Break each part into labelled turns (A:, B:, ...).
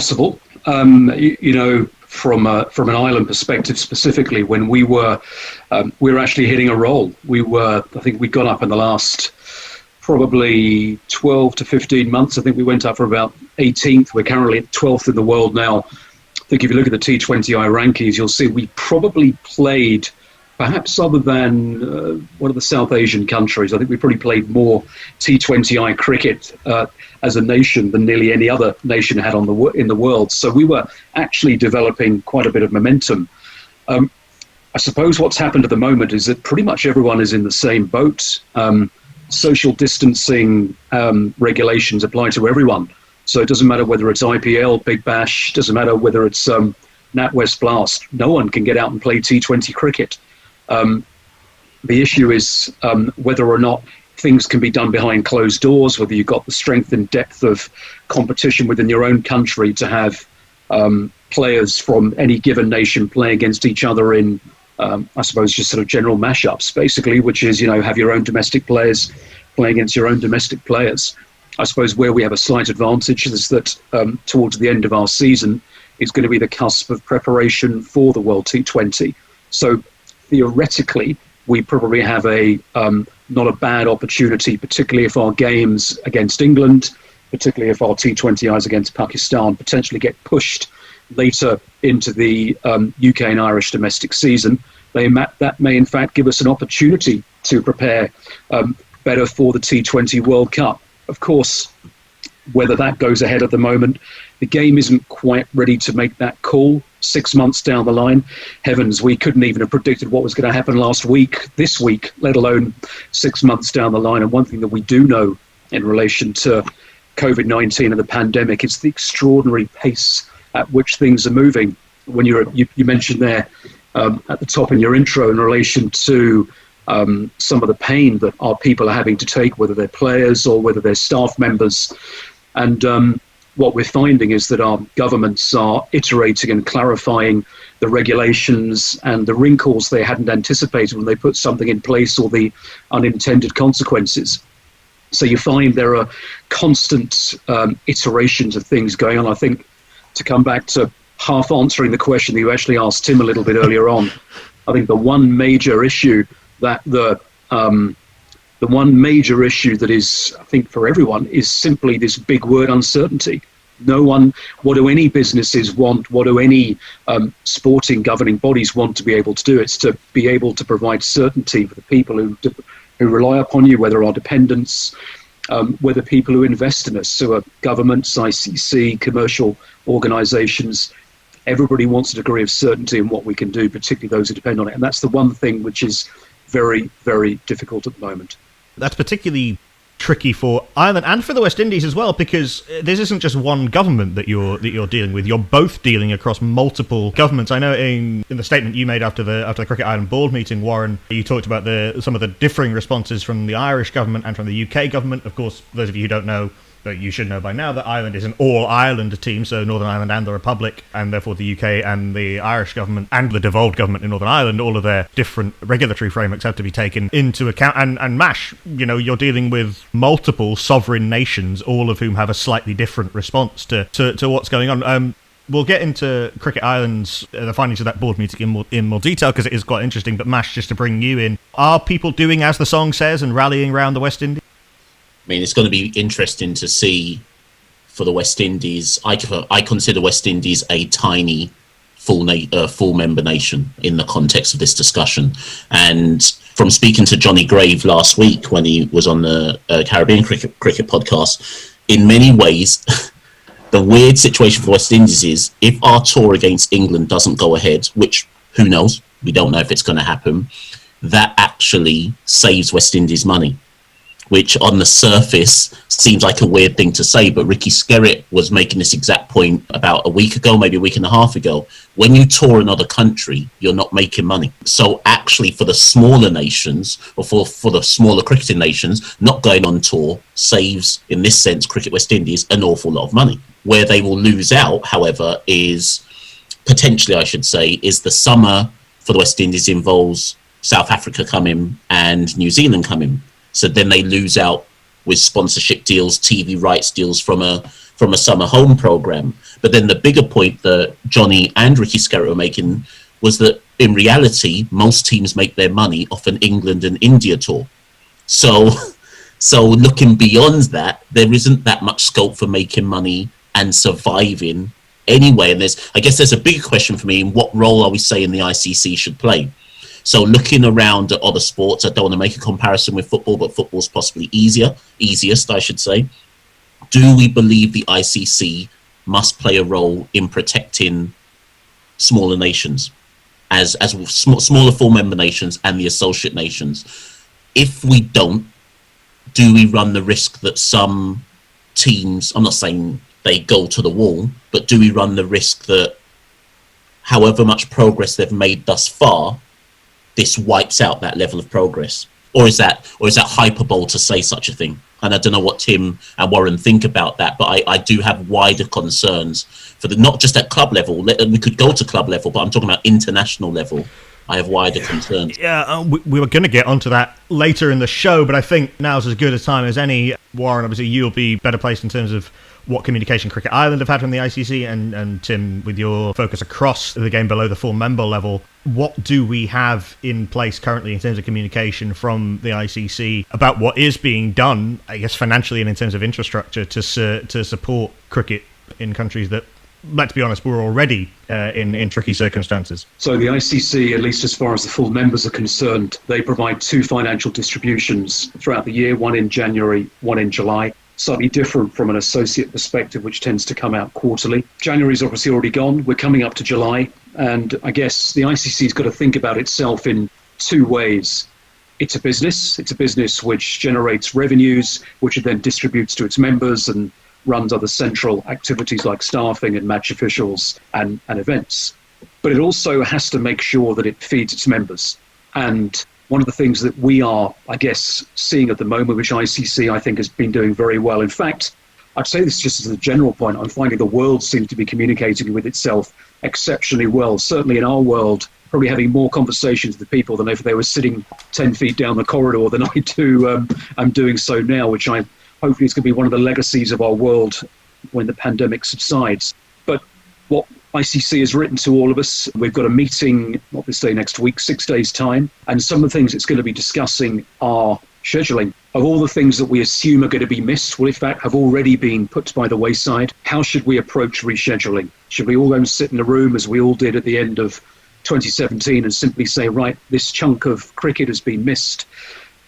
A: possible. From an Ireland perspective specifically, when we were actually hitting a roll. I think we got up in the last probably 12 to 15 months. I think we went up for about 18th. We're currently at 12th in the world now. I think if you look at the T20I rankings, you'll see we probably played, perhaps other than one of the South Asian countries, I think we probably played more T20I cricket as a nation than nearly any other nation had in the world. So we were actually developing quite a bit of momentum. I suppose what's happened at the moment is that pretty much everyone is in the same boat. Social distancing regulations apply to everyone. So it doesn't matter whether it's IPL, Big Bash, doesn't matter whether it's NatWest Blast. No one can get out and play T20 cricket. The issue is whether or not things can be done behind closed doors, whether you've got the strength and depth of competition within your own country to have players from any given nation play against each other in, I suppose, just sort of general mashups, basically, which is, have your own domestic players playing against your own domestic players. I suppose where we have a slight advantage is that towards the end of our season is going to be the cusp of preparation for the World T20. So theoretically, we probably have not a bad opportunity, particularly if our games against England, particularly if our T20Is against Pakistan potentially get pushed later into the UK and Irish domestic season. That may in fact give us an opportunity to prepare better for the T20 World Cup. Of course, whether that goes ahead at the moment, the game isn't quite ready to make that call 6 months down the line. Heavens, we couldn't even have predicted what was going to happen this week, let alone 6 months down the line. And one thing that we do know in relation to COVID-19 and the pandemic is the extraordinary pace at which things are moving. When you mentioned there at the top in your intro in relation to some of the pain that our people are having to take, whether they're players or whether they're staff members. And what we're finding is that our governments are iterating and clarifying the regulations and the wrinkles they hadn't anticipated when they put something in place, or the unintended consequences. So you find there are constant iterations of things going on. I think, to come back to half answering the question that you actually asked Tim a little bit earlier on, I think the one major issue that is, I think, for everyone is simply this big word, uncertainty. What do any businesses want? What do any sporting governing bodies want to be able to do? It's to be able to provide certainty for the people who rely upon you, whether our dependents, whether people who invest in us, so are governments, ICC, commercial organisations. Everybody wants a degree of certainty in what we can do, particularly those who depend on it. And that's the one thing which is very, very difficult at the moment.
B: That's particularly tricky for Ireland and for the West Indies as well, because this isn't just one government that you're dealing with. You're both dealing across multiple governments. I know in the statement you made after the Cricket Ireland board meeting, Warren, you talked about some of the differing responses from the Irish government and from the UK government. Of course, those of you who don't know, but you should know by now that Ireland is an all-Ireland team, so Northern Ireland and the Republic, and therefore the UK and the Irish government and the devolved government in Northern Ireland, all of their different regulatory frameworks have to be taken into account. And MASH, you're dealing with multiple sovereign nations, all of whom have a slightly different response to what's going on. We'll get into Cricket Ireland's the findings of that board meeting in more detail, because it is quite interesting. But MASH, just to bring you in, are people doing as the song says and rallying around the West Indies?
C: I mean, it's going to be interesting to see for the West Indies. I consider West Indies a tiny full member nation in the context of this discussion. And from speaking to Johnny Grave last week when he was on the Caribbean cricket podcast, in many ways, the weird situation for West Indies is if our tour against England doesn't go ahead, which who knows, we don't know if it's going to happen, that actually saves West Indies money, which on the surface seems like a weird thing to say, but Ricky Skerritt was making this exact point about a week ago, maybe a week and a half ago. When you tour another country, you're not making money. So actually for the smaller nations, or for the smaller cricketing nations, not going on tour saves, in this sense, Cricket West Indies an awful lot of money. Where they will lose out, however, is potentially, I should say, is the summer for the West Indies involves South Africa coming and New Zealand coming. So then they lose out with sponsorship deals, TV rights deals from a from a summer home program. But then the bigger point that Johnny and Ricky Skerritt were making was that in reality, most teams make their money off an England and India tour. So looking beyond that, there isn't that much scope for making money and surviving anyway. And I guess there's a bigger question for me: in what role are we saying the ICC should play? So looking around at other sports, I don't want to make a comparison with football, but football's possibly easiest, I should say. Do we believe the ICC must play a role in protecting smaller nations, as smaller full member nations and the associate nations? If we don't, do we run the risk that some teams, I'm not saying they go to the wall, but do we run the risk that however much progress they've made thus far, this wipes out that level of progress? Or is that hyperbole to say such a thing? And I don't know what Tim and Warren think about that, but I do have wider concerns for not just at club level. We could go to club level, but I'm talking about international level. I have wider concerns.
B: Yeah, we were going to get onto that later in the show, but I think now's as good a time as any. Warren, obviously, you'll be better placed in terms of what communication Cricket Ireland have had from the ICC, and Tim, with your focus across the game below the full member level, what do we have in place currently in terms of communication from the ICC about what is being done, I guess, financially and in terms of infrastructure to support cricket in countries that, let's be honest, were already in tricky circumstances?
A: So the ICC, at least as far as the full members are concerned, they provide two financial distributions throughout the year, one in January, one in July. Slightly different from an associate perspective, which tends to come out quarterly. January's obviously already gone. We're coming up to July. And I guess the ICC's got to think about itself in two ways. It's a business. It's a business which generates revenues, which it then distributes to its members and runs other central activities like staffing and match officials and events. But it also has to make sure that it feeds its members. And one of the things that we are, I guess, seeing at the moment, which ICC, I think, has been doing very well. In fact, I'd say this just as a general point. I'm finding the world seems to be communicating with itself exceptionally well. Certainly in our world, probably having more conversations with people than if they were sitting 10 feet down the corridor than I do. I'm doing so now, which I hopefully is going to be one of the legacies of our world when the pandemic subsides. But what ICC has written to all of us, we've got a meeting, obviously next week, 6 days' time, and some of the things it's going to be discussing are scheduling. Of all the things that we assume are going to be missed, well, in fact, have already been put by the wayside, how should we approach rescheduling? Should we all go and sit in a room, as we all did at the end of 2017, and simply say, right, this chunk of cricket has been missed?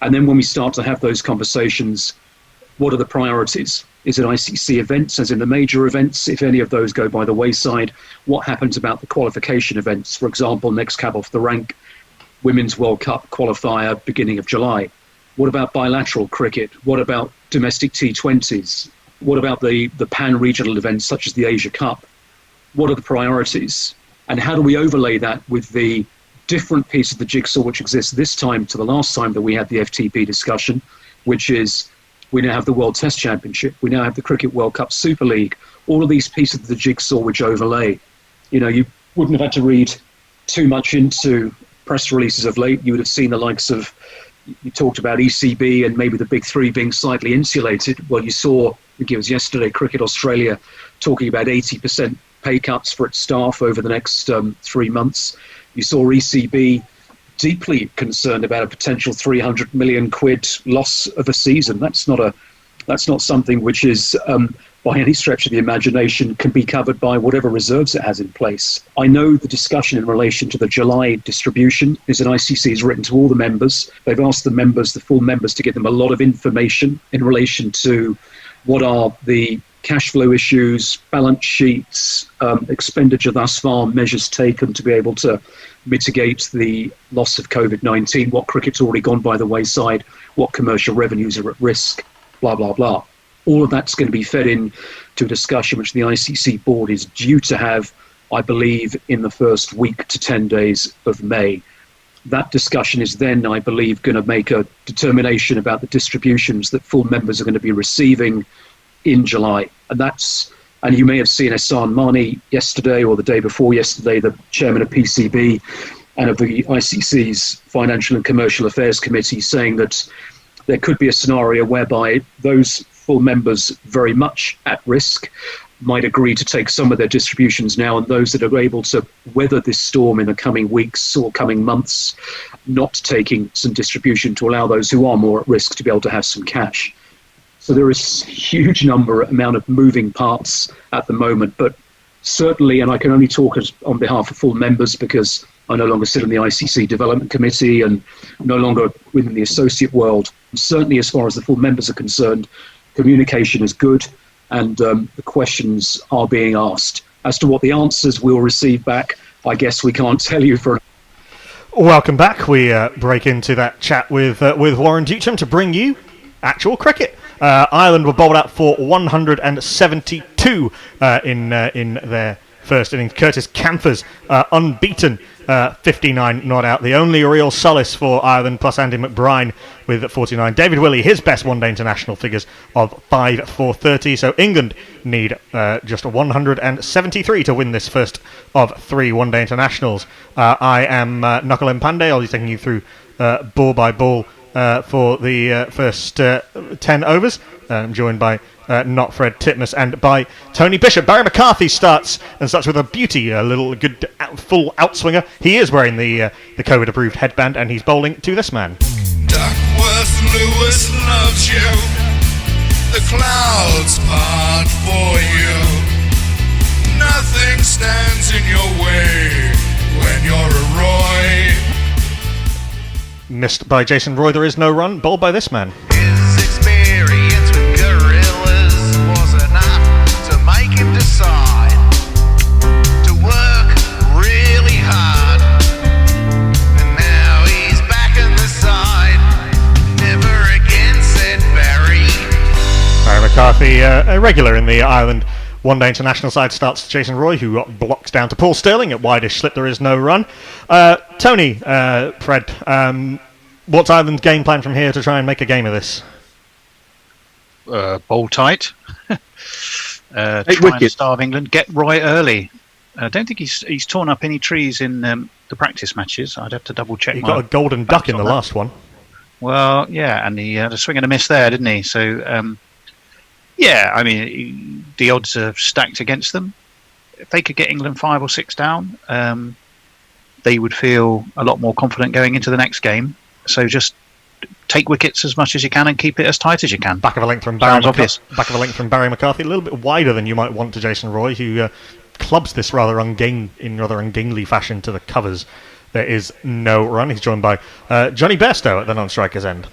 A: And then when we start to have those conversations, what are the priorities? Is it ICC events, as in the major events? If any of those go by the wayside, what happens about the qualification events? For example, next cab off the rank, Women's World Cup qualifier, beginning of July. What about bilateral cricket? What about domestic T20s? What about the pan-regional events such as the Asia Cup? What are the priorities? And how do we overlay that with the different piece of the jigsaw which exists this time to the last time that we had the FTP discussion, which is we now have the World Test Championship. We now have the Cricket World Cup Super League. All of these pieces of the jigsaw which overlay. You know, you wouldn't have had to read too much into press releases of late. You would have seen the likes of, you talked about ECB and maybe the big three being slightly insulated. Well, you saw, I think it was yesterday, Cricket Australia talking about 80% pay cuts for its staff over the next 3 months. You saw ECB deeply concerned about a potential 300 million quid loss of a season. That's not something which is by any stretch of the imagination can be covered by whatever reserves it has in place. I know the discussion in relation to the July distribution is that ICC has written to all the members. They've asked the members, the full members, to give them a lot of information in relation to what are the cash flow issues, balance sheets, expenditure thus far, measures taken to be able to mitigate the loss of COVID-19, what cricket's already gone by the wayside, what commercial revenues are at risk, blah, blah, blah. All of that's going to be fed in to a discussion which the ICC board is due to have, I believe, in the first week to 10 days of May. That discussion is then, I believe, going to make a determination about the distributions that full members are going to be receiving in July. And you may have seen Ehsan Mani yesterday or the day before yesterday, the chairman of PCB and of the ICC's Financial and Commercial Affairs Committee, saying that there could be a scenario whereby those full members very much at risk might agree to take some of their distributions now, and those that are able to weather this storm in the coming weeks or coming months, not taking some distribution to allow those who are more at risk to be able to have some cash. So there is a huge amount of moving parts at the moment, but certainly, and I can only talk on behalf of full members because I no longer sit on the ICC Development Committee and no longer within the associate world. Certainly, as far as the full members are concerned, communication is good, and the questions are being asked. As to what the answers we'll receive back, I guess we can't tell you for.
B: Welcome back. We break into that chat with Warren Ducham to bring you actual cricket. Ireland were bowled out for 172 in their first innings. Curtis Campher's unbeaten 59 not out. The only real solace for Ireland, plus Andy McBride with 49. David Willey, his best one-day international figures of 5 for 30. So England need just 173 to win this first of 3 one-day internationals. I am Knuckle Pandey. I'll be taking you through ball by ball for the first 10 overs. I'm joined by not Fred Titmus and by Tony Bishop. Barry McCarthy starts with a beauty, a little good full outswinger. He is wearing the COVID-approved headband, and he's bowling to this man.
D: Duckworth Lewis loves you. The clouds part for you. Nothing stands in your way when you're a Roy.
B: Missed by Jason Roy, there is no run. Bowled by this man.
D: His experience with gorillas was enough to make him decide to work really hard. And now he's back on the side. Never again, said Barry.
B: Barry McCarthy, a regular in the Ireland one-day international side, starts Jason Roy, who blocks down to Paul Sterling. At wideish slip, there is no run. Tony, Fred, what's Ireland's game plan from here to try and make a game of this?
E: Bowl tight. Try and starve England. Get Roy early. I don't think he's torn up any trees in the practice matches. I'd have to double check.
B: He got a golden duck in the last one.
E: Well, yeah, and he had a swing and a miss there, didn't he? So, yeah, I mean, the odds are stacked against them. If they could get England 5 or 6 down, they would feel a lot more confident going into the next game. So just take wickets as much as you can and keep it as tight as you can.
B: Back of a length from Barry McCarthy, a little bit wider than you might want to Jason Roy, who clubs this rather ungainly fashion to the covers. There is no run. He's joined by Johnny Bairstow at the non-striker's end.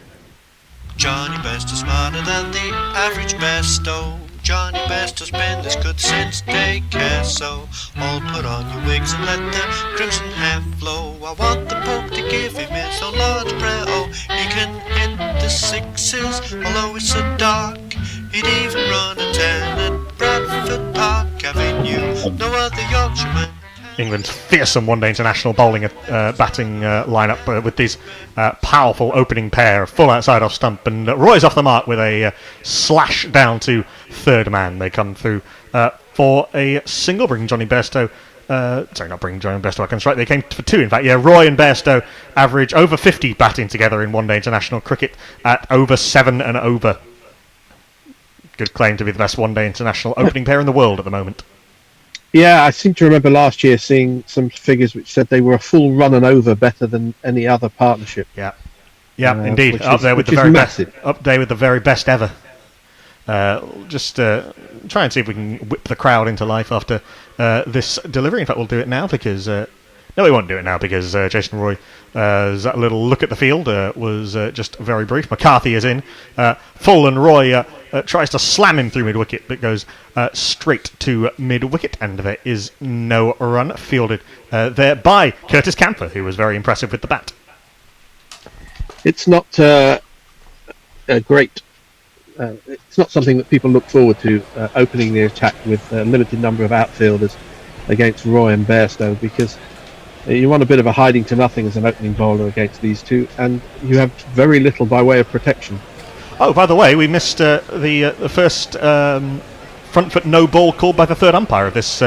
F: Johnny Bairstow's smarter than the average Bairstow. Johnny Bairstow's been this good since daycare, so all put on your wigs and let the crimson hair flow. I want the Pope to give him his own Lord's Prayer. Oh, he can hit the sixes, although it's so dark. He'd even run a 10 at Bradford Park Avenue. No other Yorkshireman.
B: England's fearsome one-day international bowling batting lineup with these powerful opening pair, full outside off stump, and Roy's off the mark with a slash down to third man. They come through for a single, bringing Johnny Bairstow. Not bringing Johnny Bairstow back on strike. They came for 2, in fact. Yeah, Roy and Bairstow average over 50 batting together in one-day international cricket at over 7 and over. Good claim to be the best one-day international opening pair in the world at the moment.
G: Yeah, I seem to remember last year seeing some figures which said they were a full run and over better than any other partnership.
B: Yeah, indeed. Up there with the very best. Up there with the very best ever. Just try and see if we can whip the crowd into life after this delivery. In fact, we'll do it now because no, we won't do it now because Jason Roy's little look at the field was just very brief. McCarthy is in full, and Roy tries to slam him through mid-wicket, but goes straight to mid-wicket, and there is no run fielded there by Curtis Campher, who was very impressive with the bat.
G: It's not a great. It's not something that people look forward to, opening the attack with a limited number of outfielders against Roy and Bairstow, because you want a bit of a hiding to nothing as an opening bowler against these two, and you have very little by way of protection.
B: Oh, by the way, we missed the first front foot no ball called by the third umpire of this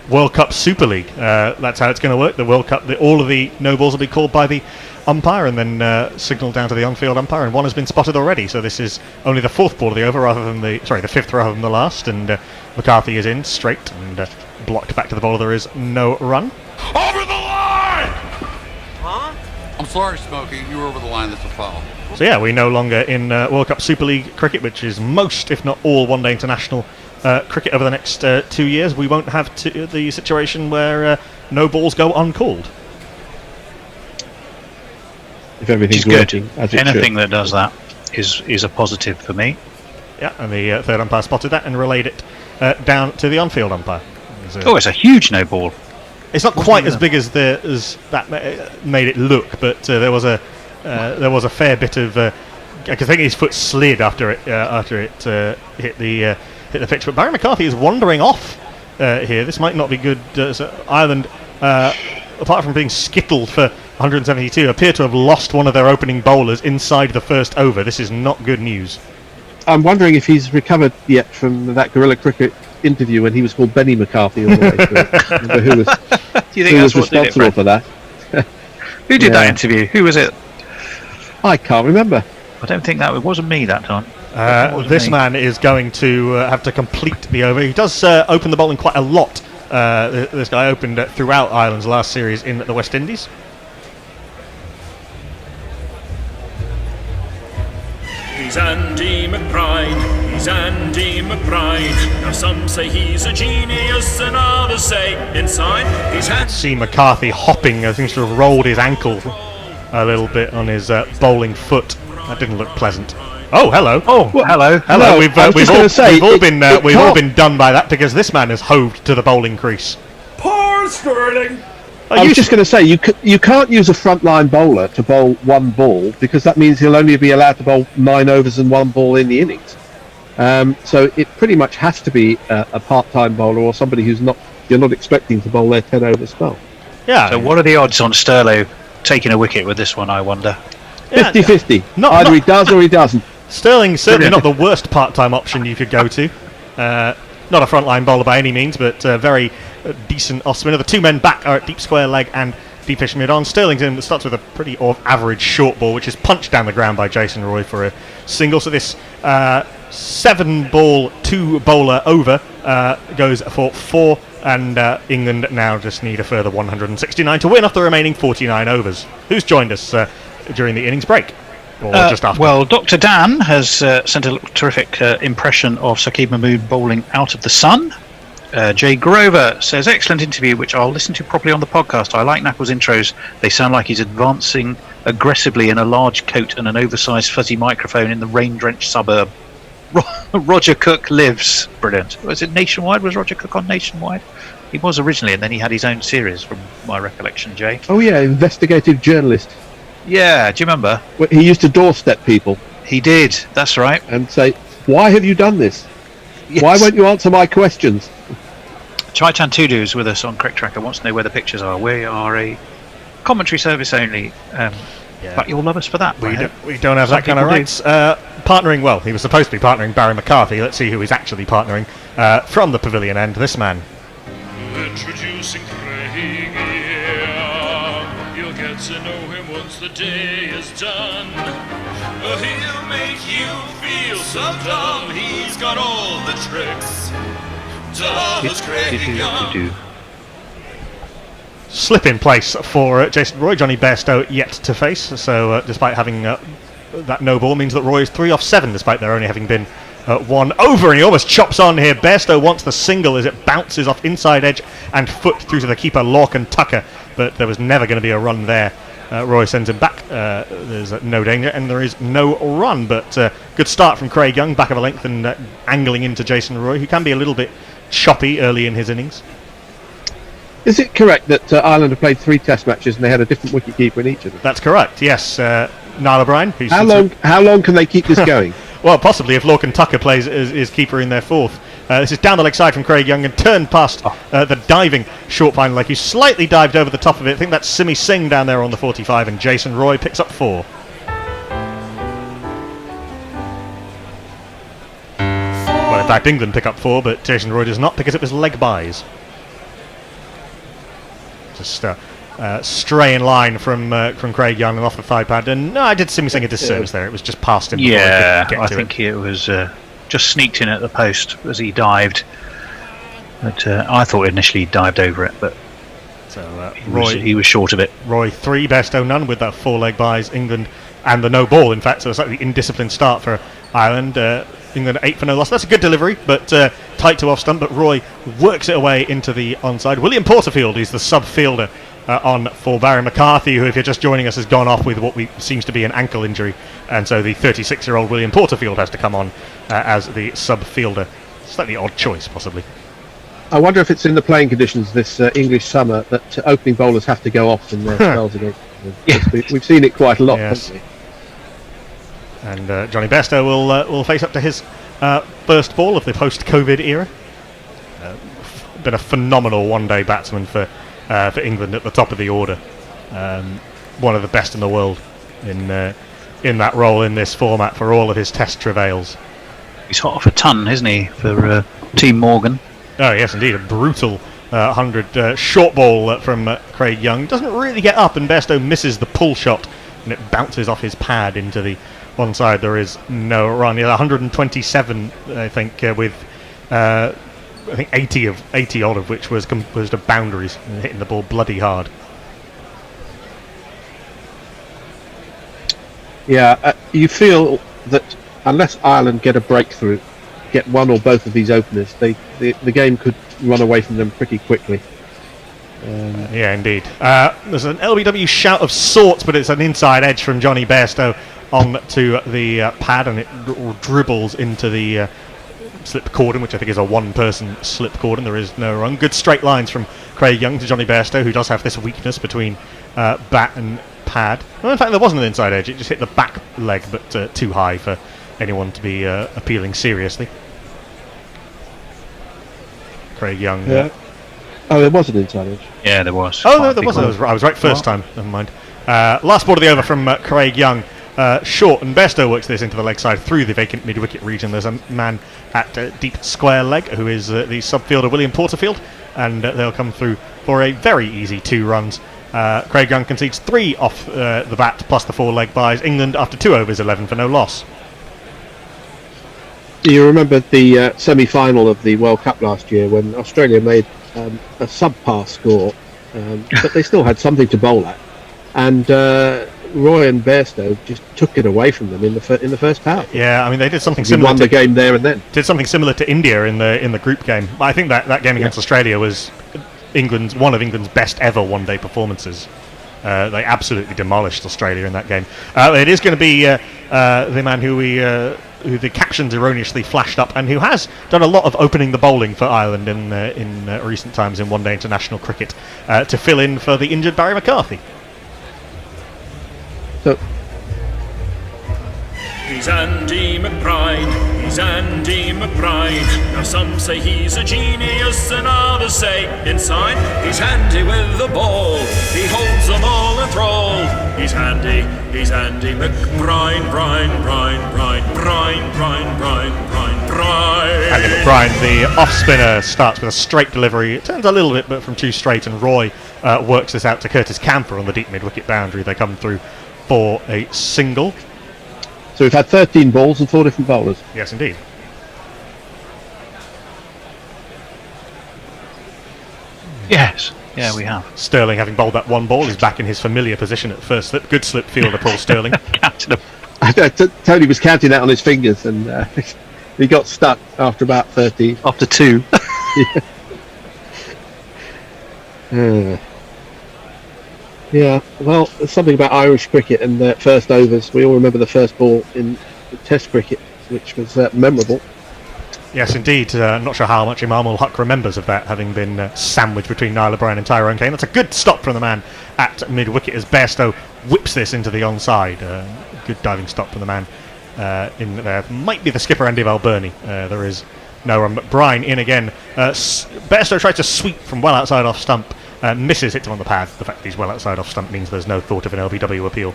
B: World Cup Super League. That's how it's going to work. The World Cup, all of the no balls will be called by the umpire and then signalled down to the on-field umpire, and one has been spotted already. So this is only the fourth ball of the over, the fifth rather than the last. And McCarthy is in straight and blocked back to the bowler. There is no run.
H: Over the line! Huh? I'm sorry, Smokey. You were over the line. That's a foul.
B: So yeah, we're no longer in World Cup Super League cricket, which is most, if not all, one-day international cricket over the next 2 years. We won't have the situation where no balls go uncalled.
G: If everything's working as it
E: Anything
G: should.
E: that does that is a positive for me.
B: Yeah, and the third umpire spotted that and relayed it down to the on-field umpire.
E: It's a huge no ball.
B: It's not quite as big as that made it look, but there was a fair bit of. I think his foot slid after it hit the pitch. But Barry McCarthy is wandering off here. This might not be good. So Ireland, apart from being skittled for 172, appear to have lost one of their opening bowlers inside the first over. This is not good news.
G: I'm wondering if he's recovered yet from that Guerrilla Cricket interview when he was called Benny McCarthy all the way through. Remember who was,
E: Do you think
G: who
E: that's
G: was
E: what did it,
G: responsible
E: Brad?
G: for that?
E: Who did
G: Yeah.
E: that interview? Who was it?
G: I can't remember.
E: I don't think it wasn't me that time.
B: This man is going to have to complete the over. He does open the bowling quite a lot. This guy opened throughout Ireland's last series in the West Indies.
I: He's Andy McBride, he's Andy McBride. Now some say he's a genius and others say inside he's
B: See McCarthy hopping, seems to have rolled his ankle a little bit on his bowling foot. That didn't look pleasant. Oh, hello.
E: Oh, hello.
B: Hello.
G: No,
B: We've
G: I was just gonna say,
B: we've all
G: it
B: been done by that because this man has hoved to the bowling crease.
I: poor skirting.
G: I was just going to say, you can't use a frontline bowler to bowl one ball because that means he'll only be allowed to bowl 9 overs and 1 ball in the innings. So it pretty much has to be a part-time bowler or somebody you're not expecting to bowl their 10 over spell.
B: Yeah.
E: So what are the odds on Sterlo taking a wicket with this one, I wonder?
G: 50-50.
B: Not-
G: Either
B: not-
G: he does or he doesn't.
B: Sterling's certainly not the worst part-time option you could go to. Not a frontline bowler by any means, but very decent off spinner. The two men back are at deep square leg and deepish mid-on. Sterling's in, starts with a pretty average short ball, which is punched down the ground by Jason Roy for a single. So this 7-ball, 2-bowler over goes for 4, and England now just need a further 169 to win off the remaining 49 overs. Who's joined us during the innings break? Or just after?
E: Well, Dr. Dan has sent a terrific impression of Saqib Mahmood bowling out of the sun. Jay Grover says, excellent interview, which I'll listen to properly on the podcast. I like Knuckles' intros. They sound like he's advancing aggressively in a large coat and an oversized fuzzy microphone in the rain-drenched suburb. Roger Cook lives. Brilliant. Was it Nationwide? Was Roger Cook on Nationwide? He was originally, and then he had his own series, from my recollection, Jay.
G: Oh yeah, investigative journalist.
E: Yeah, do you remember?
G: He used to doorstep people
E: He did, that's right.
G: and say, "Why have you done this?
E: Yes.
G: Why won't you answer my questions?"
E: Chai-Chan Tudu is with us on Crick Tracker, wants to know where the pictures are. We are a commentary service only, but you'll love us for that.
B: We don't have that kind of rights. Partnering, well, he was supposed to be partnering Barry McCarthy. Let's see who he's actually partnering from the pavilion end. This man.
I: Introducing Craig, you'll get to know him once the day is done. He'll make you feel so dumb, he's got all the tricks. Does Craig Young.
B: Slip in place for Jason Roy. Johnny Bairstow yet to face. So despite having that no ball, means that Roy is 3 off 7 despite there only having been 1 over, and he almost chops on here. Bairstow wants the single as it bounces off inside edge and foot through to the keeper Lorcan Tucker, but there was never going to be a run there. Roy sends him back. There's no danger and there is no run, but good start from Craig Young, back of a length and angling into Jason Roy, who can be a little bit choppy early in his innings.
G: Is it correct that Ireland have played 3 Test matches and they had a different wicketkeeper in each of them?
B: That's correct, yes. Niall O'Brien, who's
G: How long can they keep this going?
B: well, possibly if Lorcan Tucker plays as keeper in their 4th. This is down the leg side from Craig Young and turned past the diving short final leg, who slightly dived over the top of it. I think that's Simi Singh down there on the 45, and Jason Roy picks up 4. Well, in fact, England pick up 4, but Jason Roy does not because it was leg buys. Just stray in line from Craig Young and off the thigh pad. And no, I did see me saying a disservice there. It was just past him.
E: Yeah, I think it was just sneaked in at the post as he dived. But I thought initially he dived over it, but
B: so
E: he was short of it.
B: Roy 3, Bairstow none with that 4-leg buys. England and the no ball, in fact, so a slightly indisciplined start for Ireland. England 8 for no loss. That's a good delivery, but tight to off stump. But Roy works it away into the onside. William Porterfield is the sub fielder on for Barry McCarthy, who, if you're just joining us, has gone off with what seems to be an ankle injury, and so the 36-year-old William Porterfield has to come on as the sub fielder. Slightly odd choice, possibly.
G: I wonder if it's in the playing conditions this English summer that opening bowlers have to go off in their spells against them. We've seen it quite a lot, haven't we?
B: And Johnny Bairstow will face up to his first ball of the post-COVID era. Been a phenomenal one-day batsman for England at the top of the order. One of the best in the world in that role in this format for all of his Test travails.
E: He's hot off a ton, isn't he, for Team Morgan?
B: Oh yes, indeed, a brutal 100 short ball from Craig Young. Doesn't really get up, and Bairstow misses the pull shot, and it bounces off his pad into the one side. There is no run. He had 127, I think, with I think 80 odd of which was composed of boundaries, hitting the ball bloody hard.
G: Yeah, you feel that unless Ireland get a breakthrough, get one or both of these openers, the game could run away from them pretty quickly.
B: Yeah, indeed. There's an LBW shout of sorts, but it's an inside edge from Johnny Bairstow onto the pad, and it dribbles into the slip cordon, which I think is a one-person slip cordon. There is no run. Good straight lines from Craig Young to Johnny Bairstow, who does have this weakness between bat and pad. Well, in fact, there wasn't an inside edge. It just hit the back leg, but too high for anyone to be appealing seriously. Craig Young.
G: Yeah. Oh, there was an inside edge.
E: Yeah, there was.
B: Oh, no, there wasn't. I was right first time. Never mind. Last ball of the over from Craig Young. Short, and Bairstow works this into the leg side through the vacant mid-wicket region. There's a man at deep square leg who is the sub-fielder William Porterfield, and they'll come through for a very easy 2 runs. Craig Young concedes 3 off the bat plus the 4 leg buys. England after 2 overs, 11 for no loss.
G: Do you remember the semi-final of the World Cup last year when Australia made a subpar score, but they still had something to bowl at, and Roy and Bairstow just took it away from them in the first half.
B: Yeah, I mean they did something
G: They
B: similar.
G: won the game there and then.
B: Did something similar to India in the group game. I think that game against Australia was one of England's best ever one-day performances. They absolutely demolished Australia in that game. It is going to be the man who the captions erroneously flashed up, and who has done a lot of opening the bowling for Ireland in recent times in one-day international cricket, to fill in for the injured Barry McCarthy.
G: So,
I: He's Andy McBride, he's Andy McBride. Now some say he's a genius and others say inside. He's handy with the ball, he holds them all in thrall. He's Andy McBride, Brine.
B: Andy McBride, the off-spinner, starts with a straight delivery. It turns a little bit, but from too straight, and Roy works this out to Curtis Camper on the deep mid-wicket boundary. They come through for a single.
G: So we've had 13 balls and 4 different bowlers.
B: Yes, indeed.
E: Yes. Yeah, we have.
B: Sterling, having bowled that 1 ball, is back in his familiar position at first slip. Good slip fielder, Paul Sterling.
G: Tony was counting that on his fingers, and he got stuck after about 13.
E: After 2.
G: Yeah, well, there's something about Irish cricket and their first overs. We all remember the first ball in Test cricket, which was memorable.
B: Yes, indeed. Not sure how much Imam ul Haq remembers of that, having been sandwiched between Niall O'Brien and Tyrone Kane. That's a good stop from the man at mid-wicket as Bairstow whips this into the onside. Good diving stop from the man in there. Might be the skipper, Andy Valburney. There is no run, but Brine in again. Bairstow tries to sweep from well outside off stump. Misses, hits him on the pad. The fact that he's well outside off stump means there's no thought of an LBW appeal.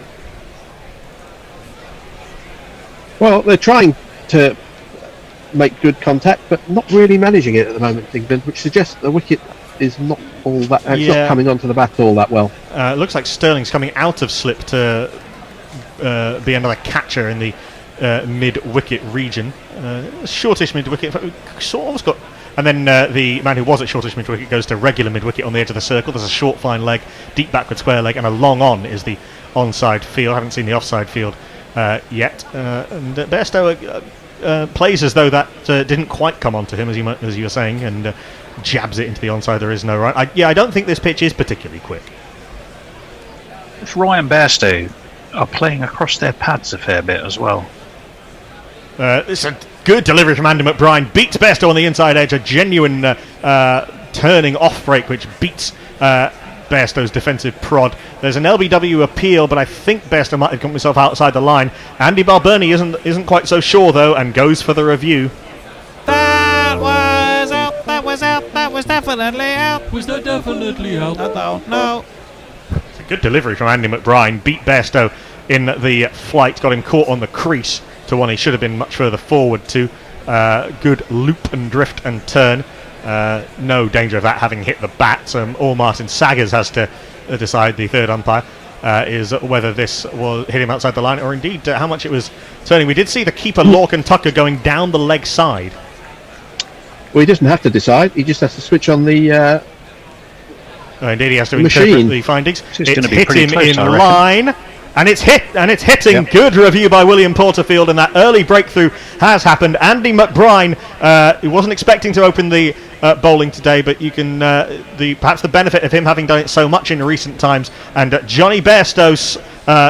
G: Well, they're trying to make good contact, but not really managing it at the moment, England, which suggests the wicket is not all that. It's
B: Yeah.
G: not coming onto the bat all that well.
B: It looks like Sterling's coming out of slip to be another catcher in the mid-wicket region. Shortish mid-wicket, sort of got. And then the man who was at shortish mid-wicket goes to regular mid-wicket on the edge of the circle. There's a short fine leg, deep backward square leg, and a long on is the onside field. I haven't seen the offside field yet. And Bairstow plays as though that didn't quite come onto him, as you were saying, and jabs it into the onside. There is no run. I don't think this pitch is particularly quick.
E: If Ryan Bairstow are playing across their pads a fair bit as well.
B: It's a good delivery from Andy McBride. Beats Bairstow on the inside edge. A genuine turning off break which beats Bairstow's defensive prod. There's an LBW appeal, but I think Bairstow might have got himself outside the line. Andy Balbirnie isn't quite so sure though, and goes for the review.
I: That was out, that was out, that was definitely out.
J: Was that definitely out?
I: I don't know.
B: It's a good delivery from Andy McBride. Beat Bairstow in the flight, got him caught on the crease to one he should have been much further forward to. Good loop and drift and turn. No danger of that having hit the bat. All Martin Saggers has to decide, the third umpire, is whether this will hit him outside the line or indeed how much it was turning. We did see the keeper Lorcan Tucker going down the leg side.
G: Well, he doesn't have to decide. He just has to switch on the
B: indeed, he has to
G: machine.
B: interpret the findings.
E: It's
B: It's
E: gonna be
B: hit
E: pretty
B: him
E: close,
B: in
E: I reckon.
B: line. And it's hitting.
E: Yep.
B: Good review by William Porterfield, and that early breakthrough has happened. Andy McBride, he wasn't expecting to open the bowling today, but you can perhaps the benefit of him having done it so much in recent times. And Johnny Bairstow's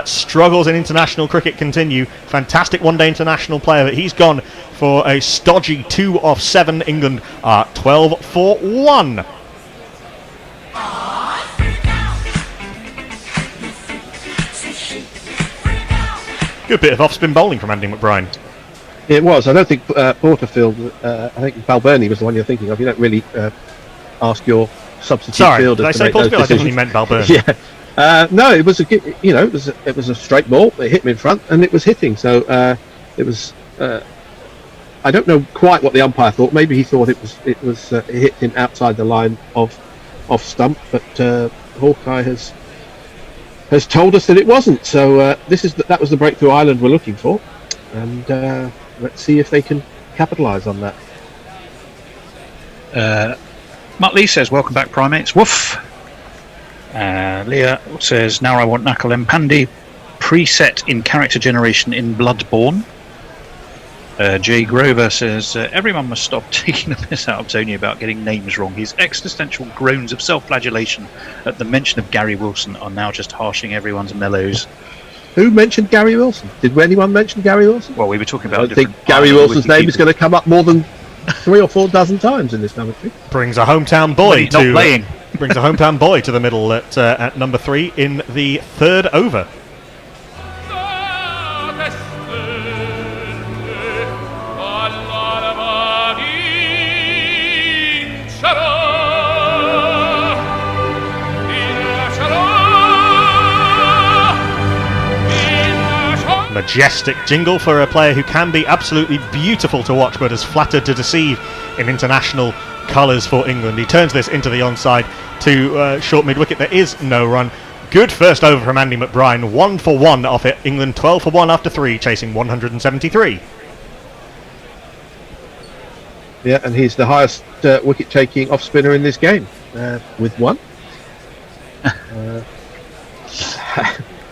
B: struggles in international cricket continue. Fantastic one-day international player, but he's gone for a stodgy 2 off 7. England are 12 for 1. Good bit of off-spin bowling from Andy McBride.
G: It was. I don't think Porterfield. I think Balbirnie was the one you're thinking of. You don't really ask your substitute
B: Sorry,
G: fielders
B: did I
G: to
B: say
G: make those
B: Porterfield? I definitely
G: decisions.
B: meant Balbirnie.
G: Yeah. No, it was it was a straight ball. It hit me in front, and it was hitting. So it was. I don't know quite what the umpire thought. Maybe he thought it hit him outside the line of off stump, but Hawkeye has told us that it wasn't. So that was the breakthrough Ireland were looking for, and let's see if they can capitalise on that.
E: Matt Lee says, "Welcome back, primates." Woof. Leah says, "Now I want Nakul Mpandi preset in character generation in Bloodborne." Jay Grover says, "Everyone must stop taking the piss out of Tony about getting names wrong. His existential groans of self-flagellation at the mention of Gary Wilson are now just harshing everyone's mellows."
G: Who mentioned Gary Wilson? Did anyone mention Gary Wilson?
E: Well, we were talking
G: I
E: about.
G: don't think Gary Wilson's name is going to come up more than 3 or 4 dozen times in this commentary.
B: Brings a hometown boy
E: He's not playing.
B: Brings a hometown boy to the middle at number 3 in the 3rd over. Majestic jingle for a player who can be absolutely beautiful to watch, but is flattered to deceive in international colours for England. He turns this into the onside to short mid-wicket. There is no run. Good first over from Andy McBride. 1 for 1 off it. England 12 for 1 after 3, chasing 173.
G: Yeah, and he's the highest wicket-taking off-spinner in this game, with 1.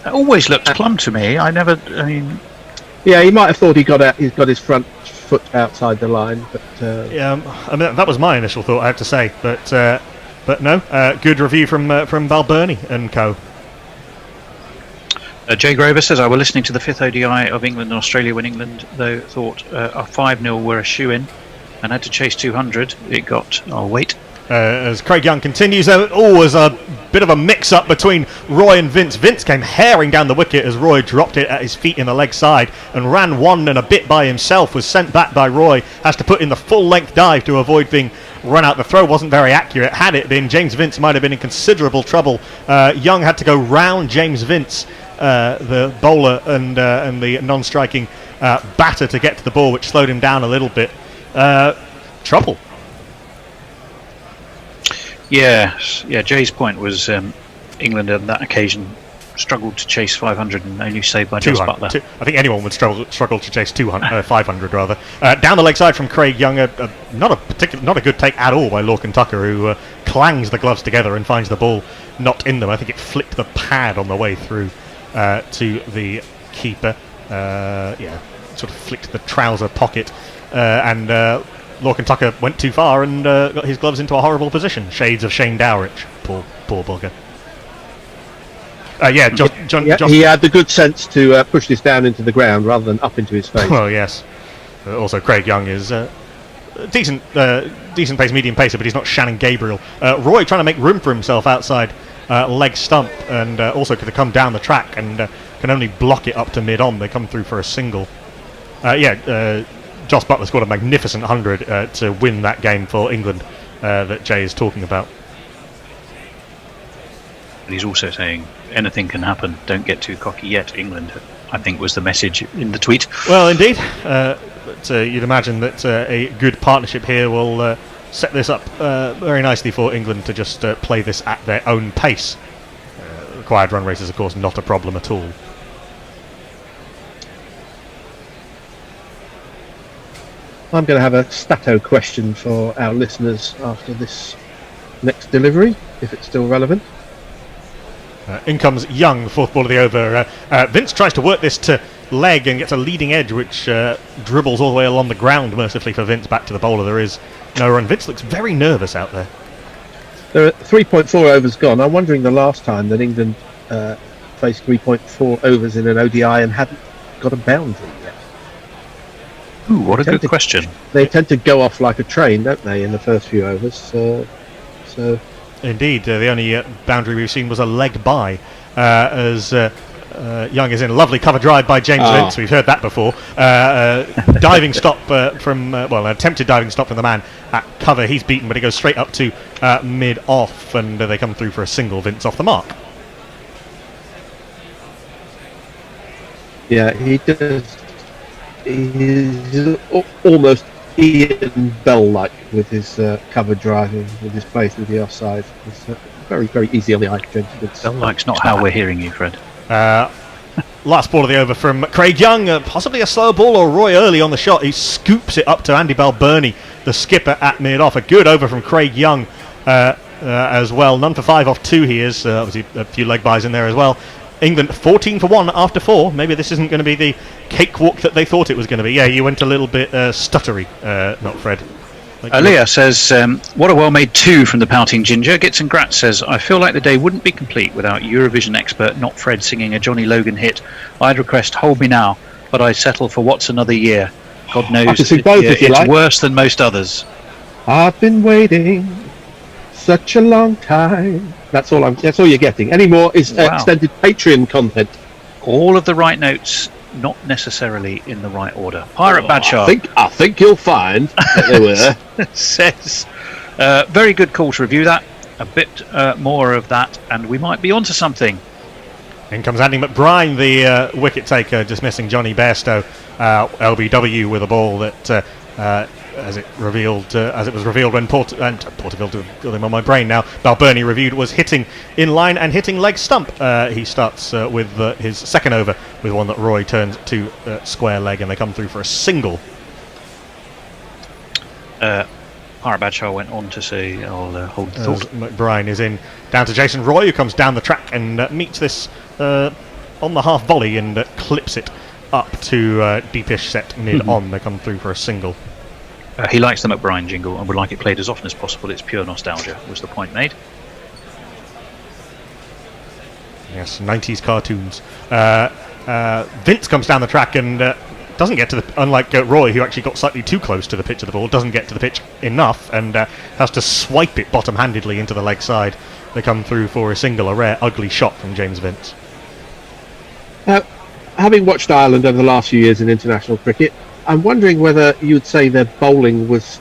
E: It always looked plumb to me.
G: Yeah, he might have thought he's got his front foot outside the line, but
B: Yeah, I mean that was my initial thought, I have to say, but no. Good review from Balbirnie and co.
E: Jay Grover says, "I was listening to the 5th ODI of England and Australia when England, though, thought a 5-0 were a shoe-in and had to chase 200. It got, wait."
B: As Craig Young continues, there was a bit of a mix-up between Roy and Vince. Vince came herring down the wicket as Roy dropped it at his feet in the leg side and ran 1 and a bit by himself, was sent back by Roy, has to put in the full-length dive to avoid being run out. The throw wasn't very accurate. Had it been, James Vince might have been in considerable trouble. Young had to go round James Vince, the bowler and the non-striking batter, to get to the ball, which slowed him down a little bit. Trouble.
E: Yeah, Jay's point was England on that occasion struggled to chase 500 and only saved by Joss Butler.
B: I think anyone would struggle to chase 500 rather. Down the leg side from Craig Young, not a good take at all by Lorcan Tucker, who clangs the gloves together and finds the ball not in them. I think it flicked the pad on the way through to the keeper. Sort of flicked the trouser pocket, and Lorcan Tucker went too far and got his gloves into a horrible position. Shades of Shane Dowrich. Poor bugger.
G: He had the good sense to push this down into the ground rather than up into his face.
B: Well, yes. Also, Craig Young is decent pace, medium pacer, but he's not Shannon Gabriel. Roy trying to make room for himself outside leg stump, and also could have come down the track and can only block it up to mid-on. They come through for a single. Joss Butler scored a magnificent 100 to win that game for England that Jay is talking about.
E: And he's also saying anything can happen, don't get too cocky yet, England, I think was the message in the tweet.
B: Well, indeed. But you'd imagine that a good partnership here will set this up very nicely for England to just play this at their own pace. Required run rates is, of course, not a problem at all.
G: I'm going to have a stato question for our listeners after this next delivery, if it's still relevant.
B: In comes Young, the fourth ball of the over. Vince tries to work this to leg and gets a leading edge, which dribbles all the way along the ground, mercifully for Vince, back to the bowler. There is no run. Vince looks very nervous out there.
G: There are 3.4 overs gone. I'm wondering the last time that England faced 3.4 overs in an ODI and hadn't got a boundary yet.
E: Ooh, what a good question.
G: They tend to go off like a train, don't they, in the first few overs? So.
B: Indeed, the only boundary we've seen was a leg by, as Young is in a lovely cover drive by James Vince. We've heard that before. Diving stop from an attempted diving stop from the man at cover. He's beaten, but he goes straight up to mid-off, and they come through for a single. Vince off the mark.
G: Yeah, he does. He's almost Ian Bell-like with his cover driving, with his play through the offside. It's very, very easy on the eye.
E: Bell-like's not how we're hearing you, Fred.
B: Last ball of the over from Craig Young, possibly a slow ball or Roy early on the shot. He scoops it up to Andy Balbirnie, the skipper, at mid-off. A good over from Craig Young as well. None for 5 off 2 he is. Obviously a few leg buys in there as well. England 14 for 1 after 4. Maybe this isn't going to be the cakewalk that they thought it was going to be. Yeah, you went a little bit stuttery, not Fred.
E: Leah says, what a well-made 2 from the pouting ginger. Gits and Gratz says, I feel like the day wouldn't be complete without Eurovision expert not Fred singing a Johnny Logan hit. I'd request Hold Me Now, but I'd settle for What's Another Year. God knows it's worse than most others.
G: I've been waiting such a long time. That's all you're getting. Any more is extended Patreon content.
E: All of the right notes, not necessarily in the right order. Pirate Badshaw.
G: I think you'll find that they were.
E: Says, very good call to review that. A bit more of that, and we might be onto something.
B: In comes Andy McBride, the wicket taker, dismissing Johnny Bairstow. LBW with a ball that, as it was revealed when Porterfield got him on my brain now. Balbirnie reviewed was hitting in line and hitting leg stump. He starts with his second over with one that Roy turns to square leg, and they come through for a single.
E: Pirate Badshaw went on to say, I'll hold the thought.
B: McBride is in down to Jason Roy, who comes down the track and meets this on the half volley and clips it up to deepish set mid-on. They come through for a single.
E: He likes the McBride jingle and would like it played as often as possible. It's pure nostalgia, was the point made.
B: Yes, 90s cartoons. Vince comes down the track and doesn't get to the... Unlike Roy, who actually got slightly too close to the pitch of the ball, doesn't get to the pitch enough and has to swipe it bottom-handedly into the leg side. They come through for a single, a rare, ugly shot from James Vince.
G: Having watched Ireland over the last few years in international cricket, I'm wondering whether you'd say their bowling was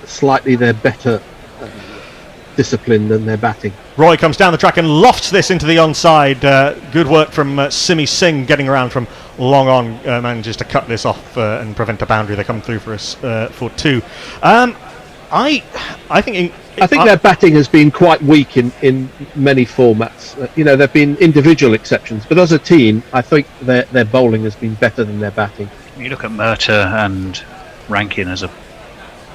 G: slightly their better discipline than their batting.
B: Roy comes down the track and lofts this into the onside. Good work from Simi Singh, getting around from long on, manages to cut this off and prevent a boundary. They come through for 2. I think
G: their batting has been quite weak in many formats. There have been individual exceptions, but as a team, I think their bowling has been better than their batting.
E: You look at Murtagh and Rankin as a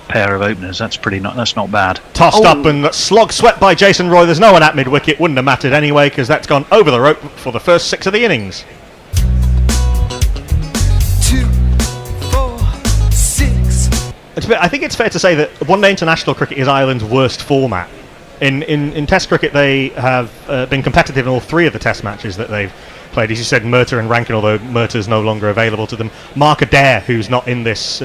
E: pair of openers. That's not bad.
B: Tossed up and slog swept by Jason Roy. There's no one at mid wicket. Wouldn't have mattered anyway because that's gone over the rope for the first 6 of the innings.
J: 2, 4, 6.
B: I think it's fair to say that one-day international cricket is Ireland's worst format. In Test cricket, they have been competitive in all 3 of the Test matches that they've played. As you said, Murtagh and Rankin, although Murtagh's no longer available to them. Mark Adair, who's in this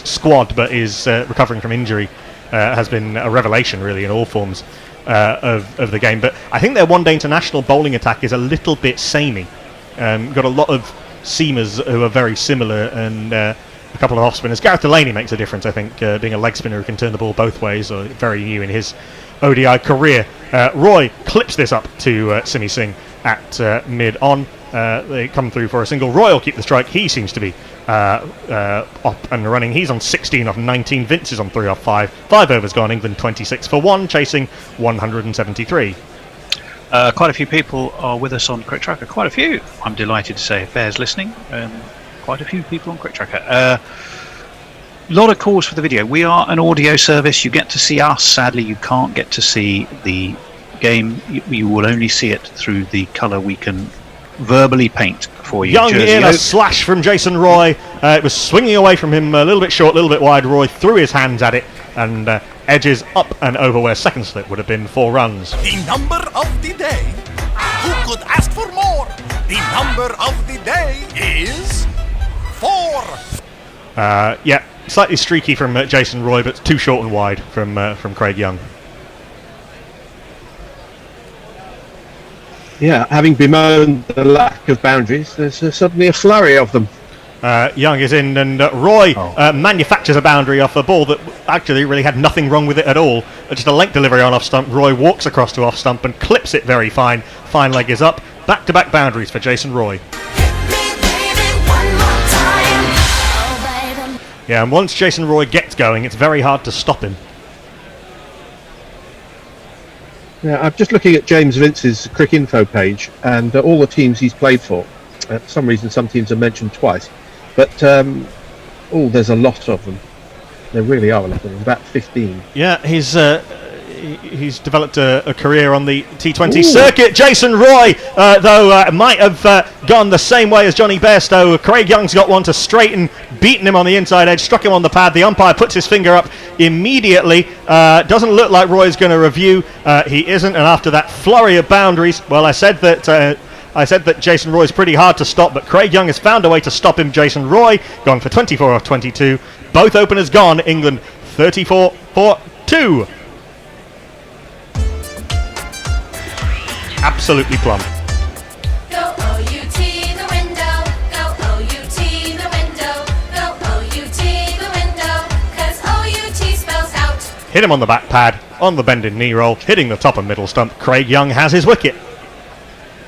B: squad but is recovering from injury, has been a revelation really in all forms of the game. But I think their one-day international bowling attack is a little bit samey. Got a lot of seamers who are very similar and a couple of off-spinners. Gareth Delaney makes a difference, I think, being a leg spinner who can turn the ball both ways, or very new in his ODI career. Roy clips this up to Simi Singh at mid-on. They come through for a single. Roy will keep the strike. He seems to be up and running. He's on 16 off 19. Vince is on 3 off 5. 5 overs gone. England 26 for 1, chasing 173.
E: Quite a few people are with us on Cricket Tracker. Quite a few. I'm delighted to say, if Bear's listening, quite a few people on Cricket Tracker. A lot of calls for the video. We are an audio service. You get to see us. Sadly, you can't get to see the game. You will only see it through the colour we can verbally paint for you.
B: Young in a slash from Jason Roy. It was swinging away from him, a little bit short, a little bit wide. Roy threw his hands at it and edges up and over where second slip would have been 4 runs.
J: The number of the day. Who could ask for more? The number of the day is 4.
B: Yeah, slightly streaky from Jason Roy, but too short and wide from Craig Young.
G: Yeah, having bemoaned the lack of boundaries, there's suddenly a flurry of them.
B: Young is in, and Roy manufactures a boundary off a ball that actually really had nothing wrong with it at all. Just a length delivery on off stump. Roy walks across to off stump and clips it very fine. Fine leg is up. Back-to-back boundaries for Jason Roy. Yeah, and once Jason Roy gets going, it's very hard to stop him.
G: Yeah, I'm just looking at James Vince's Cricinfo page and all the teams he's played for. For some reason, some teams are mentioned twice. But, there's a lot of them. There really are a lot of them, about 15.
B: Yeah, he's developed a career on the T20 circuit. Jason Roy, though, might have gone the same way as Johnny Bairstow. Craig Young's got one to straighten, beaten him on the inside edge, struck him on the pad. The umpire puts his finger up immediately. Doesn't look like Roy's going to review. He isn't, and after that flurry of boundaries, well, I said that Jason Roy's pretty hard to stop, but Craig Young has found a way to stop him. Jason Roy gone for 24 off 22. Both openers gone. England 34 for 2. Absolutely plumb.
K: Go OUT the window, go OUT the window, go OUT the window, 'cause OUT spells out.
B: Hit him on the back pad, on the bending knee roll, hitting the top and middle stump. Craig Young has his wicket.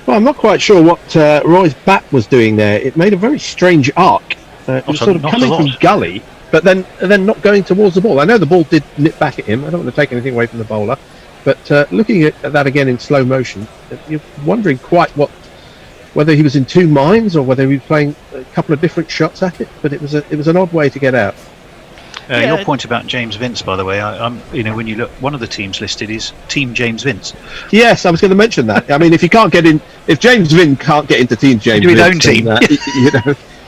G: Well, I'm not quite sure what Roy's bat was doing there. It made a very strange arc. It was sort of coming from gully, but then not going towards the ball. I know the ball did nip back at him. I don't want to take anything away from the bowler. But looking at that again in slow motion, you're wondering quite whether he was in two minds or whether he was playing a couple of different shots at it. But it was an odd way to get out.
E: Your point about James Vince, by the way, when you look, one of the teams listed is Team James Vince.
G: Yes, I was going to mention that. I mean, if James Vince can't get into Team James Vince,
E: own team.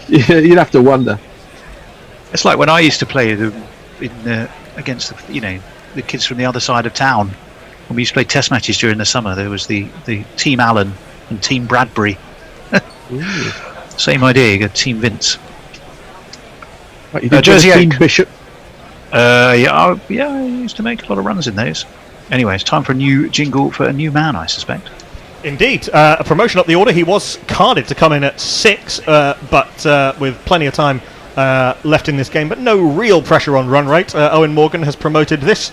G: You'd have to wonder.
E: It's like when I used to play against the kids from the other side of town. When we used to play test matches during the summer, there was the Team Allen and Team Bradbury. Same idea, you got Team Vince.
G: Right, you did Jersey Team Bishop?
E: I used to make a lot of runs in those. Anyway, it's time for a new jingle for a new man, I suspect.
B: Indeed, a promotion up the order. He was carded to come in at 6, but with plenty of time left in this game, but no real pressure on run rate. Owen Morgan has promoted this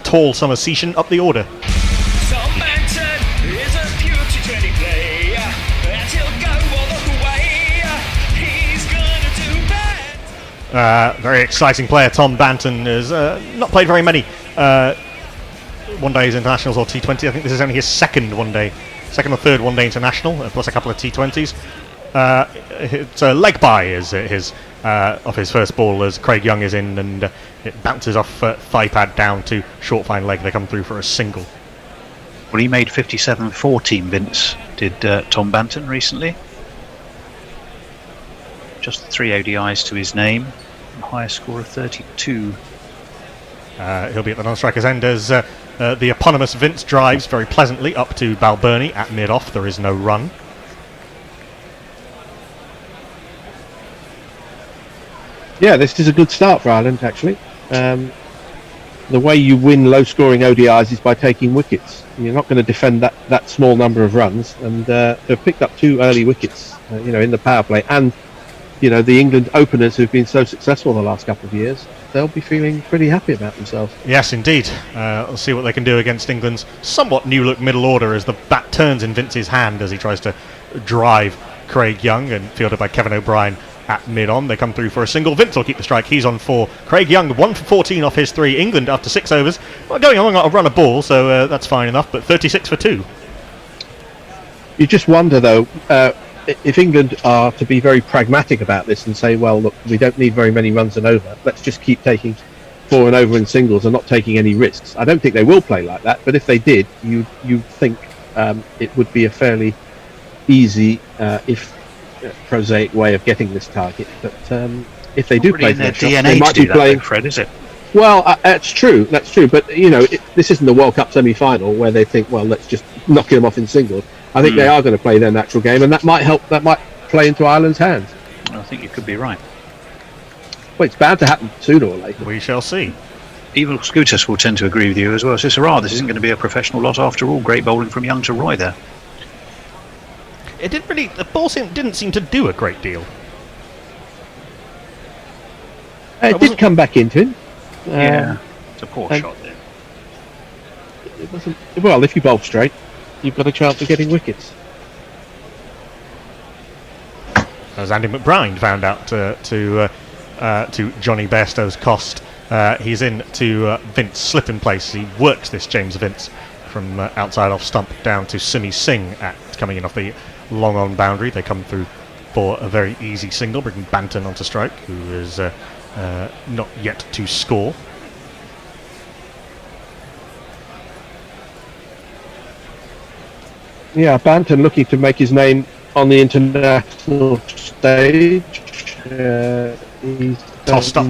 B: tall summer Seaton up the order.
I: Southampton is a beauty trendy player, and he'll go all the way. He's gonna do bad.
B: Very exciting player, Tom Banton, has not played very many one-days internationals or T20. I think this is only his second or third one-day international, plus a couple of T20s. It's a leg by is his off his first ball as Craig Young is in, and it bounces off thigh pad down to short fine leg. They come through for a single.
E: Well, he made 57 for Team Vince, did Tom Banton recently. Just 3 ODIs to his name, and highest score of 32.
B: He'll be at the non-striker's end as the eponymous Vince drives very pleasantly up to Balbirnie at mid-off. There is no run.
G: Yeah, this is a good start for Ireland, actually. The way you win low-scoring ODIs is by taking wickets. You're not going to defend that small number of runs, and they've picked up 2 early wickets, in the power play. And, the England openers who've been so successful the last couple of years, they'll be feeling pretty happy about themselves.
B: Yes, indeed. We'll see what they can do against England's somewhat new-look middle order as the bat turns in Vince's hand as he tries to drive Craig Young, and fielded by Kevin O'Brien at mid-on. They come through for a single. Vince will keep the strike. He's on 4. Craig Young, 1 for 14 off his 3. England, after 6 overs, going along a run of ball, so that's fine enough, but 36 for 2.
G: You just wonder, though, if England are to be very pragmatic about this and say, well, look, we don't need very many runs and over. Let's just keep taking 4 and over in singles and not taking any risks. I don't think they will play like that, but if they did, you'd think it would be a fairly easy, if prosaic way of getting this target. But if they do play
E: their
G: their shots,
E: DNA
G: they might
E: to
G: be
E: do that,
G: playing.
E: though, Fred, is it?
G: Well, that's true. But this isn't the World Cup semi-final where they think, well, let's just knock them off in singles. I think they are going to play their natural game, and that might help. That might play into Ireland's hands.
E: I think you could be right.
G: Well, it's bound to happen sooner or later.
B: We shall see.
E: Evil Scooters will tend to agree with you as well. So, this isn't going to be a professional lot after all. Great bowling from Young to Roy there.
B: The ball didn't seem to do a great deal.
G: It did come back into him.
E: Yeah, it's a poor shot there.
G: It wasn't. Well, if you bowl straight, you've got a chance of getting wickets.
B: As Andy McBride found out to Johnny Bairstow's cost, he's in to Vince slip in place. He works this James Vince from outside off stump down to Simi Singh coming in off the long on boundary. They come through for a very easy single, bringing Banton onto strike, who is not yet to score.
G: Yeah, Banton looking to make his name on the international stage. He's
B: tossed up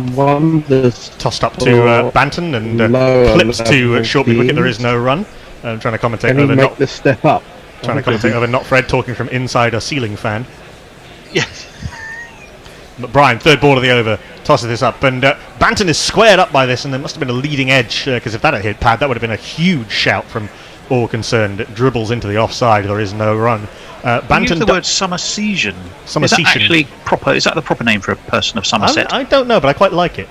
B: to Banton and flips to short mid wicket. There is no run. I'm trying to commentate over
G: make the step up.
B: Trying to commentate over not Fred talking from inside a ceiling fan.
E: Yes.
B: McBride, third ball of the over, tosses this up, and Banton is squared up by this, and there must have been a leading edge, because if that had hit pad, that would have been a huge shout from all concerned. It dribbles into the offside. There is no run.
E: Banton used the word Somerseasian. Is that actually proper? Is that the proper name for a person of Somerset?
B: I don't know, but I quite like it.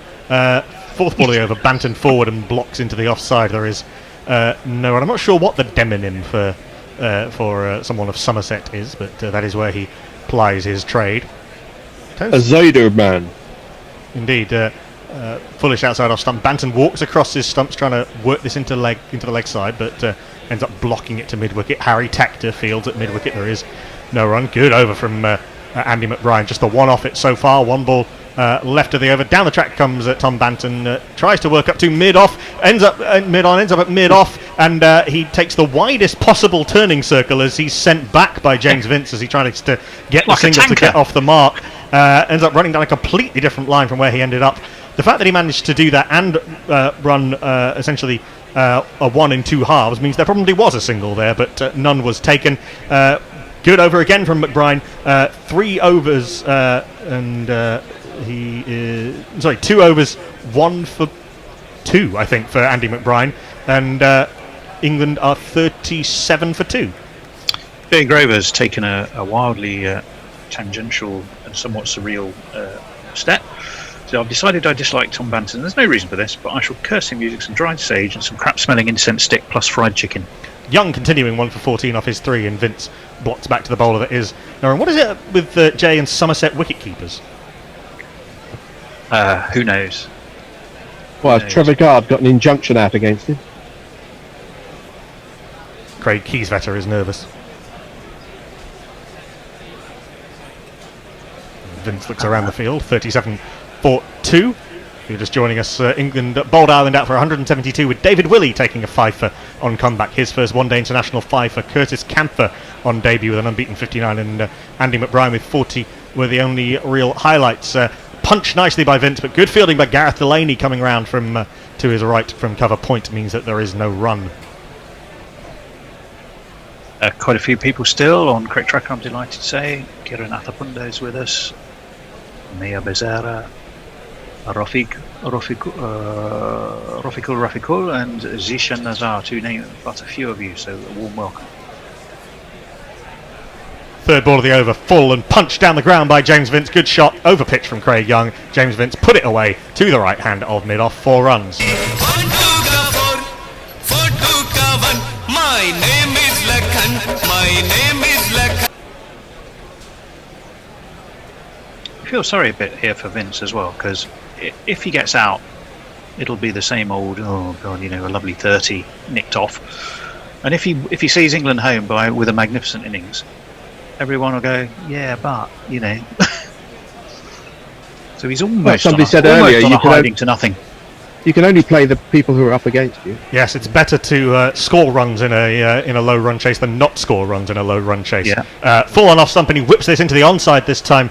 B: Fourth ball of the over, Banton forward and blocks into the offside. There is no run. I'm not sure what the demonym for someone of Somerset is, but that is where he plies his trade.
G: A Zuiderman.
B: Indeed. Foolish outside off stump. Banton walks across his stumps trying to work this into the leg side, but ends up blocking it to mid-wicket. Harry Tactor fields at mid-wicket. There is no run. Good over from Andy McBride. Just the one off it so far. One ball left of the over. Down the track comes Tom Banton. Tries to work up to mid-off. Ends up mid-on. Ends up at mid-off. And he takes the widest possible turning circle as he's sent back by James Vince as he tries to get the single to get off the mark. Ends up running down a completely different line from where he ended up. The fact that he managed to do that and run essentially a 1 in 2 halves means there probably was a single there, but none was taken. Good over again from McBride. 3 overs and he is... Sorry, 2 overs, 1 for 2, I think, for Andy McBride. And England are 37 for 2.
E: Billy Grover's taken a wildly tangential and somewhat surreal step. So I've decided I dislike Tom Banton. There's no reason for this, but I shall curse him using some dried sage and some crap-smelling incense stick plus fried chicken.
B: Young continuing 1 for 14 off his 3, and Vince blocks back to the bowler that is Noran. What is it with Jay and Somerset wicket keepers?
E: Who knows?
G: Well, has Trevor Guard got an injunction out against him?
B: Craig Kieswetter is nervous. Vince looks around the field, 37-2. You're just joining us. England bowled Ireland out for 172 with David Willey taking a fifer on comeback. His first one-day international fifer. Curtis Camphor on debut with an unbeaten 59, and Andy McBride with 40 were the only real highlights. Punched nicely by Vince, but good fielding by Gareth Delaney coming round from to his right from cover point means that there is no run.
E: Quite a few people still on Quick Tracker, I'm delighted to say. Kieran Athapundo is with us. Mia Becerra, Rafikul, and Zishan Nazar, to name but a few of you, so a warm welcome.
B: Third ball of the over, full and punched down the ground by James Vince. Good shot, over pitch from Craig Young. James Vince put it away to the right hand of mid-off, 4 runs.
J: My name is Lakhan. My name is Lakhan.
E: I feel sorry a bit here for Vince as well, because if he gets out, it'll be the same old, oh god, a lovely 30 nicked off. And if he sees England home with a magnificent innings, everyone will go, yeah, but So he's almost
G: somebody said earlier, you
E: hiding to nothing.
G: You can only play the people who are up against you.
B: Yes, it's better to score runs in a low run chase than not score runs in a low run chase.
E: Yeah.
B: Full on off stump, and he whips this into the onside this time.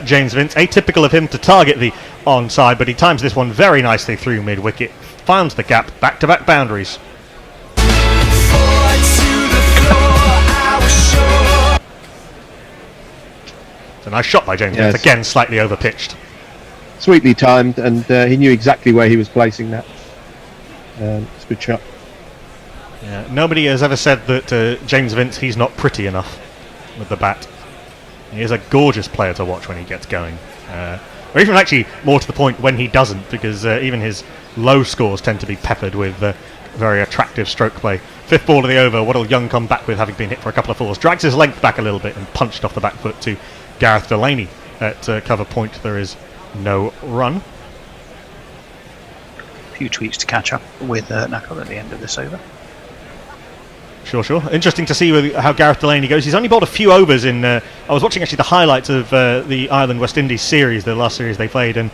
B: James Vince, atypical of him to target the onside, but he times this one very nicely through mid wicket, finds the gap, back to back boundaries. It's a nice shot by James Vince, again slightly over pitched.
G: Sweetly timed, and he knew exactly where he was placing that. It's a good shot.
B: Yeah, nobody has ever said that James Vince, he's not pretty enough with the bat. He is a gorgeous player to watch when he gets going. Or even actually, more to the point, when he doesn't, because even his low scores tend to be peppered with very attractive stroke play. Fifth ball of the over, what'll Young come back with, having been hit for a couple of fours. Drags his length back a little bit and punched off the back foot to Gareth Delaney at cover point. There is no run.
E: A few tweets to catch up with Knuckle at the end of this over.
B: Sure. Interesting to see how Gareth Delaney goes. He's only bowled a few overs in... I was watching actually the highlights of the Ireland-West Indies series, the last series they played, and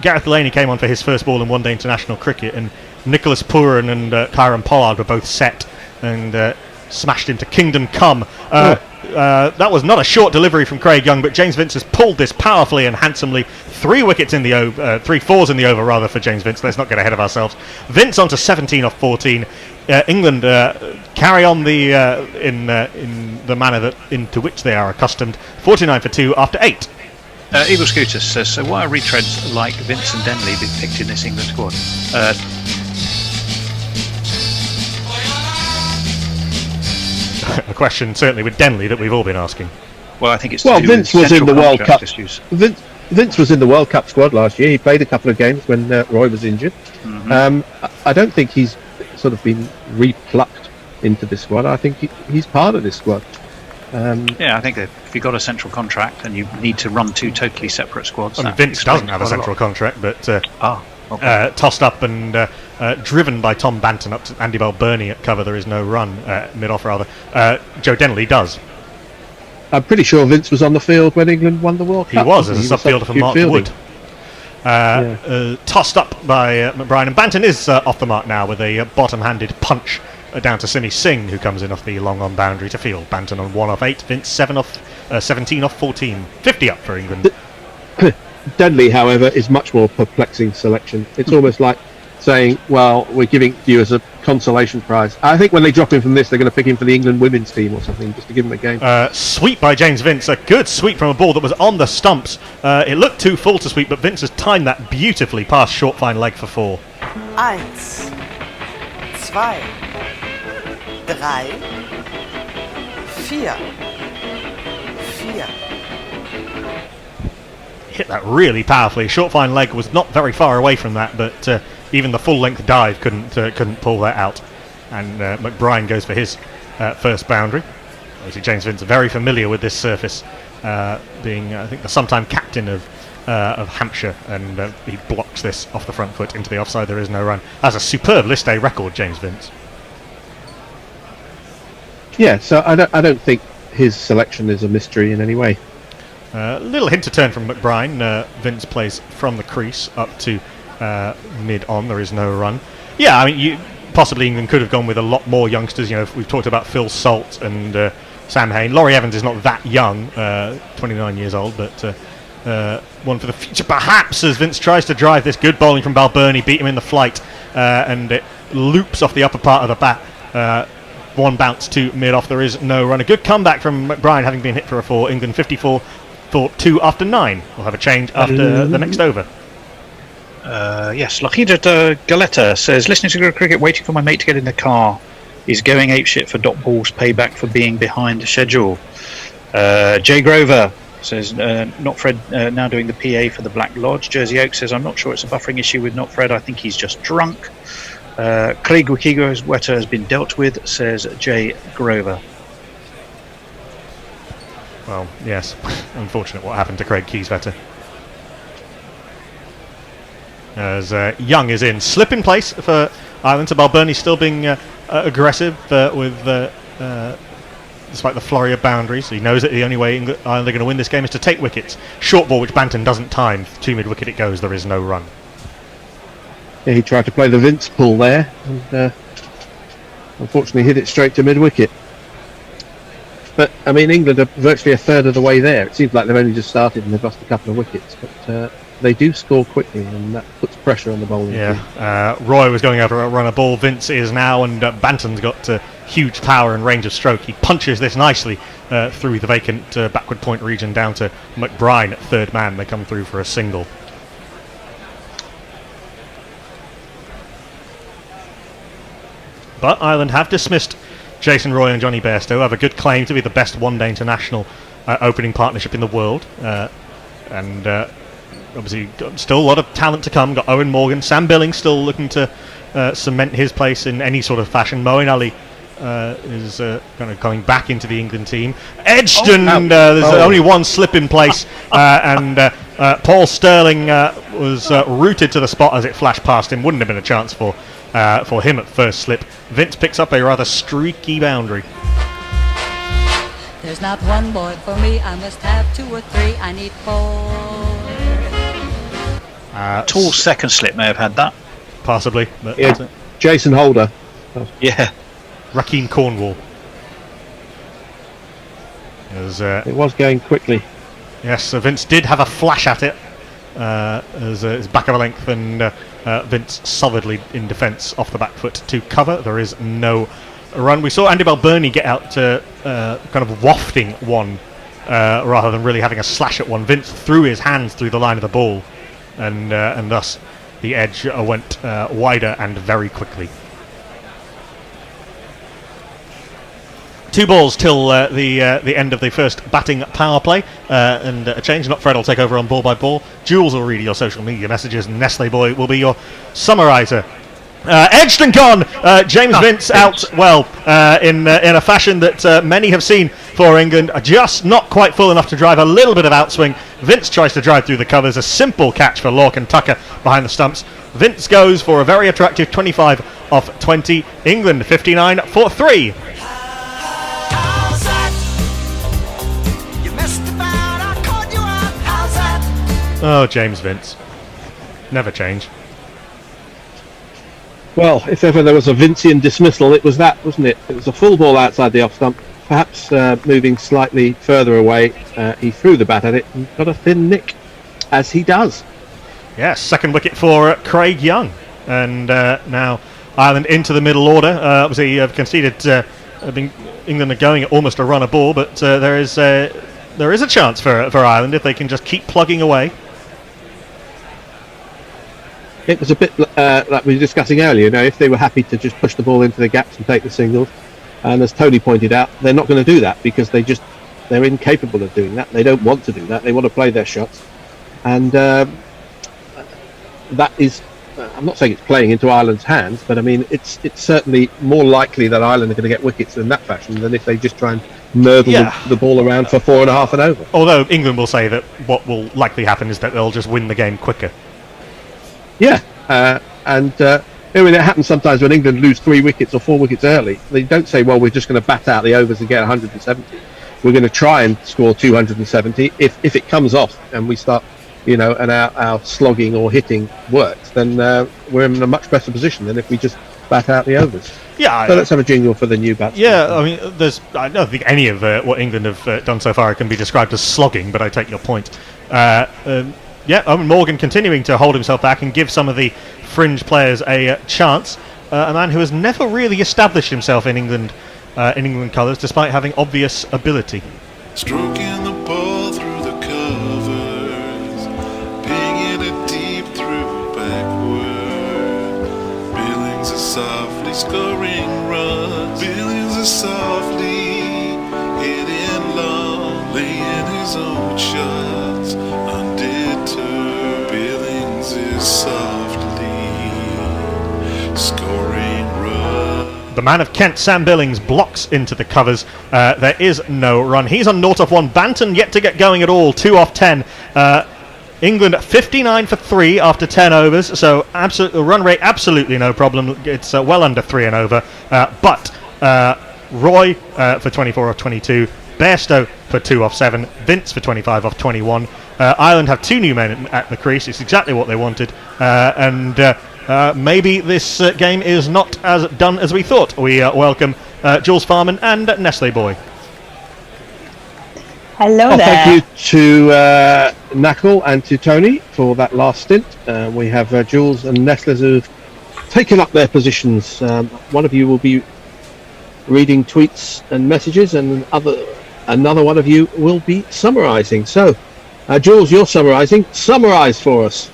B: Gareth Delaney came on for his first ball in one-day international cricket, and Nicholas Pooran and Kyron Pollard were both set and smashed into Kingdom Come. That was not a short delivery from Craig Young, but James Vince has pulled this powerfully and handsomely. 3 wickets in the over, 3 fours in the over rather for James Vince. Let's not get ahead of ourselves. Vince on to 17 off 14. England carry on in the manner into which they are accustomed. 49 for 2 after 8.
E: Eagle Scooters says, so why are retreads like Vince and Denley being picked in this England squad?
B: A question certainly with Denley that we've all been asking.
E: Well, I think it's
G: Vince was in the World Cup. Vince was in the World Cup squad last year. He played a couple of games when Roy was injured.
E: Mm-hmm.
G: I don't think he's sort of been replucked into this squad. I think he's part of this squad.
E: Yeah, I think that if you've got a central contract and you need to run 2 totally separate squads...
B: I mean, Vince doesn't have a central contract, but tossed up and driven by Tom Banton up to Andy Balburney at cover. There is no run, mid-off rather. Joe Denley does.
G: I'm pretty sure Vince was on the field when England won the World Cup.
B: He was, as a sub-fielder for Mark Wood. Tossed up by McBride, and Banton is off the mark now with a bottom-handed punch down to Simi Singh, who comes in off the long-on boundary to field. Banton on 1 off 8, Vince 17 off 14. 50 up for England.
G: Denley, however, is much more perplexing selection. It's almost like saying, well, we're giving you as a consolation prize. I think when they drop him from this, they're going to pick him for the England women's team or something, just to give him a game.
B: Sweep by James Vince. A good sweep from a ball that was on the stumps. It looked too full to sweep, but Vince has timed that beautifully past short fine leg for 4.
L: 1, 2, 3, 4.
B: Hit that really powerfully. Short fine leg was not very far away from that, but even the full length dive couldn't pull that out. And McBride goes for his first boundary. Obviously James Vince very familiar with this surface, being I think the sometime captain of of Hampshire, and he blocks this off the front foot into the offside. There is no run. That's a superb list day record, James Vince.
G: Yeah, so I don't think his selection is a mystery in any way.
B: Little hint to turn from McBride. Vince plays from the crease up to mid-on. There is no run. Yeah, I mean, possibly England could have gone with a lot more youngsters. You know, we've talked about Phil Salt and Sam Hain. Laurie Evans is not that young, 29 years old, but one for the future perhaps, as Vince tries to drive this. Good bowling from Balbirnie, beat him in the flight, and it loops off the upper part of the bat. One bounce to mid-off. There is no run. A good comeback from McBride, having been hit for a 4. England 54 for 2 after 9. We'll have a change after the next over.
E: Yes, Lochida Galetta says, listening to cricket, waiting for my mate to get in the car. He's going apeshit for dot balls payback for being behind the schedule. Jay Grover says, not Fred now doing the PA for the Black Lodge. Jersey Oak says, I'm not sure it's a buffering issue with not Fred. I think he's just drunk. Craig Wikigo's Weta has been dealt with, says Jay Grover.
B: Well, yes, unfortunate what happened to Craig Kieswetter. As Young is in. Slip in place for Ireland. So Balbirnie still being aggressive despite the flurry of boundaries. He knows that the only way Ireland are going to win this game is to take wickets. Short ball, which Banton doesn't time. To mid-wicket it goes. There is no run.
G: Yeah, he tried to play the Vince pull there, and unfortunately hit it straight to mid-wicket. But, I mean, England are virtually a third of the way there. It seems like they've only just started and they've lost a couple of wickets. But they do score quickly, and that puts pressure on the bowling team.
B: Roy was going over a run a ball. Vince is now, and Banton's got huge power and range of stroke. He punches this nicely through the vacant backward point region down to McBride at third man. They come through for a single. But Ireland have dismissed Jason Roy and Johnny Bairstow, have a good claim to be the best one-day international opening partnership in the world. And obviously still a lot of talent to come. Got Owen Morgan, Sam Billings still looking to cement his place in any sort of fashion. Moeen Ali is kind of coming back into the England team. Edged, there's only one slip in place, and Paul Sterling was rooted to the spot as it flashed past him. Wouldn't have been a chance for him at first slip. Vince picks up a rather streaky boundary.
M: There's not one boy for me, I must have 2 or 3, I need 4.
E: Tall second slip may have had that.
B: Possibly. But
G: yeah, Jason Holder.
E: Yeah.
B: Rakeem Cornwall.
G: It was going quickly.
B: Yes, so Vince did have a flash at it as his back of a length, and Vince solidly in defence off the back foot to cover. There is no run. We saw Andy Balbirnie get out to kind of wafting one rather than really having a slash at one. Vince threw his hands through the line of the ball, and thus the edge went wider and very quickly. 2 balls till the end of the first batting power play, and a change. Not Fred will take over on ball by ball. Jules will read your social media messages, and Nestle Boy will be your summariser. Edged and gone. James Vince out well in a fashion that many have seen for England. Just not quite full enough to drive a little bit of outswing. Vince tries to drive through the covers. A simple catch for Lorcan and Tucker behind the stumps. Vince goes for a very attractive 25 off 20. England 59 for 3. Oh, James Vince. Never change.
G: Well, if ever there was a Vincian dismissal, it was that, wasn't it? It was a full ball outside the off stump, perhaps moving slightly further away. He threw the bat at it and got a thin nick, as he does.
B: Yes, second wicket for Craig Young. And now Ireland into the middle order. Obviously, conceded. England are going at almost a run a ball, but there is a chance for Ireland if they can just keep plugging away.
G: It was a bit like we were discussing earlier. You know, if they were happy to just push the ball into the gaps and take the singles, and as Tony pointed out, they're not going to do that because they're incapable of doing that. They don't want to do that. They want to play their shots, and that is. I'm not saying it's playing into Ireland's hands, but I mean it's certainly more likely that Ireland are going to get wickets in that fashion than if they just try and nurdle the ball around for 4.5 and over.
B: Although England will say that what will likely happen is that they'll just win the game quicker.
G: Yeah, and it happens sometimes when England lose 3 wickets or 4 wickets early. They don't say, well, we're just going to bat out the overs and get 170. We're going to try and score 270. If it comes off and we start, and our slogging or hitting works, then we're in a much better position than if we just bat out the overs.
B: Yeah.
G: So let's have a jingle for the new batsman.
B: Yeah, I mean, I don't think any of what England have done so far can be described as slogging, but I take your point. Morgan continuing to hold himself back and give some of the fringe players a chance. A man who has never really established himself in England colours, despite having obvious ability.
I: Stroking the ball through the covers, pinging it deep through backward. Billings is softly scoring runs. Billings is softly hitting long, laying his own shots undeterred. Billings is softly scoring runs.
B: The man of Kent, Sam Billings, blocks into the covers. There is no run. He's on 0 off 1. Banton yet to get going at all. 2 off 10. England 59 for 3 after 10 overs. So run rate absolutely no problem. It's well under 3 and over. But Roy for 24 off 22. Bairstow for 2 off 7. Vince for 25 off 21. Ireland have 2 new men at the crease. It's exactly what they wanted. Maybe this game is not as done as we thought. We welcome Jules Farman and Nestle Boy.
N: Hello there.
G: Thank you to Knuckle and to Tony for that last stint. We have Jules and Nestle who've taken up their positions. One of you will be reading tweets and messages, and another one of you will be summarising. So, Jules, you're summarising. Summarise for us.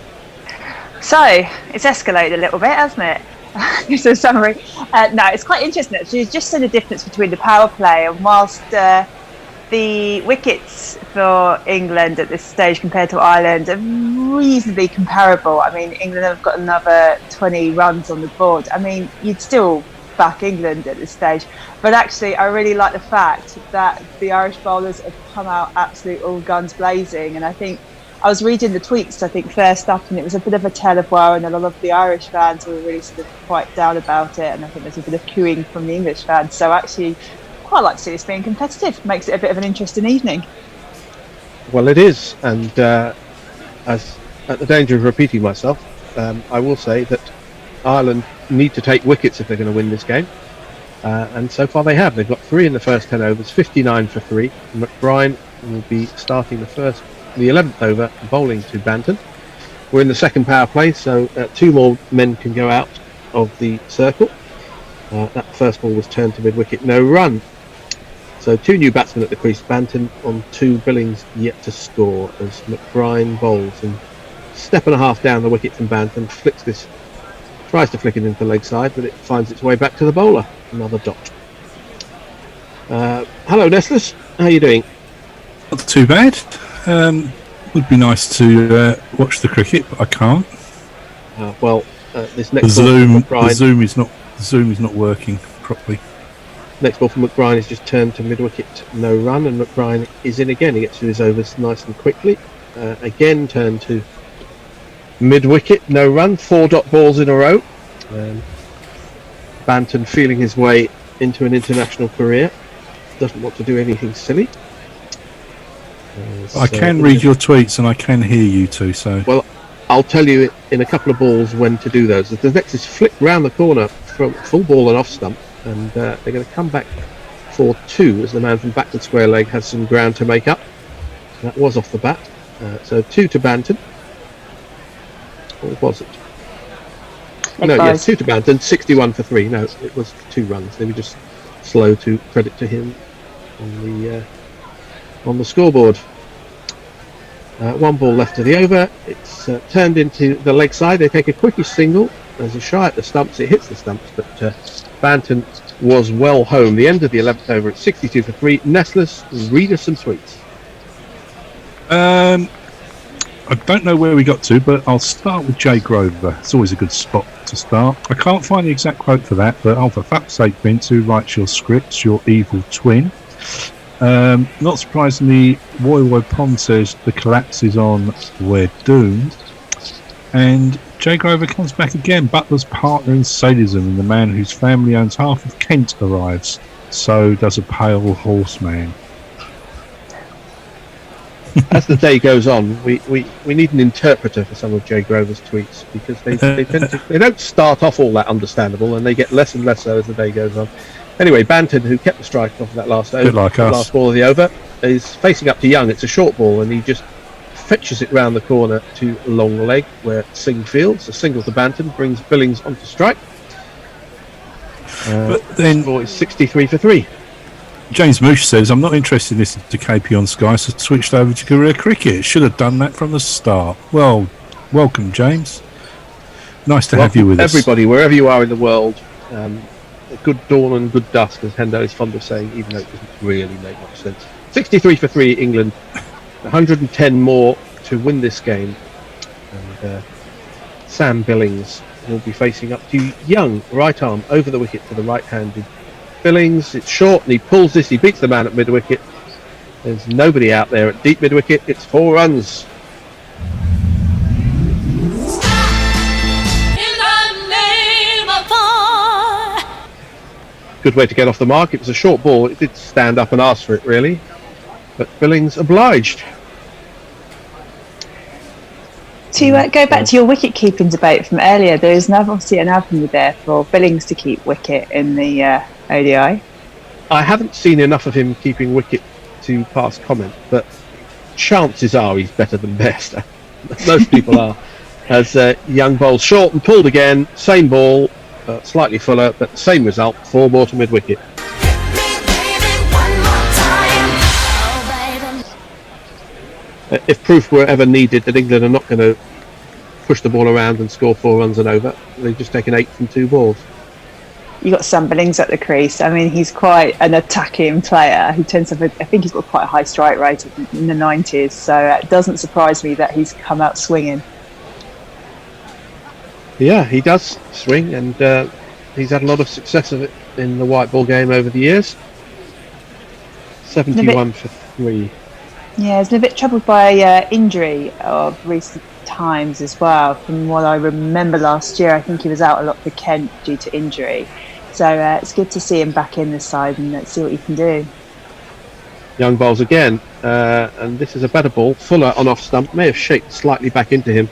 N: So, it's escalated a little bit, hasn't it? Just a summary. No, it's quite interesting actually. It's just the difference between the power play, and whilst the wickets for England at this stage compared to Ireland are reasonably comparable. I mean, England have got another 20 runs on the board. I mean, you'd still back England at this stage. But actually, I really like the fact that the Irish bowlers have come out absolute all guns blazing. And I think I was reading the tweets, I think, first up, and it was a bit of a tale of woe, and a lot of the Irish fans were really sort of quite down about it. And I think there's a bit of cooing from the English fans. So actually, quite like to see this being competitive. Makes it a bit of an interesting evening.
G: Well, it is, and as at the danger of repeating myself, I will say that Ireland need to take wickets if they're going to win this game, and so far they have. They've got 3 in the first 10 overs, 59 for 3. McBride will be starting the 11th over, bowling to Banton. We're in the second power play, so 2 more men can go out of the circle. That first ball was turned to mid-wicket, no run. So 2 new batsmen at the crease. Banton on 2, Billings yet to score as McBride bowls, and step and a half down the wicket from Banton, tries to flick it into the leg side, but it finds its way back to the bowler. Another dot. Hello, Nestless. How are you doing?
O: Not too bad. Would be nice to watch the cricket, but I can't.
G: This next
O: the Zoom is not working properly.
G: Next ball from McBride is just turned to mid-wicket, no run, and McBride is in again. He gets through his overs nice and quickly. Again turned to mid-wicket, no run. 4 dot balls in a row. Banton feeling his way into an international career. Doesn't want to do anything silly.
O: I can read your tweets and I can hear you too. So
G: I'll tell you in a couple of balls when to do those. The next is flick round the corner from full ball and off stump, and they're going to come back for 2 as the man from backward square leg has some ground to make up. That was off the bat. So 2 to Banton. Or was it? No, yes, 2 to Banton, 61 for 3. No, it was 2 runs. They were just slow to credit to him on the scoreboard. 1 ball left of the over. It's turned into the leg side. They take a quickish single. There's a shy at the stumps. It hits the stumps, but Banton was well home. The end of the 11th over at 62 for 3. Nestless, read us some tweets.
O: I don't know where we got to, but I'll start with Jay Grover. It's always a good spot to start. I can't find the exact quote for that, but for fuck's sake, Vince, who writes your scripts, your evil twin. Not surprisingly, Woy Pond says the collapse is on, we're doomed. And Jay Grover comes back again. Butler's partner in sadism and the man whose family owns half of Kent arrives. So does a pale horseman.
G: As the day goes on, we need an interpreter for some of Jay Grover's tweets, because they don't start off all that understandable, and they get less and less so as the day goes on. Anyway, Banton, who kept the strike off that last over, last ball of the over, is facing up to Young. It's a short ball, and he just fetches it round the corner to long leg, where Singh fields. A single to Banton brings Billings onto strike.
O: But then,
G: score is 63 for 3.
O: James Moosh says, I'm not interested in listening to KP on Sky, so switched over to career cricket. Should have done that from the start. Well, welcome, James. Nice to have you with us.
G: Everybody, wherever you are in the world, good dawn and good dusk, as Hendo is fond of saying, even though it doesn't really make much sense. 63 for 3, England. 110 more to win this game. And Sam Billings will be facing up to Young, right arm, over the wicket to the right-handed Billings. It's short and he pulls this, he beats the man at mid-wicket. There's nobody out there at deep mid-wicket. It's 4 runs. Good way to get off the mark. It was a short ball. It did stand up and ask for it, really, but Billings obliged.
N: To go back to your wicket-keeping debate from earlier, there is obviously an avenue there for Billings to keep wicket in the ODI.
G: I haven't seen enough of him keeping wicket to pass comment, but chances are he's better than best. Most people are. As Young bowls short and pulled again, same ball, slightly fuller, but the same result, 4 more to mid-wicket. If proof were ever needed that England are not going to push the ball around and score 4 runs and over, they've just taken 8 from 2 balls.
N: You got Sam Billings at the crease. I mean, he's quite an attacking player. He tends to have, I think he's got quite a high strike rate in the 90s, so it doesn't surprise me that he's come out swinging.
G: Yeah, he does swing, and he's had a lot of success of it in the white ball game over the years. 71 for 3.
N: Yeah, he's been a bit troubled by injury of recent times as well. From what I remember last year, I think he was out a lot for Kent due to injury. So it's good to see him back in this side, and let's see what he can do.
G: Young bowls again, and this is a better ball. Fuller on off stump, may have shaped slightly back into him.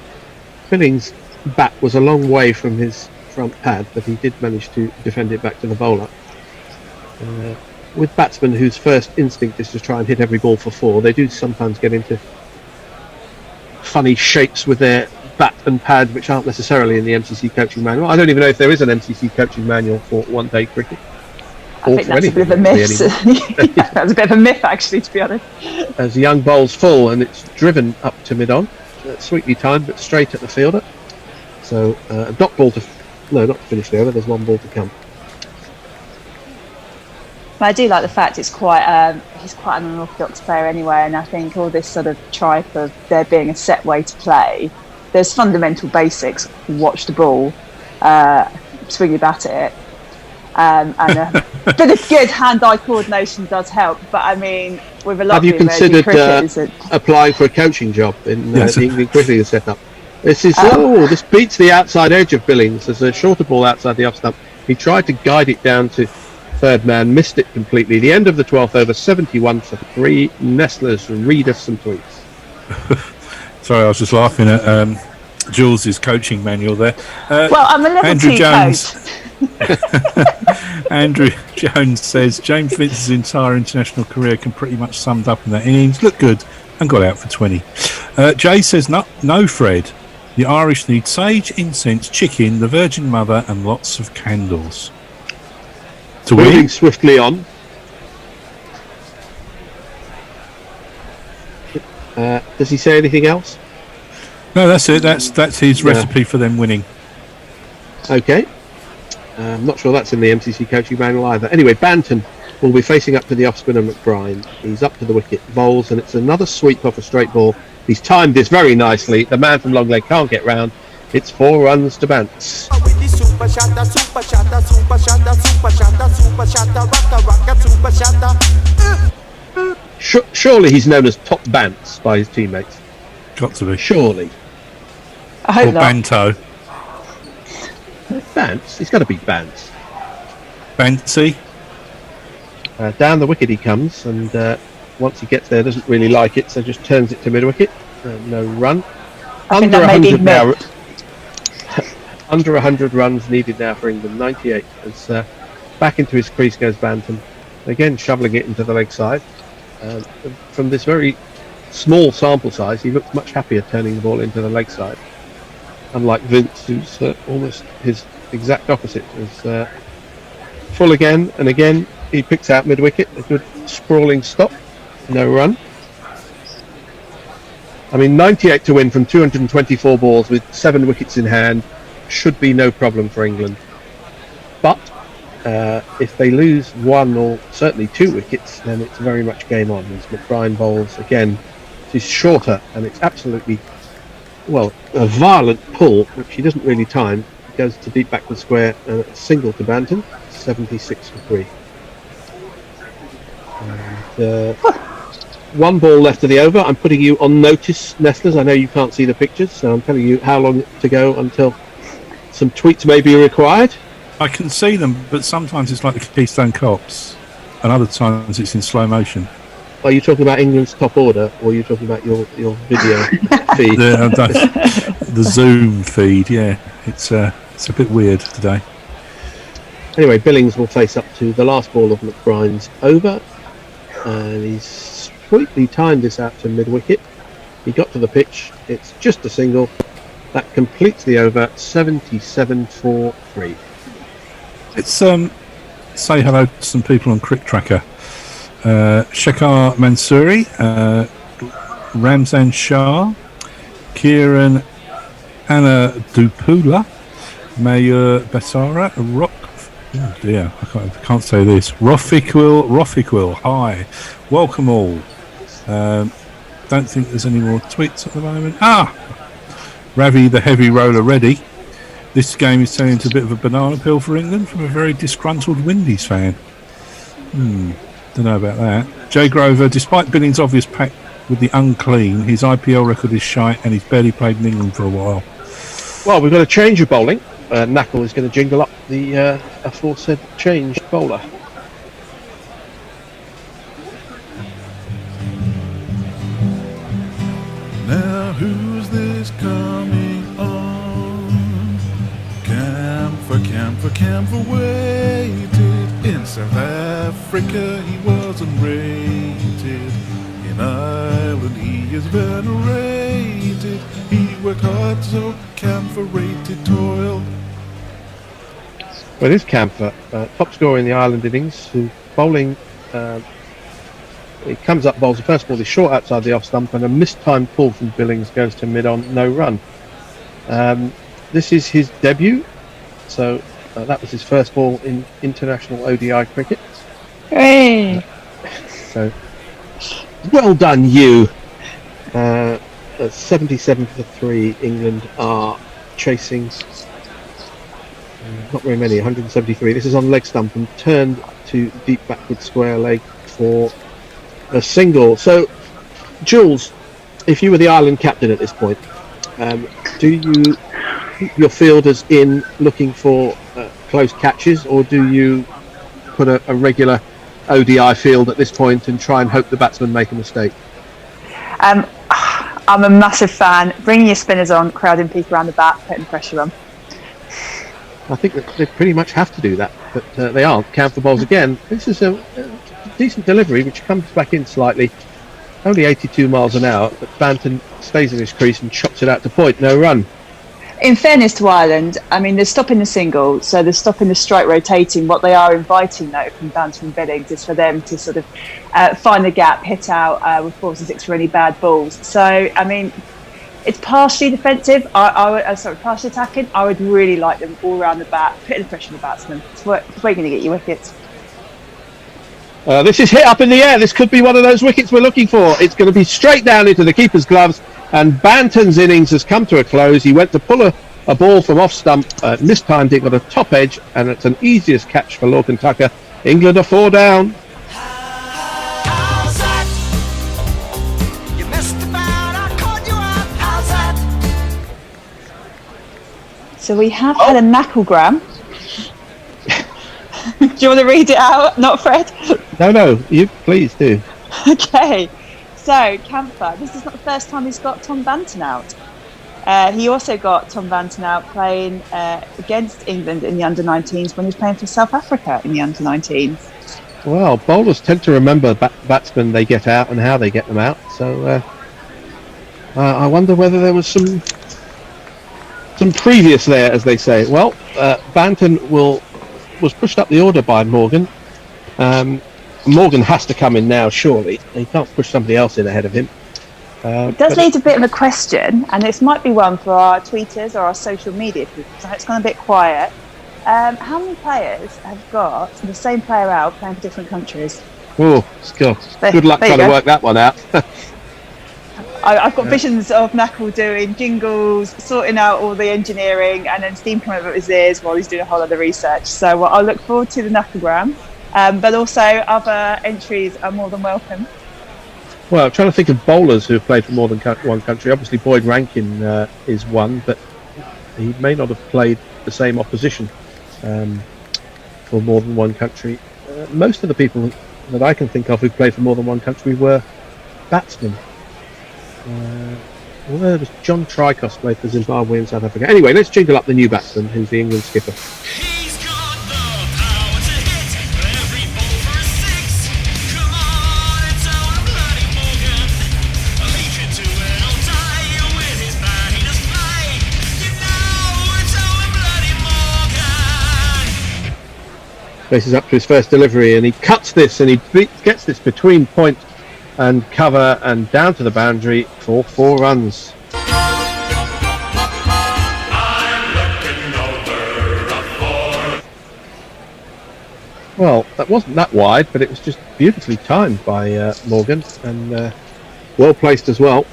G: Billings' bat was a long way from his front pad, but he did manage to defend it back to the bowler. With batsmen whose first instinct is to try and hit every ball for 4, they do sometimes get into funny shapes with their bat and pad, which aren't necessarily in the MCC coaching manual. I don't even know if there is an MCC coaching manual for one-day cricket.
N: I think that's a bit of a myth. Yeah, that's a bit of a myth, actually, to be honest.
G: As Young bowls full, and it's driven up to mid-on. Sweetly timed, but straight at the fielder. So, not to finish the over, there's 1 ball to come.
N: But I do like the fact he's quite an unorthodox player anyway, and I think all this sort of tripe of there being a set way to play, there's fundamental basics. Watch the ball, swing your bat at it, and a bit of good hand-eye coordination does help. But I mean, with a lot
G: have you
N: of emerging
G: considered
N: cricket,
G: applying for a coaching job in the England cricket setup? This this beats the outside edge of Billings. There's a shorter ball outside the off stump. He tried to guide it down to third man, missed it completely. The end of the 12th over, 71 for 3. Nestlers, read us some tweets.
O: Sorry, I was just laughing at Jules' coaching manual there.
N: Well, I'm a level
O: Andrew
N: 2
O: Jones.
N: coach.
O: Andrew Jones says James Vince's entire international career can pretty much summed up in that innings. Looked good and got out for 20. Jay says no, Fred. The Irish need sage, incense, chicken, the Virgin Mother, and lots of candles.
G: Moving swiftly on. Does he say anything else?
O: No, that's it. That's his recipe for them winning.
G: Okay. I'm not sure that's in the MCC coaching manual either. Anyway, Banton will be facing up to the off-spinner McBride. He's up to the wicket, bowls, and it's another sweep off a straight ball. He's timed this very nicely. The man from long leg can't get round. It's 4 runs to Bants.
J: Super shatter, super shatter, super shatter, super shatter, super shatter, rocka, rocka, super shatter.
G: surely he's known as Top Bants by his teammates.
O: Got to be.
G: Surely.
N: I hope
O: Or
N: not.
O: Banto.
G: Bants? He's got to be Bants.
O: Bantsy.
G: Down the wicket he comes, and once he gets there, doesn't really like it, so just turns it to mid-wicket. No run.
N: I think
G: Under
N: that may be
G: 100 now.
N: mid.
G: Under 100 runs needed now for England. 98. As back into his crease goes Banton. Again, shoveling it into the leg side. From this very small sample size, he looks much happier turning the ball into the leg side. Unlike Vince, who's almost his exact opposite. As full again and again, he picks out mid-wicket. A good sprawling stop. No run. I mean, 98 to win from 224 balls with 7 wickets in hand should be no problem for England. But if they lose 1 or certainly 2 wickets, then it's very much game on. As McBride bowls again, it is shorter and it's absolutely, well, a violent pull, which he doesn't really time. It goes to deep backward square and a single to Banton, 76 for 3. And, 1 ball left of the over. I'm putting you on notice, Nestlers. I know you can't see the pictures, so I'm telling you how long to go until some tweets may be required.
O: I can see them, but sometimes it's like the Keystone Cops, and other times it's in slow motion.
G: Are you talking about England's top order, or are you talking about your video feed?
O: The Zoom feed, yeah. It's a bit weird today.
G: Anyway, Billings will face up to the last ball of McBride's over, and he's sweetly timed this out to mid-wicket. He got to the pitch. It's just a single. That completes the over, 77 for 3.
O: Let's say hello to some people on Crick Tracker. Shekhar Mansouri, Ramzan Shah, Kieran Anna Dupula, Mayur Basara, Rock. Oh dear, I can't say this. Rofiquil, hi. Welcome all. Don't think there's any more tweets at the moment. Ravi the heavy roller ready. This game is turning into a bit of a banana peel for England from a very disgruntled Windies fan. Don't know about that. Jay Grover, despite Billings' obvious pact with the unclean, his IPL record is shite and he's barely played in England for a while.
G: Well, we've got a change of bowling. Knackle is going to jingle up the aforesaid changed bowler.
I: Now who's this coming on? Camphor waited. In South Africa he wasn't rated. In Ireland he is venerated. He worked hard so Camphor rated toil.
G: Well, it is Camphor, top scorer in the Ireland innings, who bowling, he comes up, bowls the first ball, he's short outside the off stump, and a mistimed pull from Billings goes to mid on, no run. This is his debut, so that was his first ball in international ODI cricket.
N: Hey!
G: So, well done, you! 77 for 3, England are chasing. Not very many, 173. This is on leg stump and turned to deep backward square leg for a single. So, Jules, if you were the Ireland captain at this point, do you keep your fielders in looking for close catches, or do you put a regular ODI field at this point and try and hope the batsmen make a mistake?
N: I'm a massive fan. Bringing your spinners on, crowding people around the bat, putting pressure on.
G: I think that they pretty much have to do that, but they aren't. Camphor bowls again. This is a decent delivery, which comes back in slightly. Only 82 miles an hour, but Banton stays in his crease and chops it out to point. No run.
N: In fairness to Ireland, I mean, they're stopping the single, so they're stopping the strike rotating. What they are inviting, though, from Banton and Billings is for them to sort of find the gap, hit out with 4 and 6 for any bad balls. So, I mean, it's partially defensive, partially attacking. I would really like them all around the bat, putting the pressure on the batsman. It's where you're going to get your wickets.
G: This is hit up in the air. This could be one of those wickets we're looking for. It's going to be straight down into the keeper's gloves, and Banton's innings has come to a close. He went to pull a ball from off stump, mistimed it, got a top edge, and it's an easiest catch for Lorcan Tucker. England are 4 down.
N: So we have had a knacklegram. Do you want to read it out? Not Fred?
G: No, you please do.
N: Okay. So, Camphor, this is not the first time he's got Tom Banton out. He also got Tom Banton out playing against England in the under-19s when he was playing for South Africa in the under-19s.
G: Well, bowlers tend to remember batsmen they get out and how they get them out. So I wonder whether there was some previous there, as they say. Well, Banton was pushed up the order by Morgan. Morgan has to come in now, surely. He can't push somebody else in ahead of him.
N: It does lead a bit of a question, and this might be one for our tweeters or our social media people, because it's gone a bit quiet. How many players have got the same player out playing for different countries?
G: Oh, God. Good luck trying to work that one out.
N: I've got visions of Knackle doing jingles, sorting out all the engineering, and then Steve coming up with his ears while he's doing a whole other research. So I'll look forward to the Knacklegram. But also other entries are more than welcome.
G: Well, I'm trying to think of bowlers who have played for more than one country. Obviously, Boyd Rankin is one, but he may not have played the same opposition for more than one country. Most of the people that I can think of who played for more than one country were batsmen. Well, there was John Tricos played for Zimbabwe and South Africa. Anyway, let's jingle up the new batsman, who's the England skipper. Faces up to his first delivery, and he cuts this, and he gets this between point and cover and down to the boundary for 4 runs. Well, that wasn't that wide, but it was just beautifully timed by Morgan, and well placed as well.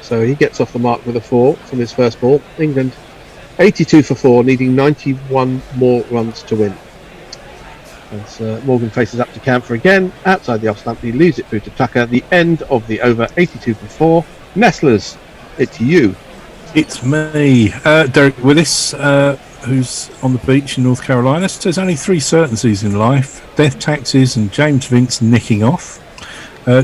G: So he gets off the mark with a 4 from his first ball. England 82 for 4, needing 91 more runs to win. As Morgan faces up to Camphor again, outside the off stump, he leaves it through to Tucker. The end of the over, 82 for 4. Nestlers, it's you.
O: It's me, Derek Willis, who's on the beach in North Carolina. So there's only 3 certainties in life: death, taxes, and James Vince nicking off.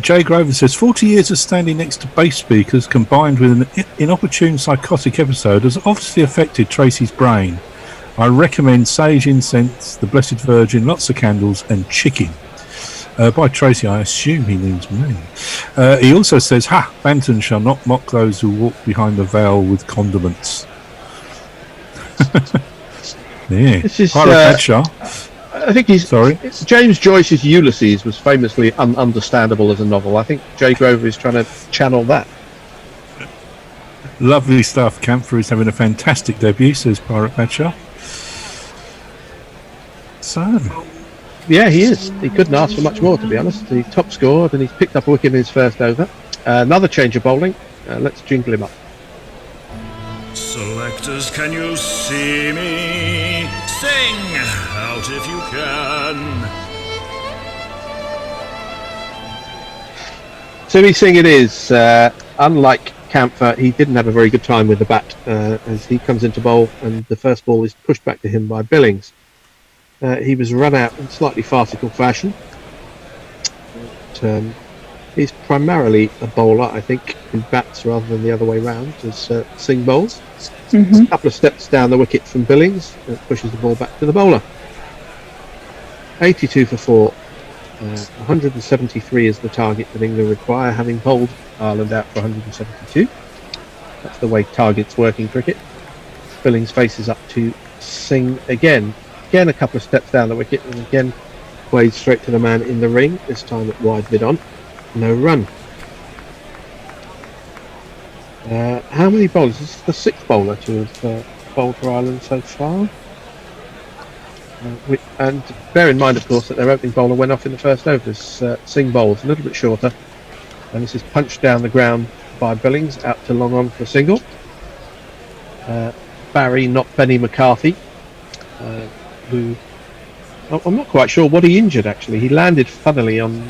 O: Jay Grover says 40 years of standing next to bass speakers combined with an inopportune psychotic episode has obviously affected Tracy's brain. I recommend sage, incense, the Blessed Virgin, lots of candles, and chicken. By Tracy, I assume he means me. He also says, Banton shall not mock those who walk behind the veil with condiments. Yeah.
G: This is,
O: Bradshaw.
G: I think James Joyce's Ulysses was famously ununderstandable as a novel. I think Jay Grover is trying to channel that.
O: Lovely stuff. Camphor is having a fantastic debut, says Pirate Bradshaw. So,
G: yeah, he is. He couldn't ask for much more, to be honest. He top scored and he's picked up a wicket in his first over. Another change of bowling. Let's jingle him up.
I: Selectors, can you see me? Sing out if you can.
G: Simi Singh it is. Unlike Camphor, he didn't have a very good time with the bat as he comes into bowl and the first ball is pushed back to him by Billings. He was run out in slightly farcical fashion. But, he's primarily a bowler, I think, in bats rather than the other way round, as Singh bowls. A couple of steps down the wicket from Billings, pushes the ball back to the bowler. 82 for 4. 173 is the target that England require, having bowled Ireland out for 172. That's the way targets work in cricket. Billings faces up to Singh again. Again, a couple of steps down the wicket, and again plays straight to the man in the ring, this time at wide mid on. No run. How many bowlers? This is the 6th bowler to have bowled for Ireland so far. And bear in mind, of course, that their opening bowler went off in the first over. Singh bowls a little bit shorter, and this is punched down the ground by Billings out to long on for a single. Barry, not Benny McCarthy, who I'm not quite sure what he injured actually. He landed funnily on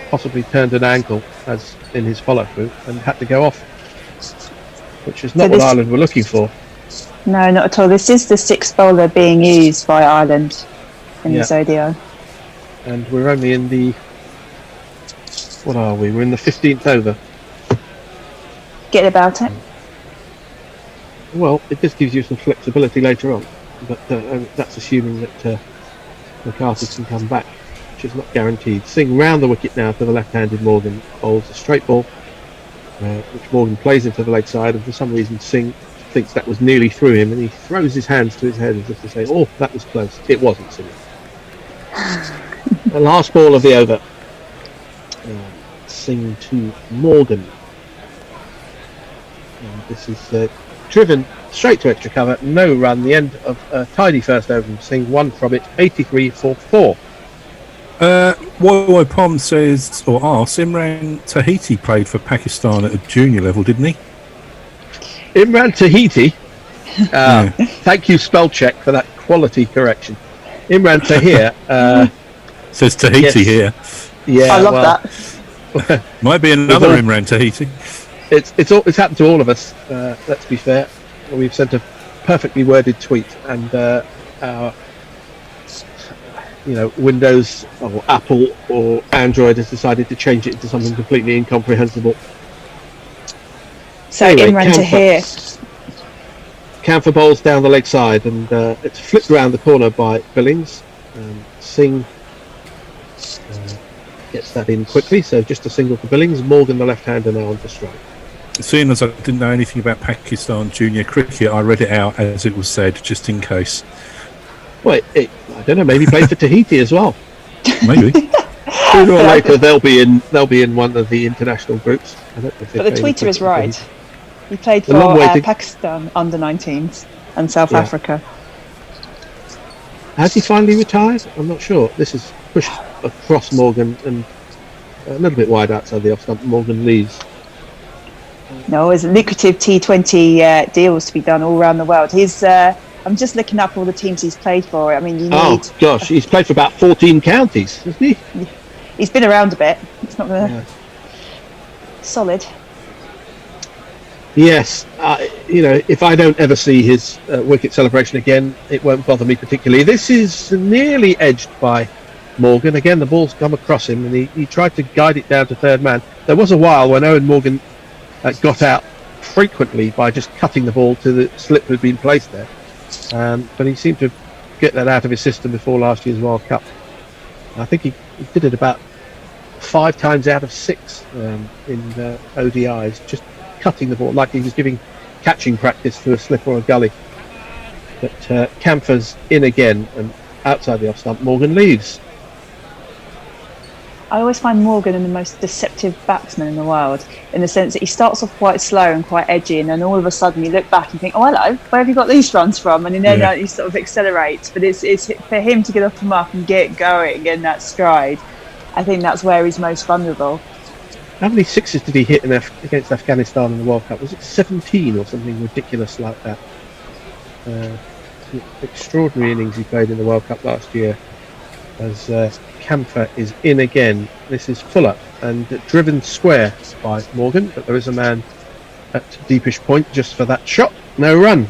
G: possibly turned an ankle as in his follow through and had to go off, which is not what Ireland were looking for.
N: No, not at all. This is the sixth bowler being used by Ireland in this ODI.
G: And we're only in the... What are we? We're in the 15th over.
N: Get about it.
G: Well, it just gives you some flexibility later on. But that's assuming that McCarthy can come back, which is not guaranteed. Singh round the wicket now to the left-handed Morgan. Bowls a straight ball, which Morgan plays into the leg side, and for some reason Singh thinks that was nearly through him, and he throws his hands to his head as if to say, oh, that was close. It wasn't, Singh. The last ball of the over. Singh to Morgan. And this is driven straight to extra cover, no run. The end of a tidy first over from Singh, one from it, 83 for 4.
O: Woy Pom says, or asks, Imran Tahiti played for Pakistan at a junior level, didn't he?
G: Imran Tahiti. Thank you, spell check, for that quality correction. Imran Tahir.
O: Says Tahiti here.
G: Yeah,
N: I love that.
O: Might be another Imran Tahiti.
G: It's happened to all of us. Let's be fair. We've sent a perfectly worded tweet, and our Windows or Apple or Android has decided to change it into something completely incomprehensible.
N: So anyway, Imran Tahir.
G: Camphor bowls down the leg side, and it's flipped around the corner by Billings. Singh gets that in quickly, so just a single for Billings. Morgan, the left-hander, now on to strike.
O: Seeing as I didn't know anything about Pakistan junior cricket, I read it out as it was said, just in case.
G: Well, I don't know. Maybe played for Tahiti as well.
O: Maybe.
G: Sooner or later, they'll be in one of the international groups. I don't know if
N: but the tweeter is right. He played for Pakistan under-19s and South Africa.
G: Has he finally retired? I'm not sure. This is pushed across Morgan and a little bit wide outside the off stump. Morgan leaves.
N: No, there's lucrative T20 deals to be done all around the world. I'm just looking up all the teams he's played for. I mean, you need...
G: Oh, gosh, he's played for about 14 counties, hasn't he?
N: He's been around a bit. It's not going to... Solid.
G: Yes, if I don't ever see his wicket celebration again, it won't bother me particularly. This is nearly edged by Morgan. Again, the ball's come across him, and he tried to guide it down to third man. There was a while when Owen Morgan got out frequently by just cutting the ball to the slip that had been placed there. But he seemed to get that out of his system before last year's World Cup. I think he did it about 5 times out of 6 in ODIs, just cutting the ball like he was giving catching practice for a slip or a gully. But Camphor's in again, and outside the off stump, Morgan leaves.
N: I always find Morgan the most deceptive batsman in the world, in the sense that he starts off quite slow and quite edgy, and then all of a sudden you look back and think, oh hello, where have you got these runs from? And then he sort of accelerates. But it's for him to get off the mark and get going in that stride. I think that's where he's most vulnerable.
G: How many sixes did he hit against Afghanistan in the World Cup? Was it 17 or something ridiculous like that? Extraordinary innings he played in the World Cup last year. As Camphor is in again. This is full up and driven square by Morgan, but there is a man at deepish point just for that shot. No run.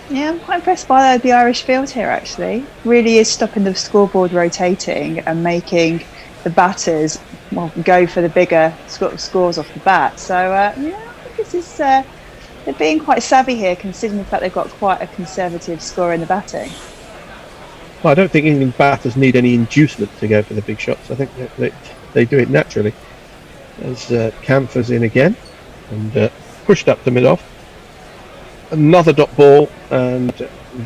N: Yeah, I'm quite impressed by the Irish field here, actually. Really is stopping the scoreboard rotating and making the batters go for the bigger scores off the bat. So, I think this is... they're being quite savvy here, considering the fact they've got quite a conservative score in the batting.
G: Well, I don't think England batters need any inducement to go for the big shots. I think they do it naturally. As Camphor's in again and pushed up to mid-off. Another dot ball, and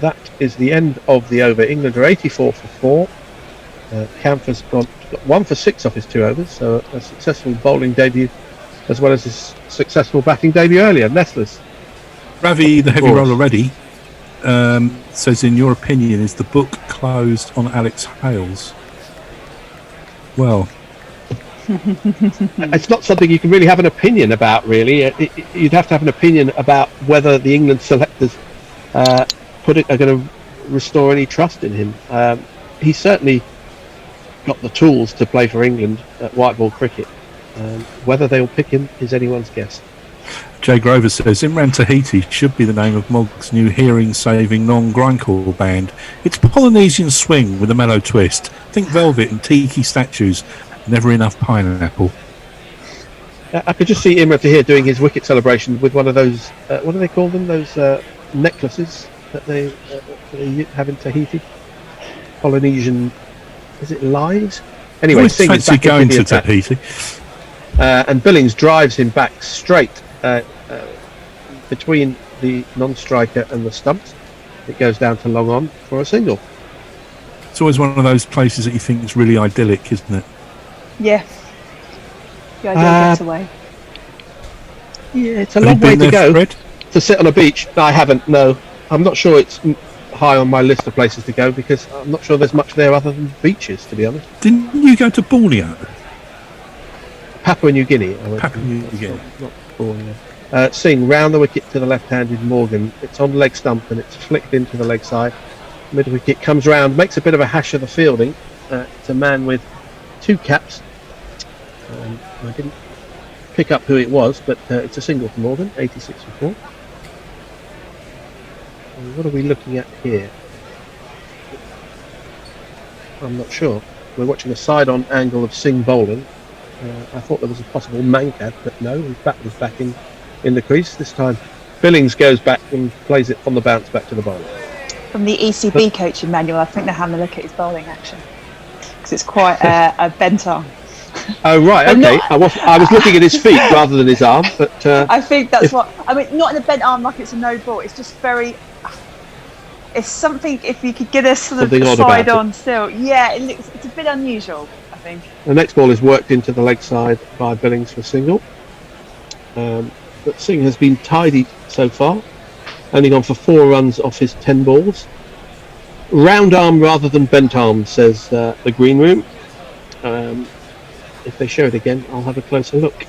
G: that is the end of the over. England are 84 for 4. Camphor's got 1 for 6 off his 2 overs, so a successful bowling debut as well as his successful batting debut earlier. Nestlers.
O: Ravi, the heavy roller ready, says, in your opinion, is the book closed on Alex Hales? Well,
G: it's not something you can really have an opinion about, really. You'd have to have an opinion about whether the England selectors are going to restore any trust in him. He's certainly got the tools to play for England at white ball cricket. Whether they'll pick him is anyone's guess.
O: Jay Grover says, Imran Tahiti should be the name of Mog's new hearing-saving non-grindcore band. It's Polynesian swing with a mellow twist. Think velvet and tiki statues. Never enough pineapple.
G: I could just see Imran Tahir doing his wicket celebration with one of those, what do they call them? Those necklaces that they have in Tahiti? Polynesian, is it lives? Anyway, Singh is back
O: going
G: into the
O: to
G: attack.
O: Tahiti.
G: And Billings drives him back straight between the non-striker and the stumps. It goes down to long on for a single.
O: It's always one of those places that you think is really idyllic, isn't it?
N: Yeah. The idea gets away.
G: Yeah, it's a
O: Have
G: long
O: you been
G: way to
O: there,
G: go
O: Fred?
G: to sit on a beach. No, I haven't, no. I'm not sure it's high on my list of places to go because I'm not sure there's much there other than beaches, to be honest.
O: Didn't you go to Borneo?
G: Papua New Guinea. I went
O: Papua
G: to,
O: New Guinea.
G: Not Borneo. Singh round the wicket to the left-handed Morgan. It's on leg stump and it's flicked into the leg side. Mid wicket comes round, makes a bit of a hash of the fielding. It's a man with 2 caps. I didn't pick up who it was, but it's a single for Morgan, 86 for 4. And what are we looking at here? I'm not sure. We're watching a side-on angle of Singh bowling. I thought there was a possible mankad, but no, his bat was back in the crease. This time Billings goes back and plays it on the bounce back to the bowler.
N: From the ECB coaching manual, I think they're having a look at his bowling action because it's quite a bent arm.
G: Oh right, okay. I was looking at his feet rather than his arm, but
N: I think that's what I mean. Not in a bent arm like it's a no ball. It's just very. It's something. If you could get a sort of side on still, yeah, it's a bit unusual. I think.
G: The next ball is worked into the leg side by Billings for single. But Singh has been tidy so far, only gone for 4 runs off his 10 balls. Round arm rather than bent arm, says the green room. If they show it again, I'll have a closer look.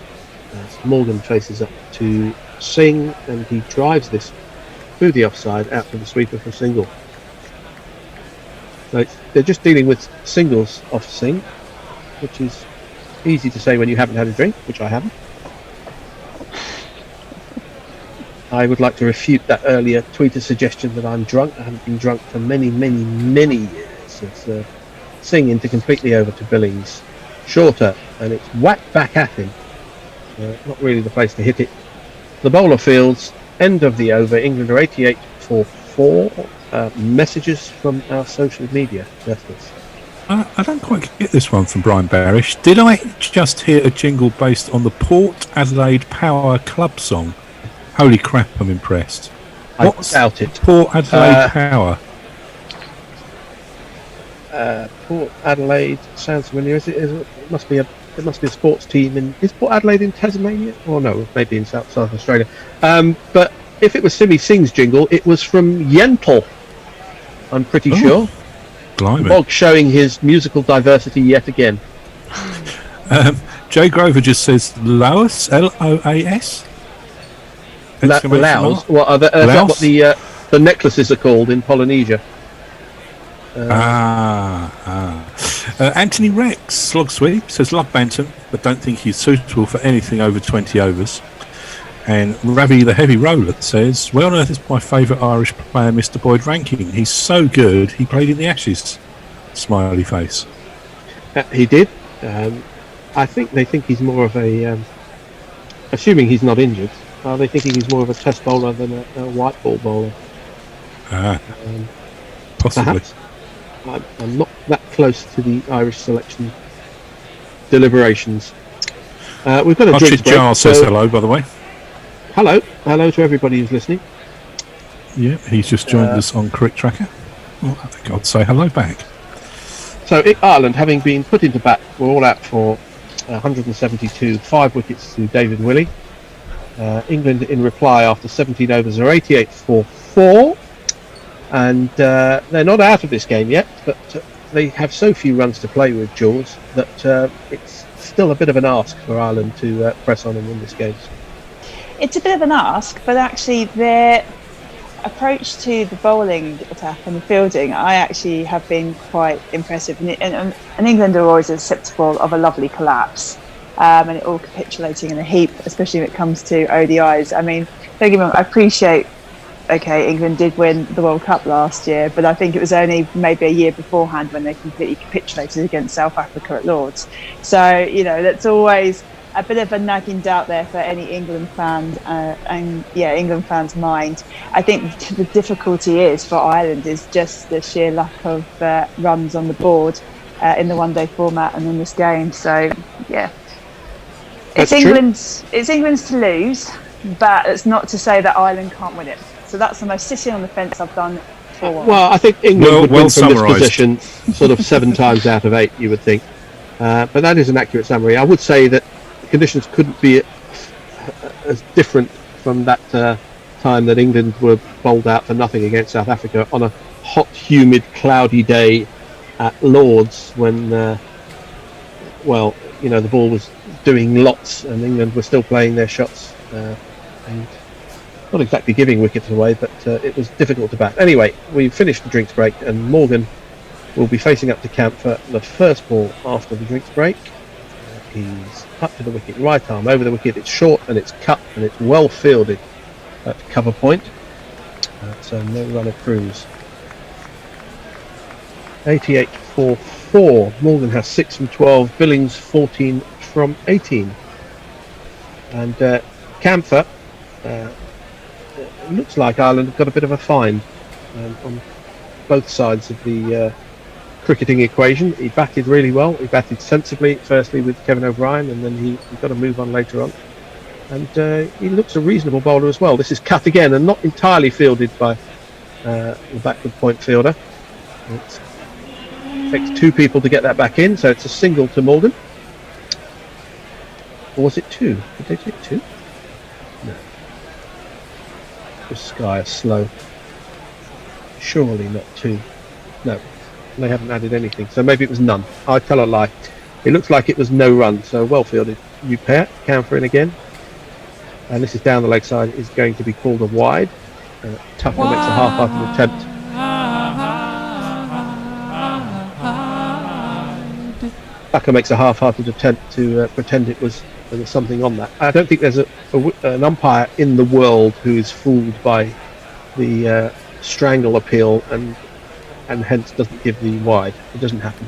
G: Morgan faces up to Singh, and he drives this through the offside out to the sweeper for single. So they're just dealing with singles off Singh, which is easy to say when you haven't had a drink, which I haven't. I would like to refute that earlier tweeter suggestion that I'm drunk. I haven't been drunk for many, many, many years. It's Singh into completely over to Billings. Shorter, and it's whacked back at him. Not really the place to hit it. The bowler fields, end of the over. England are 88 for 4. Messages from our social media. Justice.
O: I don't quite get this one from Brian Barish. Did I just hear a jingle based on the Port Adelaide Power Club song? Holy crap, I'm impressed.
G: I doubt it.
O: Port Adelaide Power.
G: Port Adelaide sounds familiar. It must be a sports team. Is Port Adelaide in Tasmania? Or no, maybe in South Australia. But if it was Simi Singh's jingle, it was from Yentl. I'm pretty sure.
O: Blimey.
G: Bog showing his musical diversity yet again.
O: Jay Grover just says Laos, L-O-A-S.
G: Laos. What are that's what the necklaces are called in Polynesia.
O: Anthony Rex, slog sweep, says love Bantam, but don't think he's suitable for anything over 20 overs. And Ravi the Heavy Roller says, where on earth is my favourite Irish player, Mr. Boyd Ranking? He's so good, he played in the Ashes. Smiley face.
G: He did. I think they think he's more of a, assuming he's not injured, are they thinking he's more of a test bowler than a white ball bowler?
O: Possibly.
G: Perhaps. I'm not that close to the Irish selection deliberations. We've got a
O: Archie
G: drinks break.
O: Jar says hello, by the way.
G: Hello to everybody who's listening.
O: Yeah, he's just joined us on Crick Tracker. Well, I think I'd say hello back.
G: So Ireland, having been put into bat, we're all out for 172, 5 wickets to David Willey. England in reply after 17 overs are 88 for 4. And they're not out of this game yet, but they have so few runs to play with, Jules, that it's still a bit of an ask for Ireland to press on and win this game.
N: It's a bit of an ask, but actually their approach to the bowling attack and the fielding, I actually have been quite impressive. And England are always susceptible of a lovely collapse. and it all capitulating in a heap, especially when it comes to ODIs. I mean, don't get me wrong, I appreciate, okay, England did win the World Cup last year, but I think it was only maybe a year beforehand when they completely capitulated against South Africa at Lords. So, you know, that's always a bit of a nagging doubt there for any England fans, England fans' mind. I think the difficulty is for Ireland is just the sheer lack of runs on the board in the one-day format and in this game. So, yeah. It's England's to lose, but it's not to say that Ireland can't win it. So that's the most sitting on the fence I've done for a while.
G: Well, I think England would win from this position sort of 7 times out of 8, you would think. But that is an accurate summary. I would say that the conditions couldn't be as different from that time that England were bowled out for nothing against South Africa on a hot, humid, cloudy day at Lords when, the ball was doing lots and England were still playing their shots and not exactly giving wickets away, but it was difficult to bat. Anyway, we finished the drinks break and Morgan will be facing up to camp for the first ball after the drinks break. He's up to the wicket, right arm over the wicket. It's short and it's cut and it's well fielded at cover point. So no run accrues. 88 for 4. Morgan has 6 from 12. Billings 14 from 18. And Camphor, it looks like Ireland have got a bit of a find on both sides of the cricketing equation. He batted really well. He batted sensibly, firstly with Kevin O'Brien, and then he got a move on later on. And he looks a reasonable bowler as well. This is cut again and not entirely fielded by the backward point fielder. It takes 2 people to get that back in, so it's a single to Morgan. Or was it 2? Did they take 2? No. The sky is slow. Surely not 2. No, they haven't added anything, so maybe it was none. I tell a lie. It looks like it was no run, so well fielded. You pair, Camphor in again. And this is down the leg side, is going to be called a wide. Tucker makes a half-hearted attempt. Tucker makes a half-hearted attempt to pretend there was something on that. I don't think there's an umpire in the world who is fooled by the strangle appeal and hence doesn't give the wide. It doesn't happen.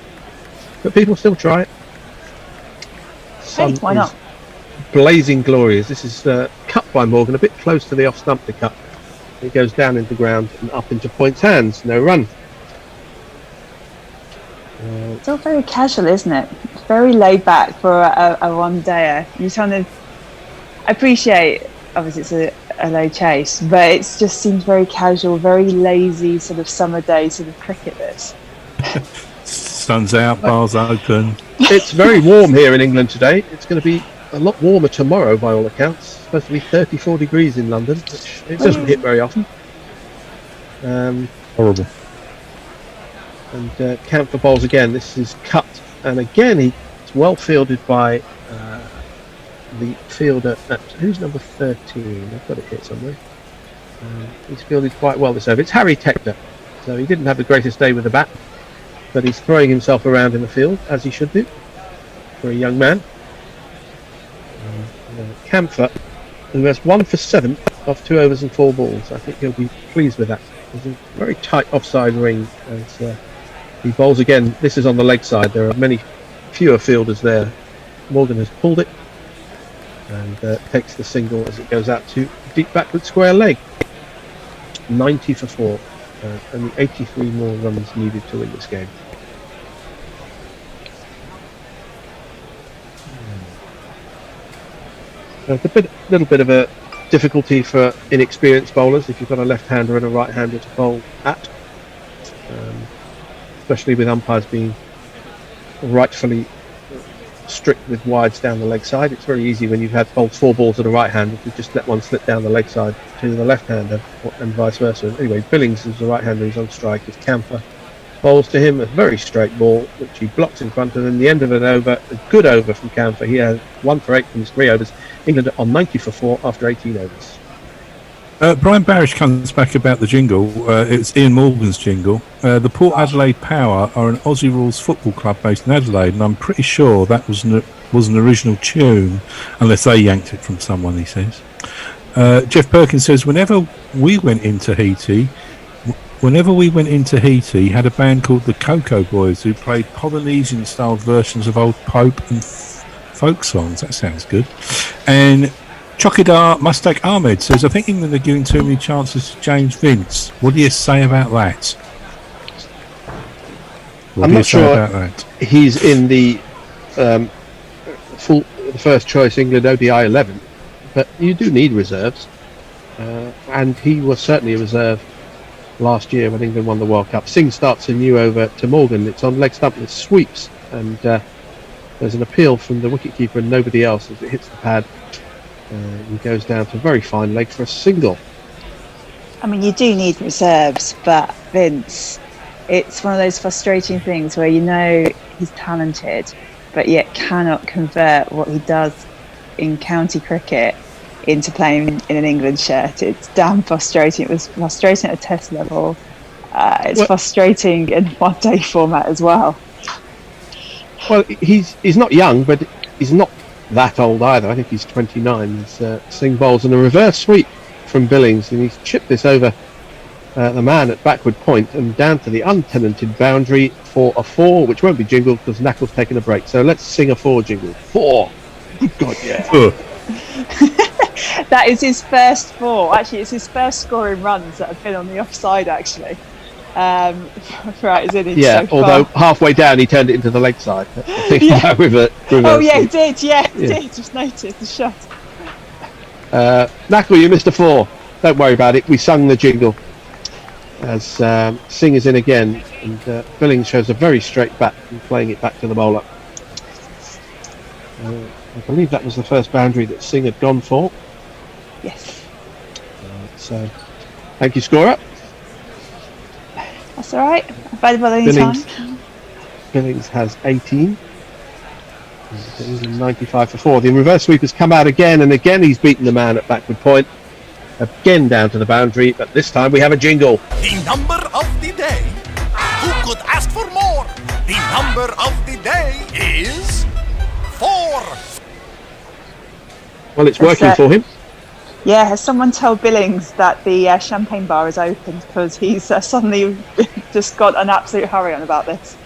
G: But people still try it.
N: Hey, why not?
G: Blazing glorious. This is cut by Morgan, a bit close to the off stump to cut. It goes down into the ground and up into Point's hands. No run.
N: It's all very casual, isn't it? Very laid back for a one-dayer. You kind of appreciate, obviously it's a low chase, but it just seems very casual, very lazy sort of summer day sort of cricket this.
O: Sun's out, bars open.
G: It's very warm here in England today. It's going to be a lot warmer tomorrow by all accounts. It's supposed to be 34 degrees in London, which it doesn't hit very often.
O: Horrible.
G: And Camphor bowls again. This is cut, and again it's well fielded by the fielder at who's number 13. I've got it here somewhere. He's fielded quite well this over. It's Harry Tector. So he didn't have the greatest day with the bat, but he's throwing himself around in the field as he should do for a young man. Camphor, who has 1 for 7 off 2 overs and 4 balls. I think he'll be pleased with that. There's a very tight offside ring as he bowls again. This is on the leg side. There are fewer fielders there. Morgan has pulled it and takes the single as it goes out to deep backward square leg. 90 for 4. Only 83 more runs needed to win this game. It's a little bit of a difficulty for inexperienced bowlers if you've got a left-hander and a right-hander to bowl at, especially with umpires being rightfully strict with wides down the leg side. It's very easy when you've had bowled 4 balls at a right-hander to just let one slip down the leg side to the left-hander and vice versa. Anyway, Billings is the right-hander who's on strike. As Camphor bowls to him a very straight ball which he blocks in front, and then the end of an over, a good over from Camphor. He has 1 for 8 from his 3 overs. England on 90 for 4 after 18 overs.
O: Brian Barish comes back about the jingle. It's Ian Morgan's jingle. The Port Adelaide Power are an Aussie rules football club based in Adelaide, and I'm pretty sure that was was an original tune, unless they yanked it from someone, he says. Jeff Perkins says, whenever we went into Tahiti, he had a band called the Cocoa Boys who played Polynesian-style versions of old Pope and folk songs. That sounds good. And Chokidar Mustaq Ahmed says, I think England are giving too many chances to James Vince. What do you say about that?
G: I'm not sure he's in the first choice England ODI 11, but you do need reserves. And he was certainly a reserve last year when England won the World Cup. Singh starts a new over to Morgan. It's on leg stump and it sweeps, and there's an appeal from the wicketkeeper and nobody else as it hits the pad. He goes down to a very fine leg for a single.
N: I mean, you do need reserves, but Vince, it's one of those frustrating things where you know he's talented, but yet cannot convert what he does in county cricket into playing in an England shirt. It's damn frustrating. It was frustrating at a test level. It's frustrating in one-day format as well.
G: Well, he's not young, but he's not that old either. I think he's 29. Singh bowls and a reverse sweep from Billings, and he's chipped this over the man at backward point and down to the untenanted boundary for a 4, which won't be jingled because Knackle's taken a break. So let's sing a 4 jingle. 4. Good God, yeah.
N: That is his first 4. Actually, it's his first scoring runs that have been on the offside, actually. Throughout his innings so far.
G: Although halfway down he turned it into the leg side.
N: Yeah.
G: Reverse
N: Oh yeah, he did. Yeah, he did. Just noticed the shot.
G: Knackle, you missed a 4. Don't worry about it. We sung the jingle as Singh is in again, and Billings shows a very straight bat and playing it back to the bowler. I believe that was the first boundary that Singh had gone for.
N: Yes.
G: So, thank you, scorer.
N: That's all right. Available anytime.
G: Billings has 18. England 95 for 4. The reverse sweep has come out again, and again he's beaten the man at backward point. Again down to the boundary, but this time we have a jingle.
J: The number of the day. Who could ask for more? The number of the day is 4.
G: Well, it's working for him.
N: Yeah, has someone told Billings that the champagne bar is open because he's suddenly just got an absolute hurry on about this?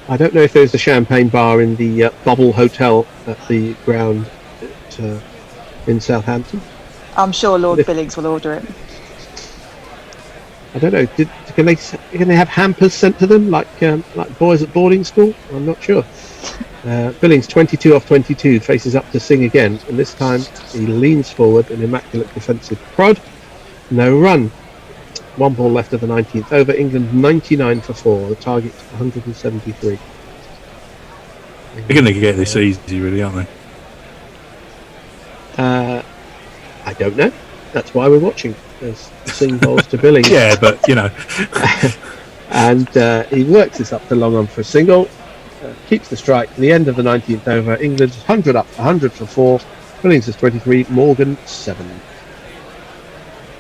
G: I don't know if there's a champagne bar in the Bubble Hotel at the ground in Southampton.
N: I'm sure Lord Billings will order it.
G: I don't know. Can they have hampers sent to them like boys at boarding school? I'm not sure. Billings 22 off 22 faces up to Singh again, and this time he leans forward, an immaculate defensive prod. No run. 1 ball left of the 19th over. England 99 for 4. The target 173.
O: They're going to get this easy, really, aren't
G: they? I don't know. That's why we're watching. As Singh bowls to Billings.
O: Yeah, but you know.
G: And he works this up to long on for a single. Keeps the strike to the end of the 19th over. England's 100 up, 100 for 4. Billings is 23. Morgan 7.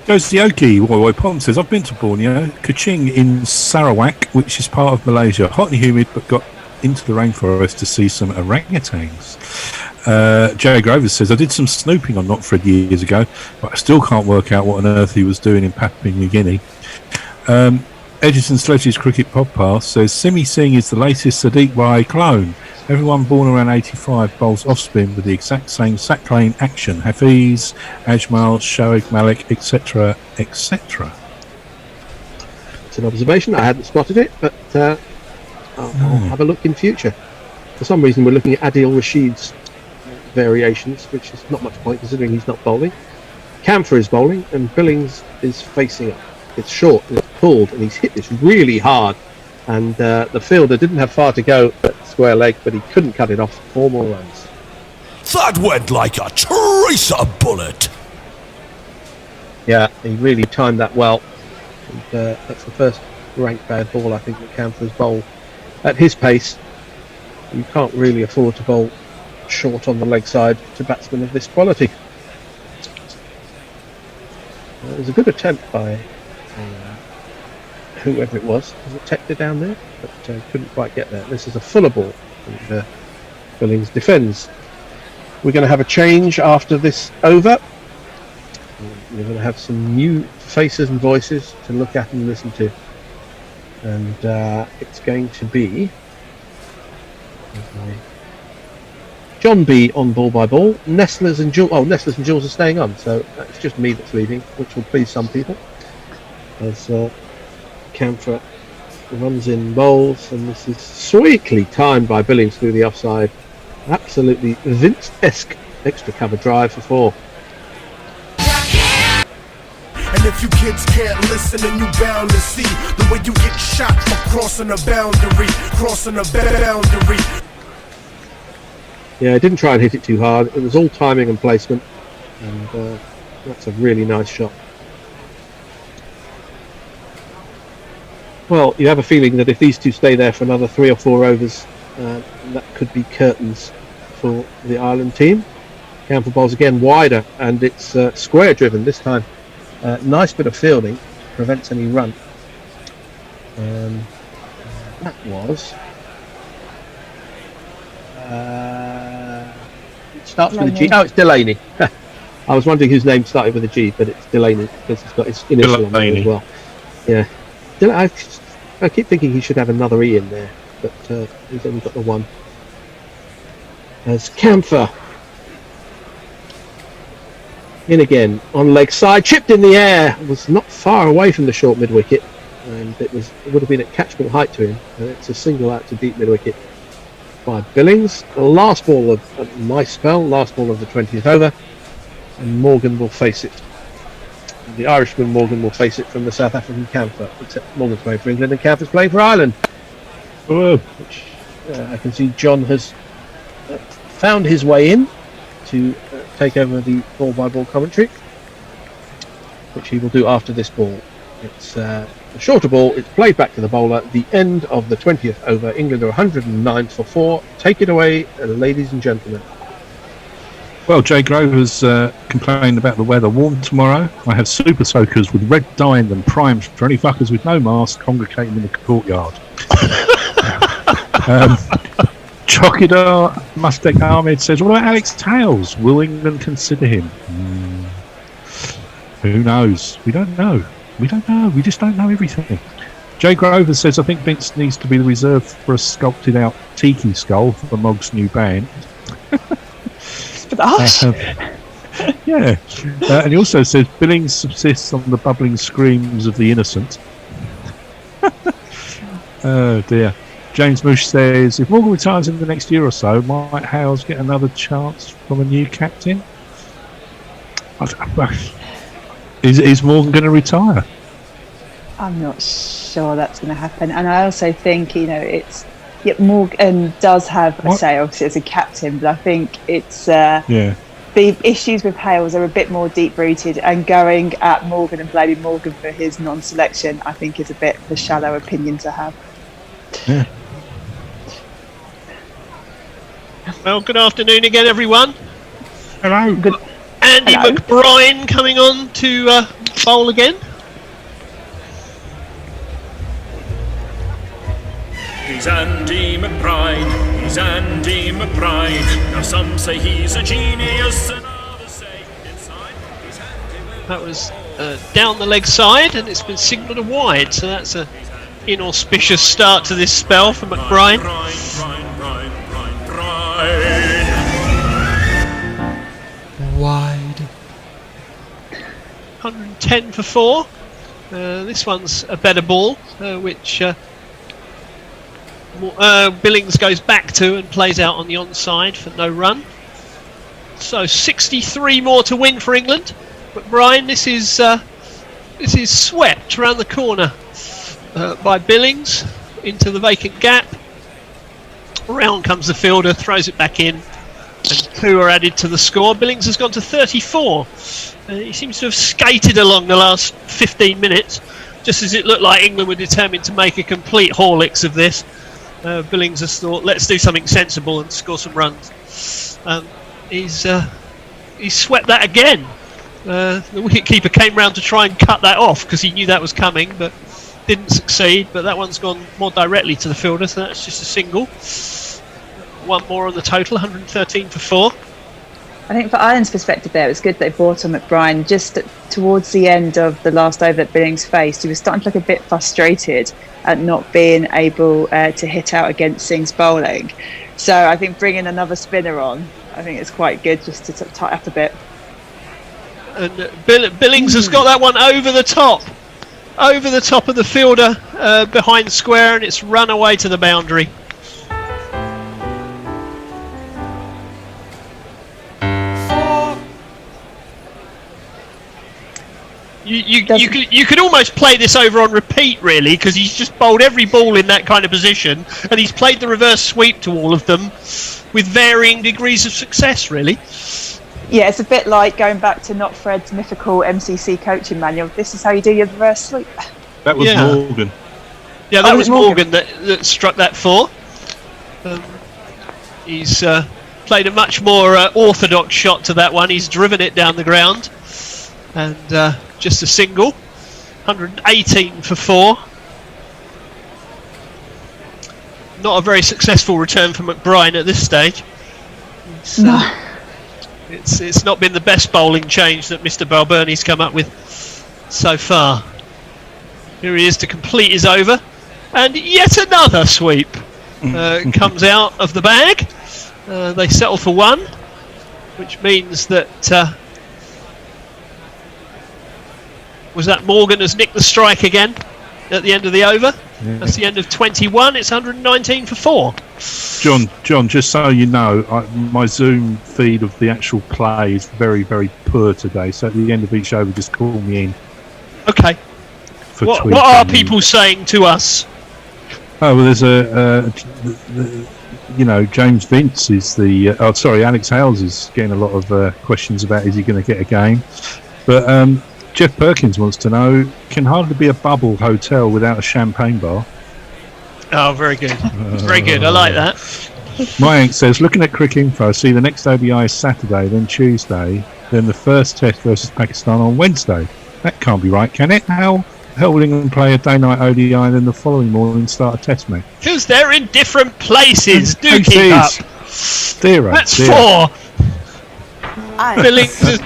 O: Goes to Yoki. Woi Pond says, I've been to Borneo, Kuching in Sarawak, which is part of Malaysia. Hot and humid, but got into the rainforest to see some orangutans. Jay Grover says, I did some snooping on Knotford years ago, but I still can't work out what on earth he was doing in Papua New Guinea. Edgerton Sledge's Cricket Podcast says, Simi Singh is the latest Sadiq Rai clone. Everyone born around 85 bowls off spin with the exact same sack lane action. Hafiz, Ajmal, Shoaib Malik, etc., etc.
G: It's an observation. I hadn't spotted it, but I'll have a look in future. For some reason, we're looking at Adil Rashid's variations, which is not much point considering he's not bowling. Camphor is bowling, and Billings is facing up. It's short and it's pulled, and he's hit this really hard. And the fielder didn't have far to go at square leg, but he couldn't cut it off. 4 more runs.
J: That went like a tracer bullet.
G: Yeah, he really timed that well. And that's the first rank bad ball I think that Camphor's bowled at his pace. You can't really afford to bowl short on the leg side to batsmen of this quality. It was a good attempt by whoever it was. Was it Tector down there? But couldn't quite get there. This is a fuller ball. And Billings defends. We're going to have a change after this over. We're going to have some new faces and voices to look at and listen to. And it's going to be John B on ball by ball. Nestlers and Jules. Oh, Nestlers and Jules are staying on, so it's just me that's leaving, which will please some people. As Camphor runs in bowls, and this is sweetly timed by Billings through the offside. Absolutely Vince-esque extra cover drive for 4.
J: And if you kids can't listen, then you bound to see the way you get shot for crossing a boundary,
G: Yeah, I didn't try and hit it too hard. It was all timing and placement, and that's a really nice shot. Well, you have a feeling that if these two stay there for another 3 or 4 overs, that could be curtains for the Ireland team. Camphor bowls again wider, and it's square driven this time. Nice bit of fielding, prevents any run. That was. It starts with a G. Oh, it's Delaney. I was wondering whose name started with a G, but it's Delaney because it's got his initial on it as well. Yeah. I keep thinking he should have another E in there, but he's only got the one. As Camphor in again on leg side, chipped in the air, was not far away from the short mid wicket, and it would have been at catchment height to him. And it's a single out to deep mid wicket by Billings. The last ball of a nice spell, last ball of the 20th over, and Morgan will face it. The Irishman Morgan will face it from the South African Camphor, except Morgan's playing for England and Camphor's playing for Ireland. Which I can see John has found his way in to take over the ball by ball commentary, which he will do after this ball. It's a shorter ball, it's played back to the bowler. The end of the 20th over. England are 109 for 4. Take it away, ladies and gentlemen.
O: Well, Jay Grover's complained about the weather. Warm tomorrow. I have super soakers with red dye in them, primed for any fuckers with no mask congregating in the courtyard. Chokidar Mustek Ahmed says, what about Alex Hales? Will England consider him? Who knows? We don't know. We just don't know everything. Jay Grover says, I think Vince needs to be the reserve for a sculpted out tiki skull for Mog's new band. Yeah. And he also says, Billings subsists on the bubbling screams of the innocent. Oh dear. James Moosh says, if Morgan retires in the next year or so, might Hales get another chance from a new captain? Is Morgan going to retire?
N: I'm not sure that's going to happen. And I also think, Morgan does have a say, obviously, as a captain, but I think it's the issues with Hales are a bit more deep-rooted, and going at Morgan and blaming Morgan for his non-selection, I think is a bit of a shallow opinion to have.
O: Yeah.
P: Well, good afternoon again, everyone.
O: Hello.
N: Good.
P: Andy McBride coming on to bowl again.
I: He's Andy McBride, he's Andy McBride. Now some say he's a genius and others say inside.
P: That was down the leg side, and it's been signalled a wide, so that's a inauspicious start to this spell for McBride.
L: Wide.
P: 110 for 4. This one's a better ball, which Billings goes back to and plays out on the onside for no run. So 63 more to win for England. But Brian, this is swept around the corner by Billings into the vacant gap. Round comes the fielder, throws it back in, and 2 are added to the score. Billings has gone to 34. He seems to have skated along the last 15 minutes, just as it looked like England were determined to make a complete Horlicks of this. Billings has thought, let's do something sensible and score some runs. He's swept that again. The wicketkeeper came round to try and cut that off because he knew that was coming, but didn't succeed. But that one's gone more directly to the fielder, so that's just a single. one more on the total, 113 for 4.
N: I think for Ireland's perspective there, it was good they brought on McBride just towards the end of the last over that Billings faced. He was starting to look a bit frustrated at not being able to hit out against Singh's bowling. So I think bringing another spinner on, I think it's quite good just to tie up a bit.
P: And Billings has got that one over the top of the fielder behind square, and it's run away to the boundary. You could almost play this over on repeat, really, because he's just bowled every ball in that kind of position, and he's played the reverse sweep to all of them with varying degrees of success, really.
N: Yeah, it's a bit like going back to Not Fred's mythical MCC coaching manual. This is how you do your reverse sweep.
O: That was Morgan.
P: Yeah, that was Morgan that struck that 4. He's played a much more orthodox shot to that one. He's driven it down the ground. And just a single. 118 for 4. Not a very successful return for McBride at this stage.
N: No.
P: It's not been the best bowling change that Mr. Balbirnie's come up with so far. Here he is to complete his over. And yet another sweep comes out of the bag. They settle for 1, which means that was that Morgan has nicked the strike again at the end of the over. Yeah. That's the end of 21. It's 119 for 4.
O: John, just so you know, my Zoom feed of the actual play is very, very poor today. So at the end of each over, just call me in.
P: Okay. What are people saying to us?
O: Oh, well, there's James Vince is the... Alex Hales is getting a lot of questions about is he going to get a game. But Jeff Perkins wants to know, can hardly be a bubble hotel without a champagne bar.
P: Oh, very good. Very good. I like that.
O: Mayank says, looking at Cricket Info, I see the next ODI is Saturday, then Tuesday, then the first test versus Pakistan on Wednesday. That can't be right, can it? How will England play a day-night ODI and then the following morning start a test match?
P: Because they're in different places. Do keep up. That's 4. Billings has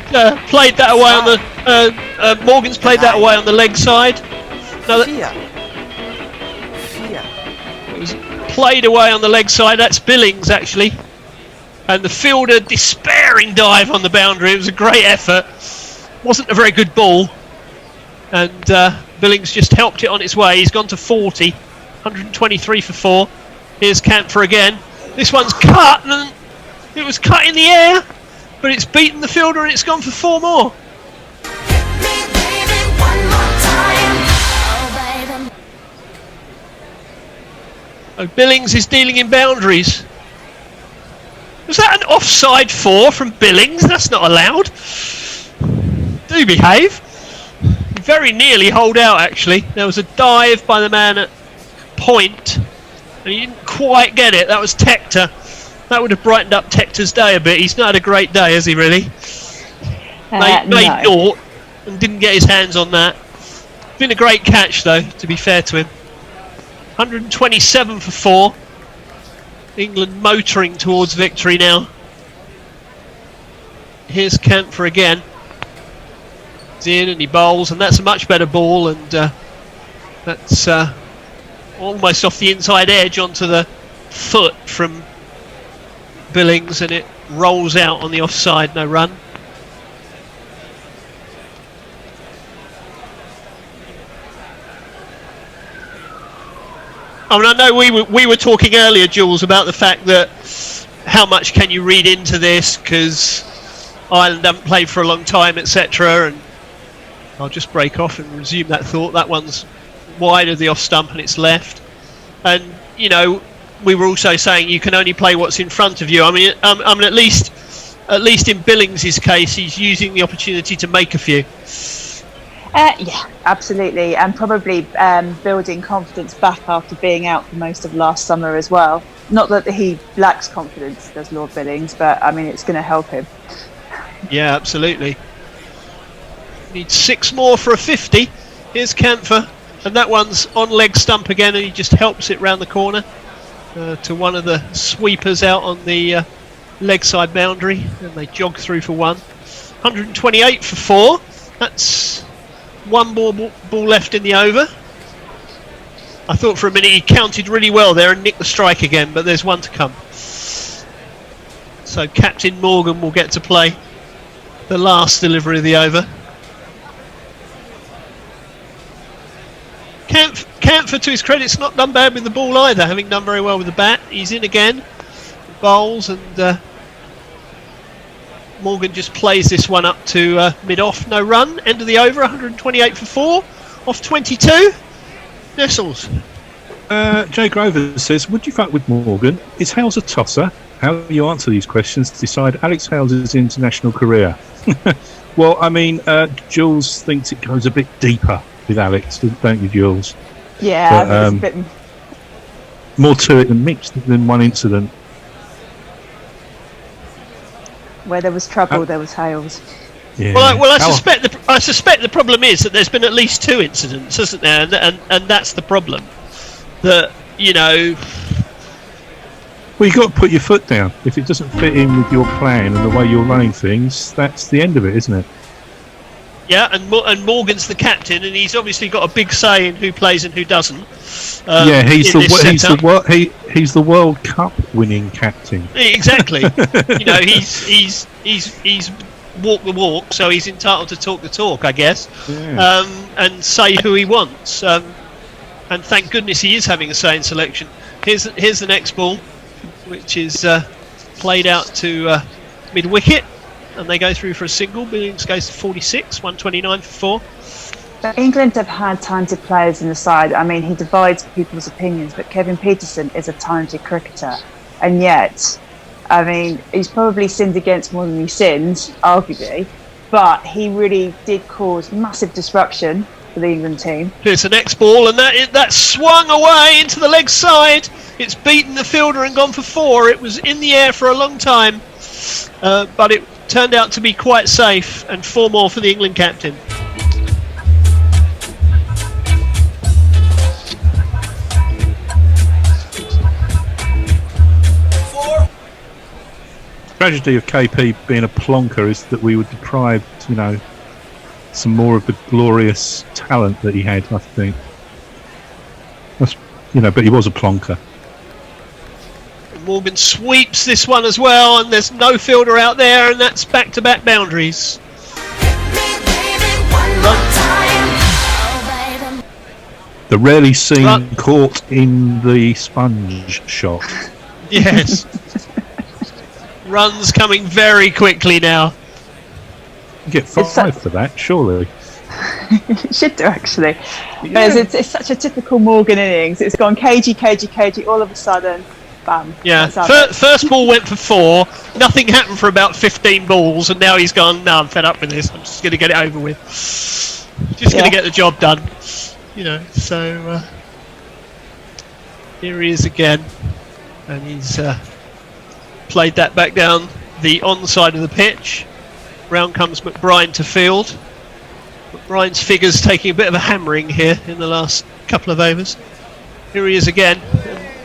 P: played that away on the... Morgan's played that away on the leg side. No, it was played away on the leg side. That's Billings, actually. And the fielder, despairing dive on the boundary. It was a great effort. Wasn't a very good ball. And Billings just helped it on its way. He's gone to 40. 123 for 4. Here's Camphor again. This one's cut. And it was cut in the air. But it's beaten the fielder and it's gone for 4 more. Oh, Billings is dealing in boundaries. Was that an offside 4 from Billings? That's not allowed. Do behave. He very nearly holed out, actually. There was a dive by the man at point, and he didn't quite get it. That was Tector. That would have brightened up Tector's day a bit. He's not had a great day, has he, really? Made naught and didn't get his hands on that. Been a great catch, though, to be fair to him. 127 for 4. England motoring towards victory now. Here's Camphor again. He's in and he bowls, and that's a much better ball, and that's almost off the inside edge onto the foot from Billings, and it rolls out on the offside, no run. I mean, I know we were talking earlier, Jules, about the fact that how much can you read into this because Ireland haven't played for a long time, etc. And I'll just break off and resume that thought. That one's wide of the off stump and it's left. And we were also saying you can only play what's in front of you. I mean, at least in Billings' case, he's using the opportunity to make a few.
N: Yeah, absolutely, and probably building confidence back after being out for most of last summer as well. Not that he lacks confidence, does Lord Billings, but I mean it's going to help him.
P: Yeah, absolutely. Needs 6 more for a 50. Here's Camphor, and that one's on leg stump again, and he just helps it round the corner. to one of the sweepers out on the leg side boundary, and they jog through for one. 128 for 4. That's one ball left in the over. I thought for a minute he counted really well there and nicked the strike again, but there's one to come. So Captain Morgan will get to play the last delivery of the over. Camphor, to his credit, is not done bad with the ball either, having done very well with the bat. He's in again, bowls, and Morgan just plays this one up to mid-off, no run. End of the over, 128 for 4, off 22. Nestles.
O: Jay Grover says, would you fuck with Morgan? Is Hales a tosser? How you answer these questions to decide Alex Hales' international career. Well, I mean, Jules thinks it goes a bit deeper with Alex, don't you, Jules?
N: Yeah,
O: but,
N: it's a bit
O: more to it than one incident.
N: where there was trouble, there was Hales.
O: Yeah.
P: Well, I suspect the problem is that there's been at least 2 incidents, isn't there? And that's the problem. That, you know.
O: Well, you've got to put your foot down. If it doesn't fit in with your plan and the way you're running things, that's the end of it, isn't it?
P: Yeah, and Morgan's the captain, and he's obviously got a big say in who plays and who doesn't.
O: Yeah, he's the World Cup winning captain.
P: Exactly. You know, he's walked the walk, so he's entitled to talk the talk, I guess.
O: Yeah.
P: And say who he wants. And thank goodness he is having a say in selection. Here's the next ball, which is played out to mid wicket. And they go through for a single. Billings goes to 46, 129 for 4.
N: But England have had talented players in the side. I mean, he divides people's opinions, but Kevin Peterson is a talented cricketer. And yet, I mean, he's probably sinned against more than he sins, arguably, but he really did cause massive disruption for the England team.
P: Here's the next ball, and that swung away into the leg side. It's beaten the fielder and gone for 4. It was in the air for a long time, but it turned out to be quite safe, and 4 more for the England captain.
O: Tragedy of KP being a plonker is that we were deprived, you know, some more of the glorious talent that he had. I think that's, you know, but he was a plonker.
P: Morgan sweeps this one as well, and there's no fielder out there, and that's back-to-back boundaries.
O: The rarely seen caught in the sponge shot.
P: Yes. Runs coming very quickly now.
O: You get 5 for that, surely.
N: It should do, actually.
O: Yeah.
N: It's such a typical Morgan innings. It's gone cagey, all of a sudden. Bam.
P: Yeah, first ball went for 4. Nothing happened for about 15 balls, and now he's gone, no, I'm fed up with this. I'm just going to get it over with. Just going to get the job done. You know, so here he is again. And he's played that back down the on-side of the pitch. Round comes McBride to field. McBride's figures taking a bit of a hammering here in the last couple of overs. Here he is again.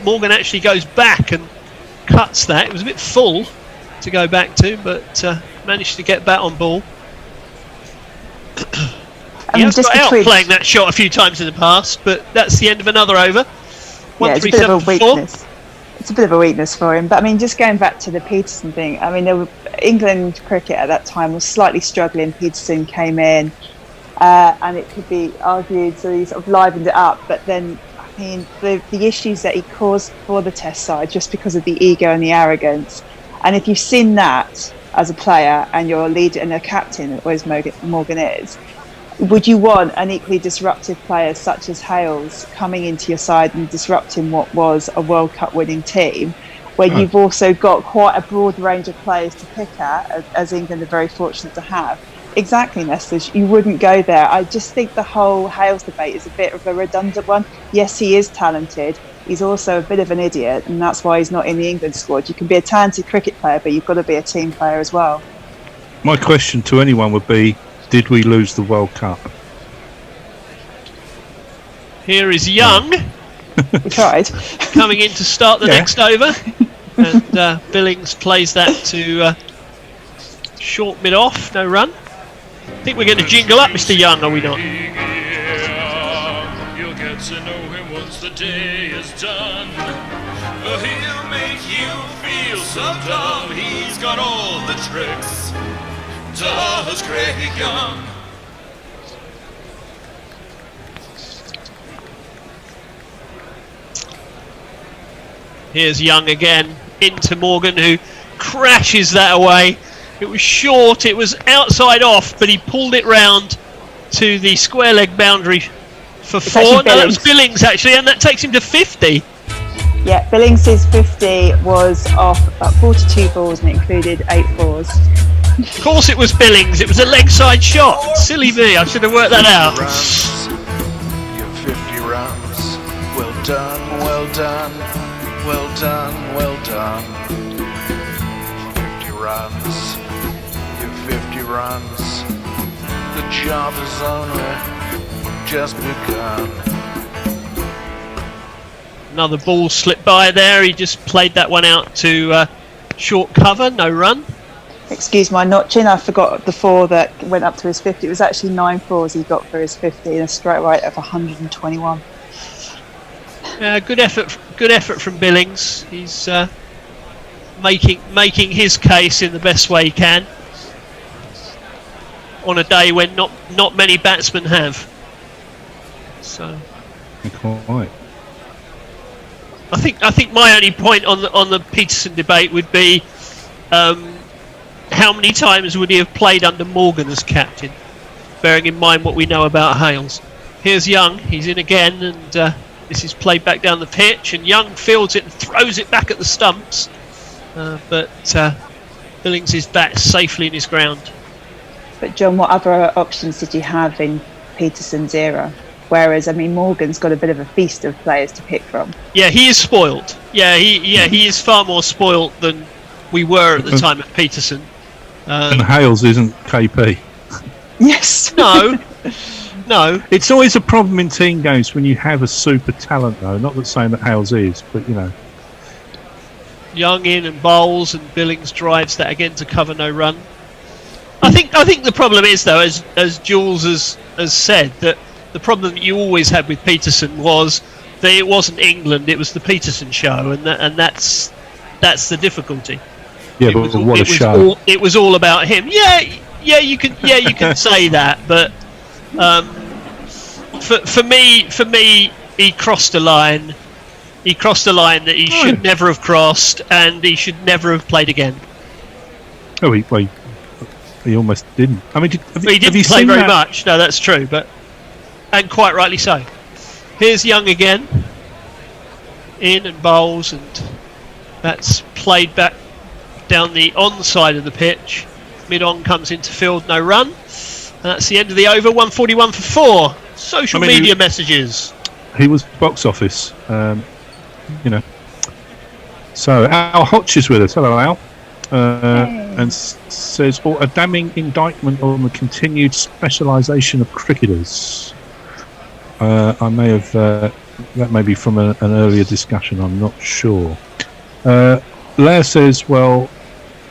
P: Morgan actually goes back and cuts that. It was a bit full to go back to, but managed to get back on ball. He has got out playing that shot a few times in the past, but that's the end of another over.
N: Yeah, it's a bit of a weakness. It's a bit of a weakness for him. But I mean, just going back to the Peterson thing, I mean, England cricket at that time was slightly struggling. Peterson came in, and it could be argued, so he sort of livened it up, but then I mean, the issues that he caused for the Test side just because of the ego and the arrogance. And if you've seen that as a player and you're a leader and a captain, as Morgan is, would you want an equally disruptive player such as Hales coming into your side and disrupting what was a World Cup winning team, where you've also got quite a broad range of players to pick at, as England are very fortunate to have? Exactly, Nestor. You wouldn't go there. I just think the whole Hales debate is a bit of a redundant one. Yes, he is talented. He's also a bit of an idiot, and that's why he's not in the England squad. You can be a talented cricket player, but you've got to be a team player as well.
O: My question to anyone would be, did we lose the World Cup?
P: Here is Young,
N: We tried.
P: Coming in to start the next over. And Billings plays that to short mid-off, no run. I think we're going to jingle up Mr. Young, are we not?
I: You'll get to know him once the day is done. He'll make you feel so dumb. He's got all the tricks. Does Craig Young.
P: Here's Young again into Morgan, who crashes that away. It was short, it was outside off, but he pulled it round to the square leg boundary for 4. No, that was Billings actually, and that takes him to 50.
N: Yeah, Billings' 50 was off about 42 balls and it included 8 fours.
P: Of course it was Billings, it was a leg side shot. Silly me, I should have worked that out.
D: Your 50 runs. Well done, well done, well done, well done. 50 runs. Your 50 runs. The job is only just begun.
P: Another ball slipped by there, he just played that one out to short cover, no run.
N: Excuse my notching, I forgot the 4 that went up to his 50. It was actually 9 fours he got for his 50 and a strike rate of 121.
P: Good effort from Billings. He's making his case in the best way he can on a day when not many batsmen have. So
O: Quite.
P: I think my only point on the Peterson debate would be how many times would he have played under Morgan as captain, bearing in mind what we know about Hales. Here's Young, he's in again, and this is played back down the pitch, and Young fields it and throws it back at the stumps, but Billings is back safely in his ground.
N: But John, what other options did you have in Peterson's era? Whereas, I mean, Morgan's got a bit of a feast of players to pick from.
P: Yeah, he is spoilt. He is far more spoilt than we were at the time of Peterson.
O: And Hales isn't KP.
N: Yes.
P: No.
O: It's always a problem in team games when you have a super talent, though. Not that saying that Hales is, but you know.
P: Young in and bowls, and Billings drives that again to cover no run. I think the problem is, though, as Jules has said, that the problem that you always had with Peterson was that it wasn't England, it was the Peterson show, and that's the difficulty.
O: Yeah, but what a show!
P: It was all about him. Yeah, you can say that, but for me, he crossed a line. He crossed a line that he should never have crossed, and he should never have played again.
O: Oh, he almost didn't. I mean,
P: he didn't play very much. No, that's true, and quite rightly so. Here's Young again, in and bowls, and that's played back down the on side of the pitch. Mid-on comes into field, no run. And that's the end of the over, 141 for 4. Social media messages.
O: He was box office, you know. So Al Hodge is with us. Hello, Al. And says, a damning indictment on the continued specialisation of cricketers. I may have, that may be from an earlier discussion, I'm not sure. Lair says, well,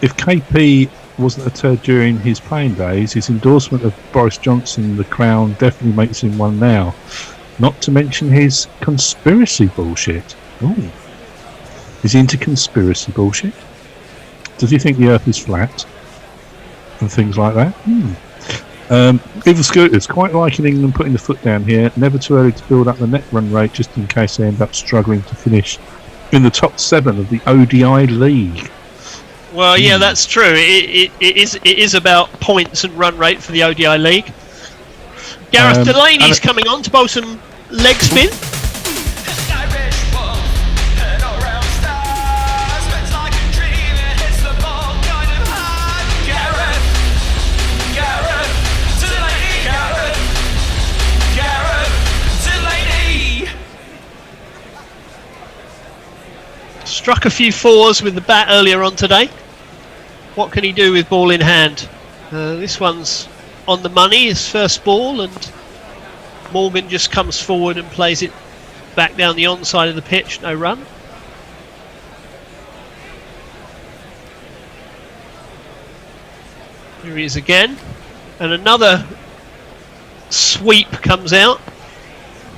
O: if KP wasn't a turd during his playing days, his endorsement of Boris Johnson, the Crown, definitely makes him one now. Not to mention his conspiracy bullshit. Ooh. Is he into conspiracy bullshit? Does he think the earth is flat? And things like that? Evil Scooters, quite liking England putting the foot down here. Never too early to build up the net run rate just in case they end up struggling to finish in the top 7 of the ODI league.
P: Well, yeah, that's true. It is about points and run rate for the ODI league. Gareth Delaney's coming on to bowl some leg spin. Struck a few 4s with the bat earlier on today. What can he do with ball in hand? This one's on the money, his first ball, and Morgan just comes forward and plays it back down the onside of the pitch, no run. Here he is again, and another sweep comes out,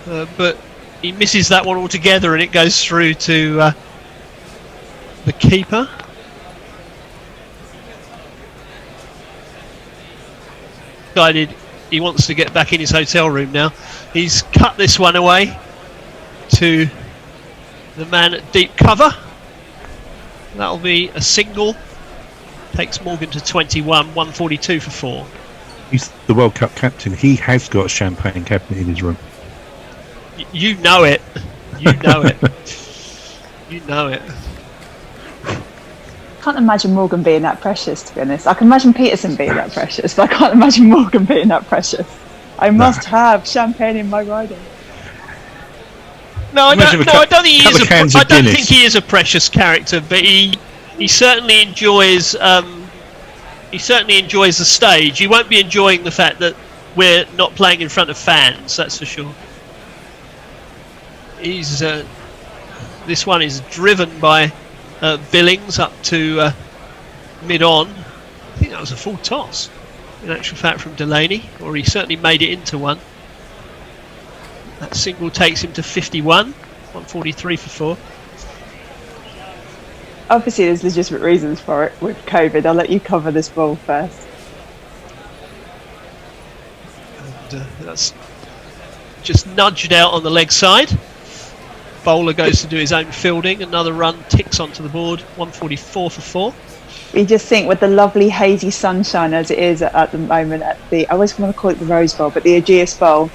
P: but he misses that one altogether, and it goes through to the keeper. Decided he wants to get back in his hotel room now. He's cut this one away to the man at deep cover. That'll be a single. Takes Morgan to 21, 142 for 4.
O: He's the World Cup captain. He has got a champagne cabinet in his room.
P: You know it. You know it. You know it.
N: I can't imagine Morgan being that precious, to be honest. I can imagine Peterson being that precious, but I can't imagine Morgan being that precious. I must have champagne in my riding.
P: No, I don't think he is a precious character, but he certainly enjoys the stage. He won't be enjoying the fact that we're not playing in front of fans, that's for sure. He's this one is driven by Billings up to mid-on. I think that was a full toss, in actual fact, from Delaney, or he certainly made it into one. That single takes him to 51, 143 for 4.
N: Obviously, there's legitimate reasons for it with COVID. I'll let you cover this ball first.
P: And that's just nudged out on the leg side. Bowler goes to do his own fielding. Another run ticks onto the board. 144 for 4.
N: You just think with the lovely hazy sunshine as it is at the moment at the, I always want to call it the Rose Bowl, but the Aegeus Bowl,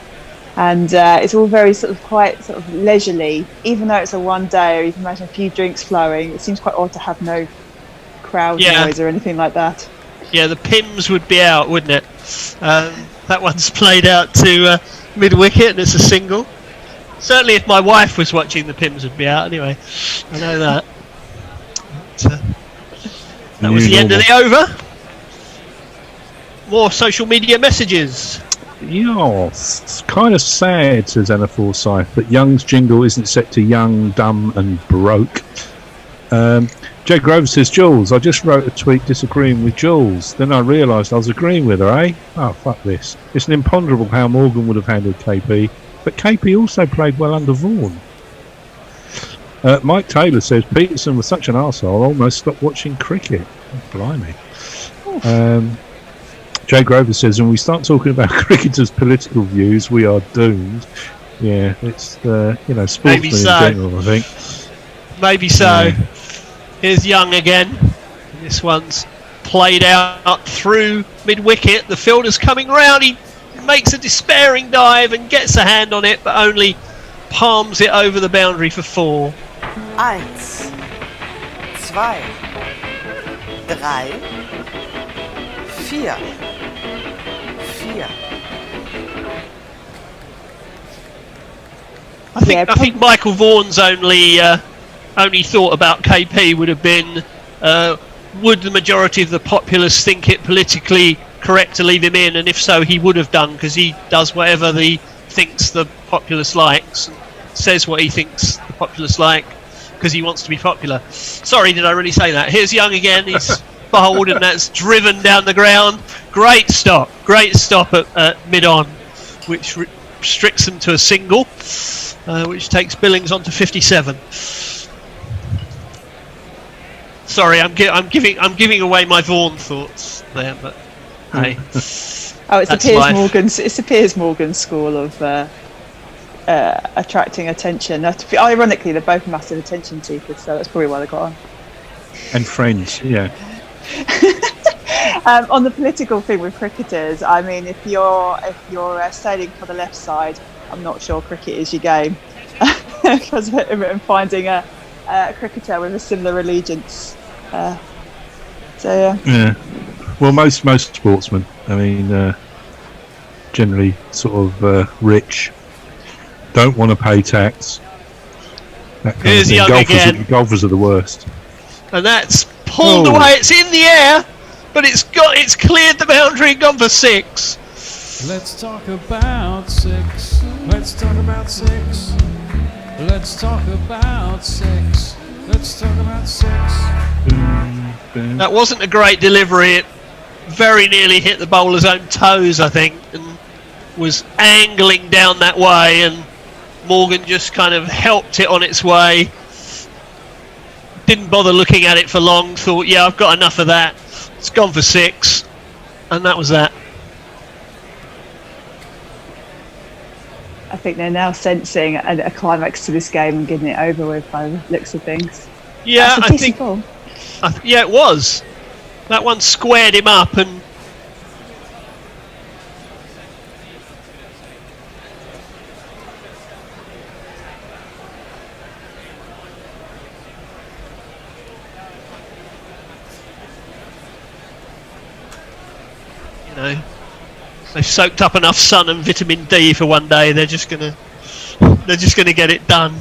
N: and it's all very sort of quite sort of leisurely. Even though it's a one day, or you can imagine a few drinks flowing, it seems quite odd to have no crowd noise or anything like that.
P: Yeah, the Pims would be out, wouldn't it? That one's played out to mid wicket, and it's a single. Certainly, if my wife was watching, the Pims would be out anyway. I know that. But, that was the end of the over. More social media messages.
O: Yes, it's kind of sad, says Anna Forsyth, that Young's jingle isn't set to Young, Dumb and Broke. Jay Grover says, Jules, I just wrote a tweet disagreeing with Jules. Then I realised I was agreeing with her, eh? Oh, fuck this. It's an imponderable how Morgan would have handled KP, but KP also played well under Vaughan. Mike Taylor says, Peterson was such an arsehole, I almost stopped watching cricket. Oh, blimey. Jay Grover says, when we start talking about cricketers' political views, we are doomed. Yeah, it's, sportsmen in general, I think.
P: Maybe so. Yeah. Here's Young again. This one's played out through mid-wicket. The fielder's coming round. He makes a despairing dive and gets a hand on it, but only palms it over the boundary for 4.
L: 1, 2, 3, 4.
P: I think Michael Vaughan's only thought about KP would have been, would the majority of the populace think it politically correct to leave him in, and if so, he would have done, because he does whatever he thinks the populace likes, and says what he thinks the populace like, because he wants to be popular. Sorry, did I really say that? Here's Young again. He's bowled, and that's driven down the ground. Great stop at mid-on, which restricts them to a single, which takes Billings on to 57. Sorry, I'm giving away my Vaughan thoughts there, but hey.
N: It's a Piers Morgan school of attracting attention. Ironically, they're both massive attention seekers, so that's probably why they got on.
O: And friends, yeah.
N: On the political thing with cricketers, I mean, if you're sailing for the left side, I'm not sure cricket is your game, because I'm finding a cricketer with a similar allegiance.
O: Yeah. Well, most sportsmen, I mean, generally sort of rich, don't want to pay tax. That kind
P: Here's
O: of thing.
P: Young again.
O: Golfers are the worst.
P: And that's pulled away. It's in the air, but it's cleared the boundary and gone for 6.
I: Let's talk about 6. Let's talk about 6. Let's talk about sex. Let's talk about sex.
P: That wasn't a great delivery. It very nearly hit the bowler's own toes, I think, and was angling down that way, and Morgan just kind of helped it on its way. Didn't bother looking at it for long, thought, yeah, I've got enough of that. It's gone for 6, and that was that.
N: I think they're now sensing a climax to this game and getting it over with by the looks of things.
P: Yeah,
N: That's a decent ball.
P: Yeah, it was. That one squared him up, and you know, they've soaked up enough sun and vitamin D for one day. They're just gonna get it done.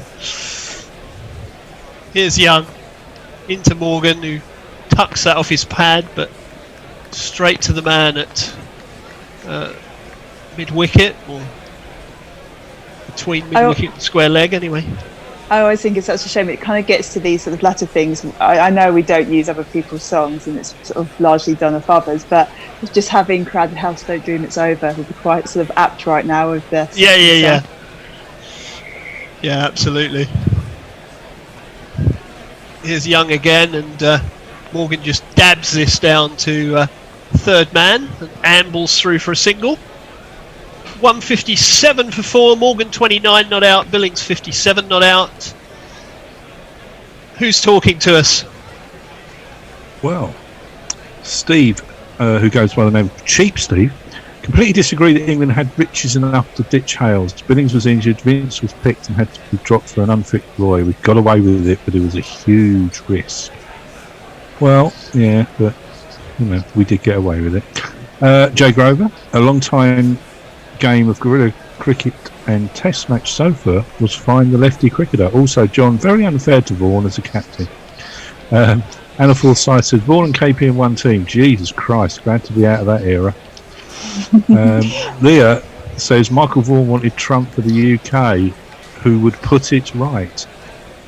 P: Here's Young into Morgan, who tucks that off his pad, but straight to the man at mid wicket, or between mid wicket and square leg, anyway.
N: I always think it's such a shame. It kind of gets to these sort of latter things. I know we don't use other people's songs, and it's sort of largely done off others, but just having Crowded House Don't Dream It's Over would be quite sort of apt right now with the
P: Yeah, absolutely. Here's Young again, and Morgan just dabs this down to third man and ambles through for a single. 157 for 4, Morgan 29 not out, Billings 57 not out. Who's talking to us?
O: Well, Steve, who goes by the name of Cheap Steve, completely disagreed that England had riches enough to ditch Hales. Billings was injured, Vince was picked and had to be dropped for an unfit Roy. We got away with it, but it was a huge risk. Well, yeah, but you know, we did get away with it. Jay Grover, a long time game of guerrilla cricket and test match so far, was fine the lefty cricketer. Also, John, very unfair to Vaughan as a captain. Anna Forsyth says Vaughan and KP in one team. Jesus Christ, glad to be out of that era. Leah says Michael Vaughan wanted Trump for the UK, who would put it right.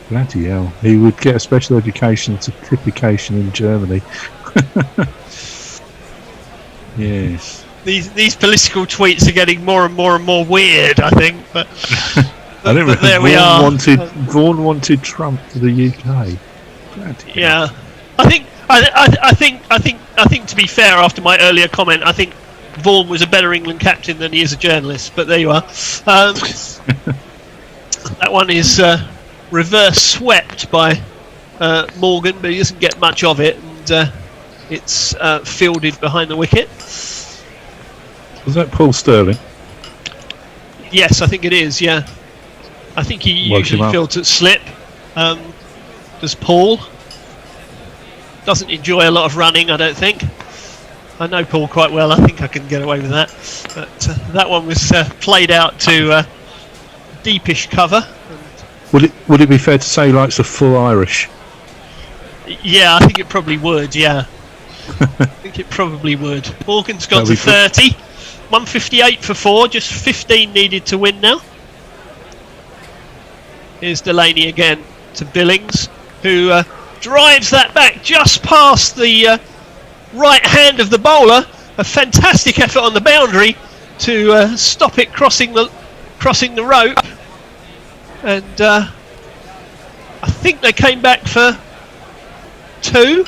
O: Bloody hell, he would get a special education certification in Germany. Yes.
P: These political tweets are getting more and more and more weird, I think. But there we are.
O: Vaughan wanted Trump for the UK.
P: Yeah, I think to be fair, after my earlier comment, I think Vaughan was a better England captain than he is a journalist. But there you are. That one is reverse swept by Morgan, but he doesn't get much of it, and it's fielded behind the wicket.
O: Was that Paul Sterling?
P: Yes, I think it is, yeah. I think he usually fields at slip. Does Paul. Doesn't enjoy a lot of running, I don't think. I know Paul quite well, I think I can get away with that. But that one was played out to deepish cover.
O: Would it be fair to say he likes a full Irish?
P: Yeah, I think it probably would, yeah. I think it probably would. Morgan's gone to 30. 158 for 4, just 15 needed to win now. Here's Delaney again to Billings, who drives that back just past the right hand of the bowler. A fantastic effort on the boundary to stop it crossing the rope. And I think they came back for 2.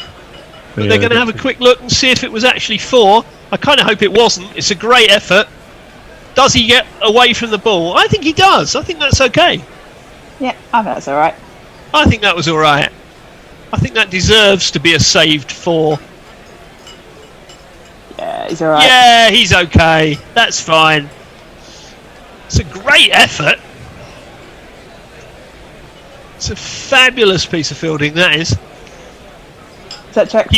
P: But they're going to have a quick look and see if it was actually 4. I kind of hope it wasn't. It's a great effort. Does he get away from the ball? I think he does. I think that's okay.
N: Yeah, I think that's all right.
P: I think that was all right. I think that deserves to be a saved 4.
N: Yeah, he's all right.
P: Yeah, he's okay. That's fine. It's a great effort. It's a fabulous piece of fielding, that is.
N: Is that checked?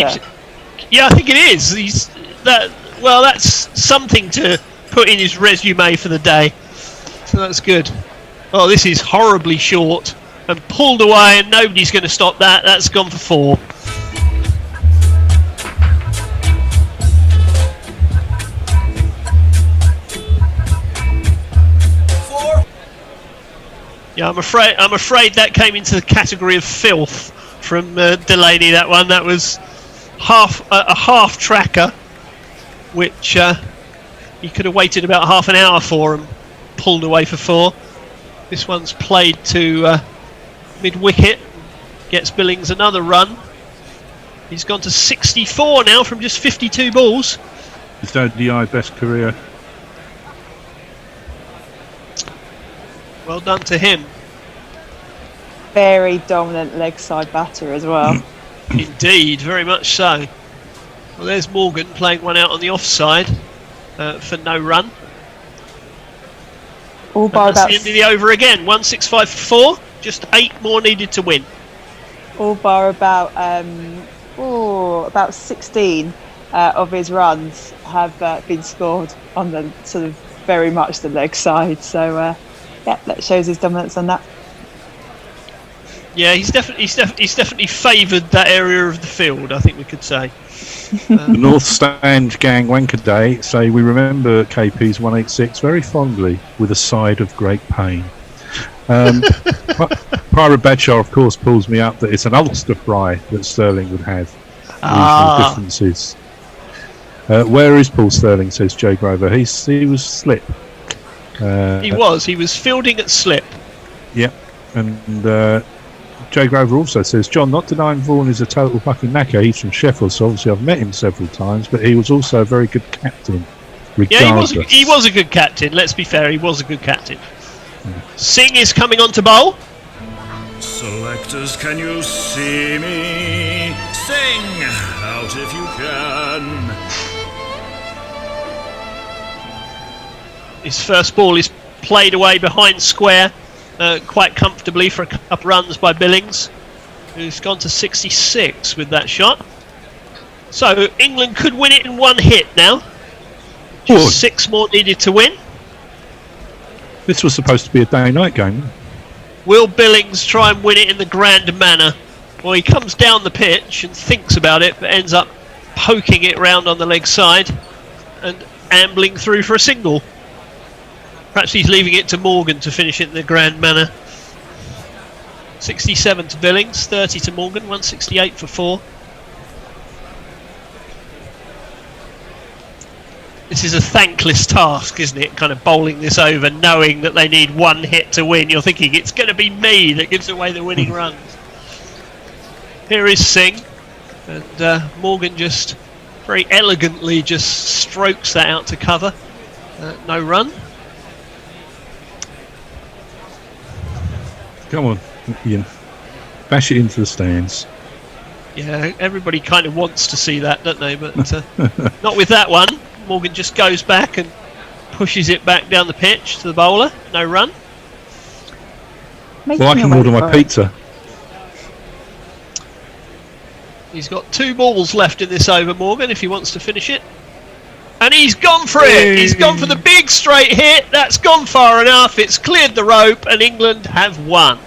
P: Yeah, I think it is. That's something to put in his resume for the day. So that's good. Oh, this is horribly short and pulled away, and nobody's going to stop that. That's gone for 4. Yeah, I'm afraid that came into the category of filth from Delaney. That one, that was a half tracker, which he could have waited about half an hour for and pulled away for 4. This one's played to mid wicket, gets Billings another run. He's gone to 64 now from just 52 balls.
O: His ODI best career.
P: Well done to him.
N: Very dominant leg side batter as well.
P: Indeed, very much so. Well, there's Morgan playing one out on the offside for no run.
N: All bar
P: And that's
N: about
P: the end of the over again. 165 for 4. Just 8 more needed to win.
N: all bar about 16 of his runs have been scored on the sort of very much the leg side. So yeah, that shows his dominance on that.
P: Yeah, he's definitely favoured that area of the field, I think we could say.
O: The North Stand gang Wanker Day say we remember KP's 186 very fondly with a side of great pain. Pirate Badshaw, of course, pulls me up that it's an Ulster fry that Sterling would have. Regional differences. Where is Paul Sterling, says Jay Grover. He was slip.
P: He was fielding at slip.
O: Yep. And Jay Grover also says, John, not denying Vaughan is a total fucking knacker. He's from Sheffield, so obviously I've met him several times, but he was also a very good captain, regardless.
P: Yeah, he was a good captain. Let's be fair, he was a good captain. Singh is coming on to bowl.
I: Selectors, can you see me? Sing out if you can.
P: His first ball is played away behind square quite comfortably for a couple runs by Billings, who's gone to 66 with that shot. So England could win it in one hit now. Just 6 more needed to win.
O: This was supposed to be a day-night game.
P: Will Billings try and win it in the grand manner? Well, he comes down the pitch and thinks about it, but ends up poking it round on the leg side and ambling through for a single. Perhaps he's leaving it to Morgan to finish it in the grand manner. 67 to Billings, 30 to Morgan, 168 for 4. This is a thankless task, isn't it? Kind of bowling this over, knowing that they need one hit to win. You're thinking, it's going to be me that gives away the winning runs. Here is Singh. And Morgan just very elegantly just strokes that out to cover. No run.
O: Come on, Ian. Bash it into the stands.
P: Yeah, everybody kind of wants to see that, don't they? But not with that one. Morgan just goes back and pushes it back down the pitch to the bowler. No run.
O: Well, I can order my pizza.
P: He's got 2 balls left in this over, Morgan, if he wants to finish it. And he's gone for it! He's gone for the big straight hit. That's gone far enough. It's cleared the rope, and England have won.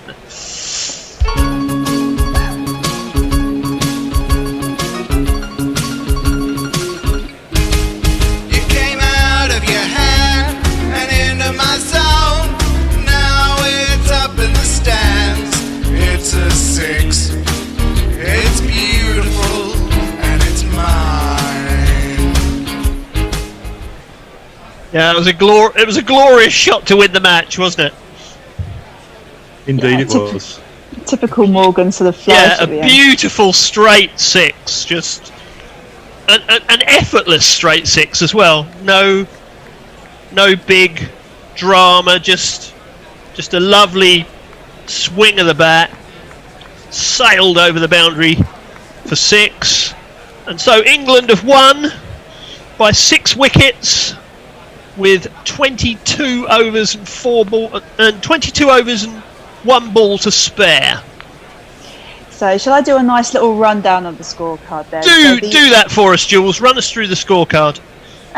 D: You came out of your hand and into my zone. Now it's up in the stands. It's a 6. It's beautiful and it's mine.
P: Yeah, it was a glorious shot to win the match, wasn't it?
O: Indeed, it was.
N: Typical Morgan sort of flash.
P: Yeah, a beautiful straight 6, just an effortless straight 6 as well. No big drama, just a lovely swing of the bat, sailed over the boundary for 6, and so England have won by 6 wickets. With 22 overs and 22 overs and 1 ball to spare.
N: So shall I do a nice little rundown of the scorecard there?
P: Do that for us, Jules. Run us through the scorecard.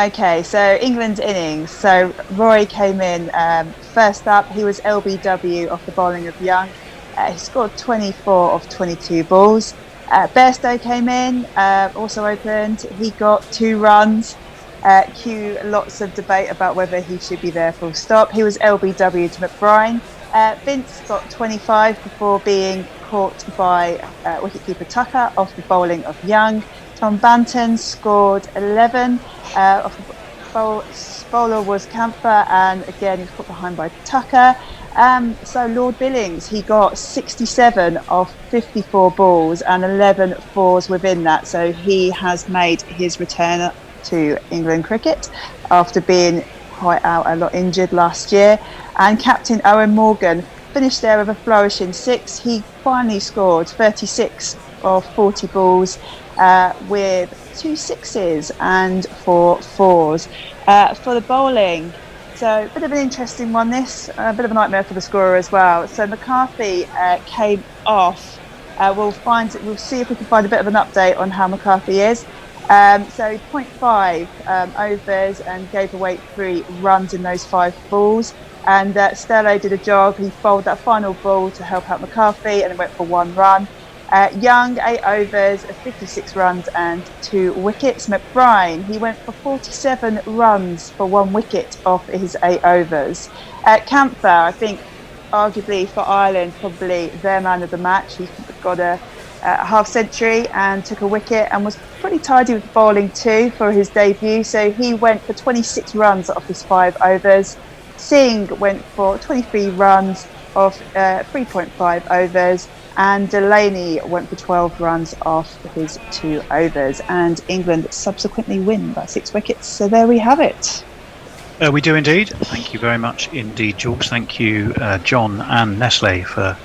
N: Okay, so England's innings. So Rory came in first up. He was LBW off the bowling of Young. He scored 24 of 22 balls. Bairstow came in, also opened. He got 2 runs. Lots of debate about whether he should be there full stop. He was LBW to McBride. Vince got 25 before being caught by wicketkeeper Tucker off the bowling of Young. Tom Banton scored 11 off the bowler was Camphor, and again he was put behind by Tucker. So Lord Billings, he got 67 off 54 balls and 11 fours within that. So he has made his return to England cricket after being quite out a lot injured last year. And captain Owen Morgan finished there with a flourishing 6. He finally scored 36 of 40 balls with 2 sixes and 4 fours. For the bowling, so a bit of an interesting one this, a bit of a nightmare for the scorer as well. So McCarthy came off. We'll see if we can find a bit of an update on how McCarthy is. So 0.5 overs and gave away 3 runs in those 5 balls. And Stello did a job. He bowled that final ball to help out McCarthy and then went for 1 run. Young, 8 overs, 56 runs and 2 wickets. McBride, he went for 47 runs for 1 wicket off his 8 overs. Camphor, I think, arguably for Ireland, probably their man of the match. He got a half century and took a wicket and was pretty tidy with bowling too for his debut. So he went for 26 runs off his 5 overs. Singh went for 23 runs off 3.5 overs. And Delaney went for 12 runs off his 2 overs. And England subsequently win by 6 wickets. So there we have it.
E: We do indeed. Thank you very much indeed, Jules. Thank you, John and Nestle, for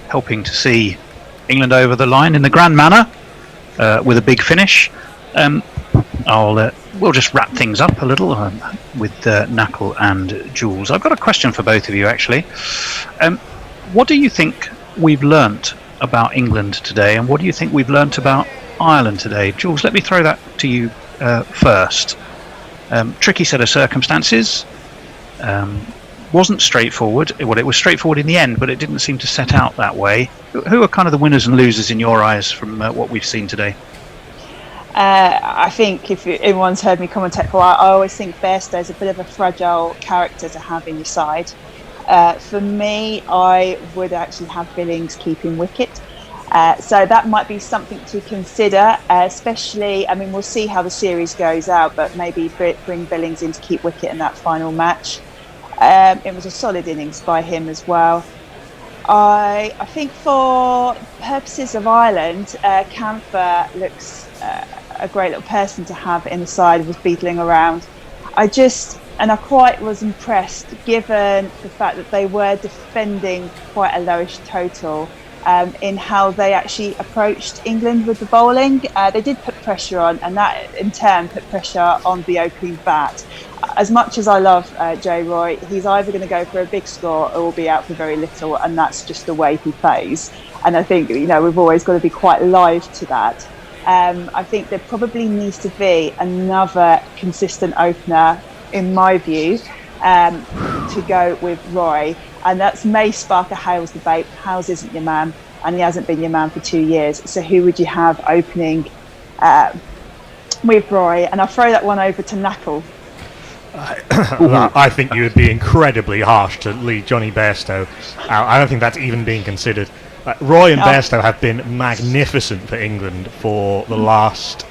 E: helping to see England over the line in the grand manner with a big finish. We'll just wrap things up a little with Knuckle and Jules. I've got a question for both of you, actually. What do you think we've learnt about England today, and what do you think we've learnt about Ireland today? Jules, let me throw that to you first. Tricky set of circumstances. Wasn't straightforward. Well, it was straightforward in the end, but it didn't seem to set out that way. Who are kind of the winners and losers in your eyes from what we've seen today?
N: I think if anyone's heard me commentate for a while, I always think Bairstow's a bit of a fragile character to have in your side. For me, I would actually have Billings keeping wicket. So that might be something to consider, especially, I mean, we'll see how the series goes out, but maybe bring Billings in to keep wicket in that final match. It was a solid innings by him as well. I think for purposes of Ireland, Camphor looks a great little person to have in the side, was beetling around. I quite was impressed, given the fact that they were defending quite a lowish total, in how they actually approached England with the bowling. They did put pressure on, and that in turn put pressure on the opening bat. As much as I love Jay Roy, he's either going to go for a big score or will be out for very little, and that's just the way he plays. And I think, we've always got to be quite live to that. I think there probably needs to be another consistent opener, in my view, to go with Roy, and that's may spark a Hales debate. Hales isn't your man, and he hasn't been your man for 2 years. So who would you have opening with Roy? And I'll throw that one over to Knuckle.
B: I think you would be incredibly harsh to leave Johnny Bairstow out. I don't think that's even being considered. Roy and Bairstow have been magnificent for England for the last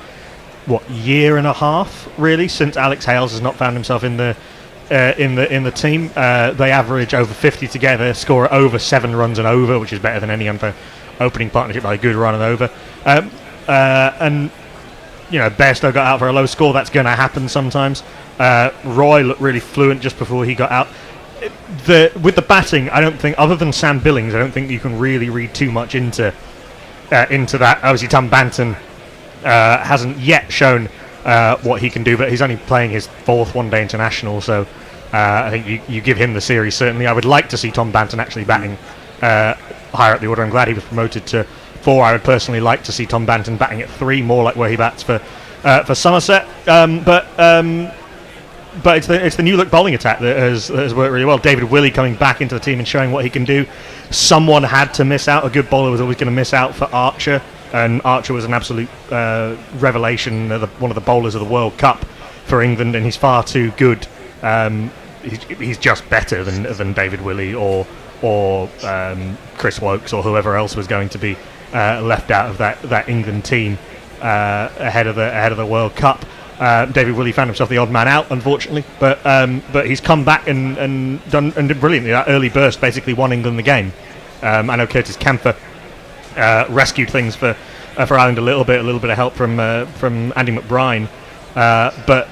B: year and a half, really, since Alex Hales has not found himself in the team. They average over 50 together, score over 7 runs and over, which is better than any other opening partnership by a good run and over. And Bairstow got out for a low score. That's going to happen sometimes. Roy looked really fluent just before he got out. With the batting, I don't think, other than Sam Billings, I don't think you can really read too much into that. Obviously, Tom Banton hasn't yet shown what he can do, but he's only playing his 4th one-day international, so I think you give him the series, certainly. I would like to see Tom Banton actually batting higher up the order. I'm glad he was promoted to 4. I would personally like to see Tom Banton batting at 3, more like where he bats for Somerset. But it's the new look bowling attack that has worked really well. David Willey coming back into the team and showing what he can do. Someone had to miss out. A good bowler was always going to miss out for Archer, and Archer was an absolute revelation, one of the bowlers of the World Cup for England, and he's far too good. He's just better than David Willey or or Chris Wokes or whoever else was going to be left out of that England team ahead of the World Cup. David Willey found himself the odd man out, unfortunately, but he's come back and did brilliantly. That early burst basically won England the game. I know Curtis Camphor rescued things for Ireland a little bit of help from Andy McBride, but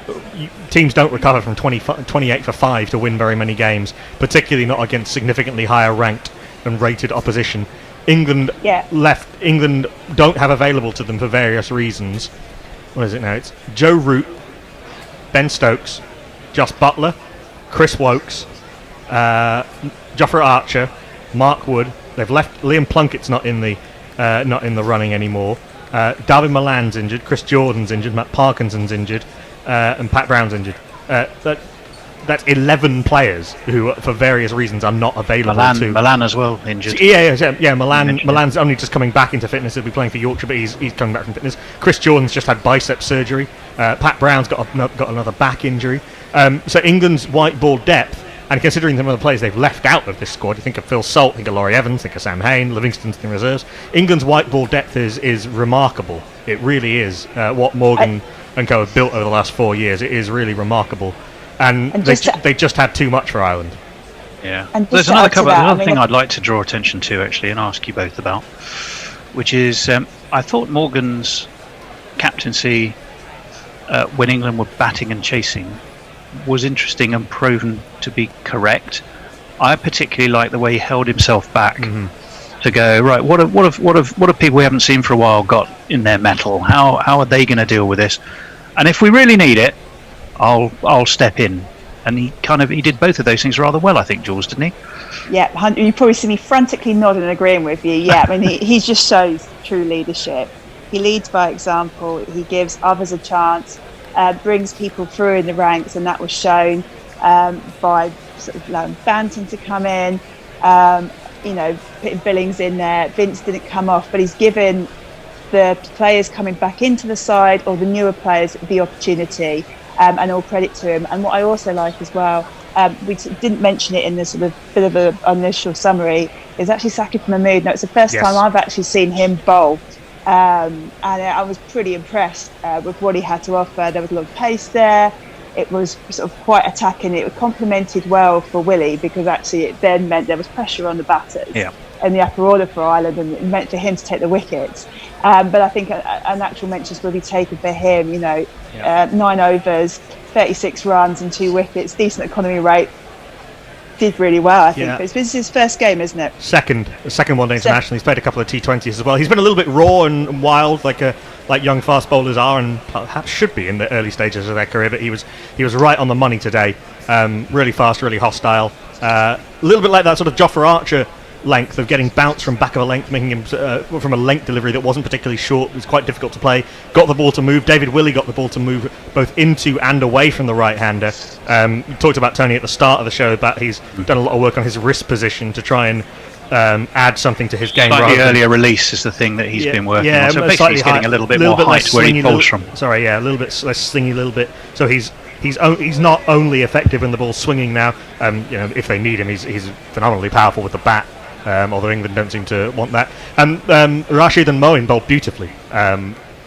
B: teams don't recover from 28 for 5 to win very many games, particularly not against significantly higher ranked and rated opposition. England don't have available to them for various reasons. What is it now? It's Joe Root, Ben Stokes, Joss Butler, Chris Wokes, Jofra Archer, Mark Wood. They've left Liam Plunkett's not in the running anymore. Darwin Milan's injured, Chris Jordan's injured, Matt Parkinson's injured, and Pat Brown's injured. That's 11 players who, for various reasons, are not available.
E: Milan as well injured.
B: Yeah. Milan's only just coming back into fitness. He'll be playing for Yorkshire, but he's coming back from fitness. Chris Jordan's just had bicep surgery. Pat Brown's got another back injury. So England's white ball depth, and considering some of the players they've left out of this squad, you think of Phil Salt, think of Laurie Evans, think of Sam Hain, Livingston's in reserves. England's white ball depth is remarkable. It really is. What Morgan and co have built over the last 4 years, it is really remarkable. And they just had too much for Ireland.
E: Yeah. There's another thing I'd like to draw attention to, actually, and ask you both about, which is I thought Morgan's captaincy when England were batting and chasing was interesting and proven to be correct. I particularly like the way he held himself back to go, right, what have people we haven't seen for a while got in their mettle? How are they going to deal with this? And if we really need it, I'll step in. And he did both of those things rather well, I think, Jules, didn't he?
N: Yeah, you probably see me frantically nodding and agreeing with you. Yeah, I mean, he just shows true leadership. He leads by example. He gives others a chance, brings people through in the ranks, and that was shown by sort of allowing Banton to come in, putting Billings in there. Vince didn't come off, but he's given the players coming back into the side or the newer players the opportunity. And all credit to him. And what I also like as well, we didn't mention it in the sort of bit of an initial summary, is actually Sakib Mahmood. Now, it's the first time I've actually seen him bowl. And I was pretty impressed with what he had to offer. There was a lot of pace there. It was sort of quite attacking. It complemented well for Willie, because actually it then meant there was pressure on the batters in the upper order for Ireland, and it meant for him to take the wickets. But I think an actual mention will be taken for him. 9 overs, 36 runs and 2 wickets, decent economy rate. Did really well, I think. But this is his first game, isn't it?
B: Second one day international. He's played a couple of T20s as well. He's been a little bit raw and wild, like young fast bowlers are, and perhaps should be in the early stages of their career. But he was right on the money today. Really fast, really hostile. A little bit like that sort of Jofra Archer length of getting bounced from back of a length, making him from a length delivery that wasn't particularly short. It was quite difficult to play. Got the ball to move. David Willey got the ball to move both into and away from the right-hander. We talked about Tony at the start of the show, but he's done a lot of work on his wrist position to try and add something to his game.
E: Slightly earlier release is the thing that he's been working on. So basically he's getting a little bit more height where he bowls from.
B: A little bit less slingy, a little bit. So he's not only effective when the ball's swinging now. If they need him, he's phenomenally powerful with the bat. Although England don't seem to want that. Rashid and Moeen bowled beautifully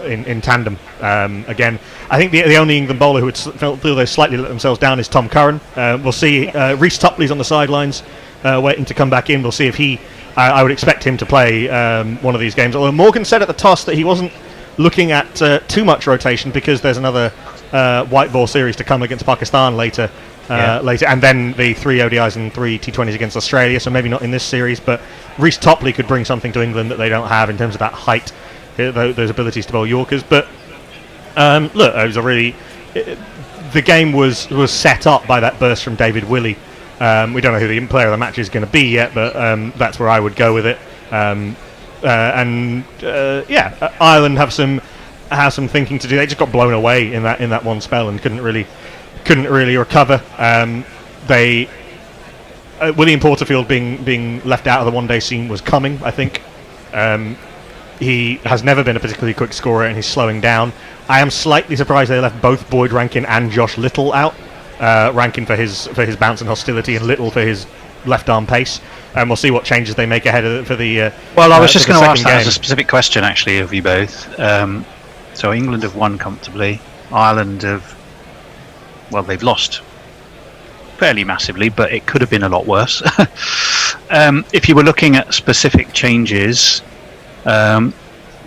B: in tandem. Again, I think the only England bowler who would feel they slightly let themselves down is Tom Curran. We'll see. Reece Topley's on the sidelines waiting to come back in. We'll see if I would expect him to play one of these games. Although Morgan said at the toss that he wasn't looking at too much rotation, because there's another white ball series to come against Pakistan later, and then the 3 ODIs and 3 T20s against Australia, so maybe not in this series, but Reece Topley could bring something to England that they don't have in terms of that height, those abilities to bowl Yorkers. But look, it was the game was set up by that burst from David Willey. We don't know who the player of the match is going to be yet, but that's where I would go with it. Ireland have some thinking to do. They just got blown away in that one spell and couldn't really recover. William Porterfield being left out of the one-day scene was coming, I think. He has never been a particularly quick scorer, and he's slowing down. I am slightly surprised they left both Boyd Rankin and Josh Little out. Rankin for his bounce and hostility, and Little for his left arm pace, and we'll see what changes they make ahead of for the.
E: Well, I was just
B: for the
E: going to ask
B: second
E: that as
B: game.
E: a specific question, actually, of you both. So England have won comfortably. Ireland have, well, they've lost fairly massively, but it could have been a lot worse. If you were looking at specific changes,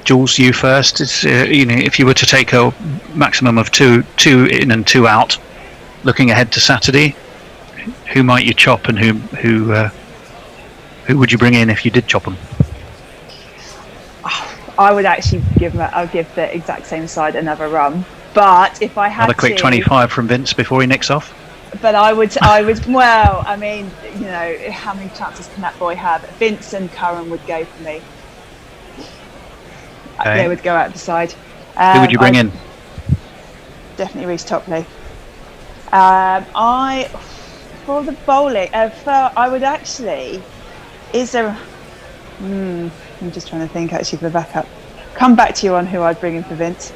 E: Jules, you first. If you were to take a maximum of two in and two out, looking ahead to Saturday, who might you chop and who would you bring in if you did chop them?
N: I would actually I'll give the exact same side another run. But if I had
E: Another quick 25 from Vince before he nicks off.
N: But I would. Well, I mean, how many chances can that boy have? Vince and Curran would go for me.
E: Okay.
N: They would go out the side.
E: Who would you bring in?
N: Definitely Reece Topley. For the bowling, I would actually. Is there? I'm just trying to think. Actually, for the backup, come back to you on who I'd bring in for Vince.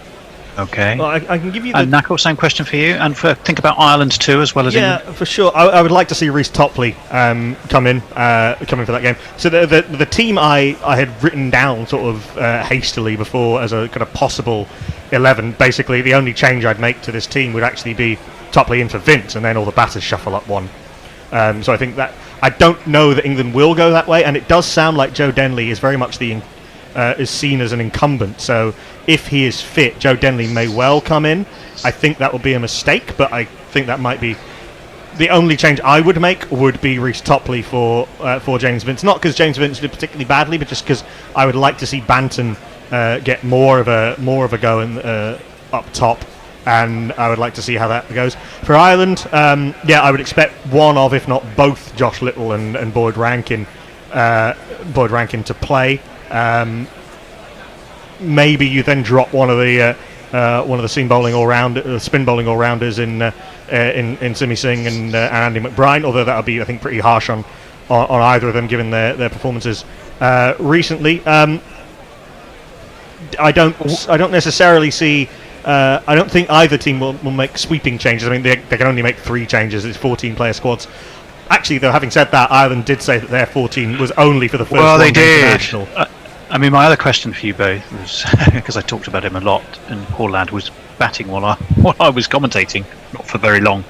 E: Okay.
B: Well, I can give you the...
E: And Knuckle, same question for you. And think about Ireland too, as well as England.
B: Yeah, for sure. I would like to see Reece Topley come in for that game. So the team I had written down sort of hastily before as a kind of possible 11, basically the only change I'd make to this team would actually be Topley in for Vince, and then all the batters shuffle up one. So I think that... I don't know that England will go that way, and it does sound like Joe Denley is very much is seen as an incumbent. So if he is fit, Joe Denley may well come in. I think that will be a mistake, but I think that might be the only change I would make would be Reece Topley for James Vince. Not because James Vince did particularly badly, but just because I would like to see Banton get more of a go up top, and I would like to see how that goes. For Ireland, I would expect one of, if not both, Josh Little and Boyd Rankin to play. Maybe you then drop one of the spin bowling all rounders in Simi Singh and Andy McBride. Although that would be, I think, pretty harsh on either of them given their performances recently. I don't necessarily see. I don't think either team will make sweeping changes. I mean, they can only make 3 changes. It's 14-player squads. Actually, though, having said that, Ireland did say that their 14 was only for the first
E: Well, they
B: one-day
E: did.
B: international.
E: I mean, my other question for you both was, because I talked about him a lot, and poor lad was batting while I was commentating, not for very long.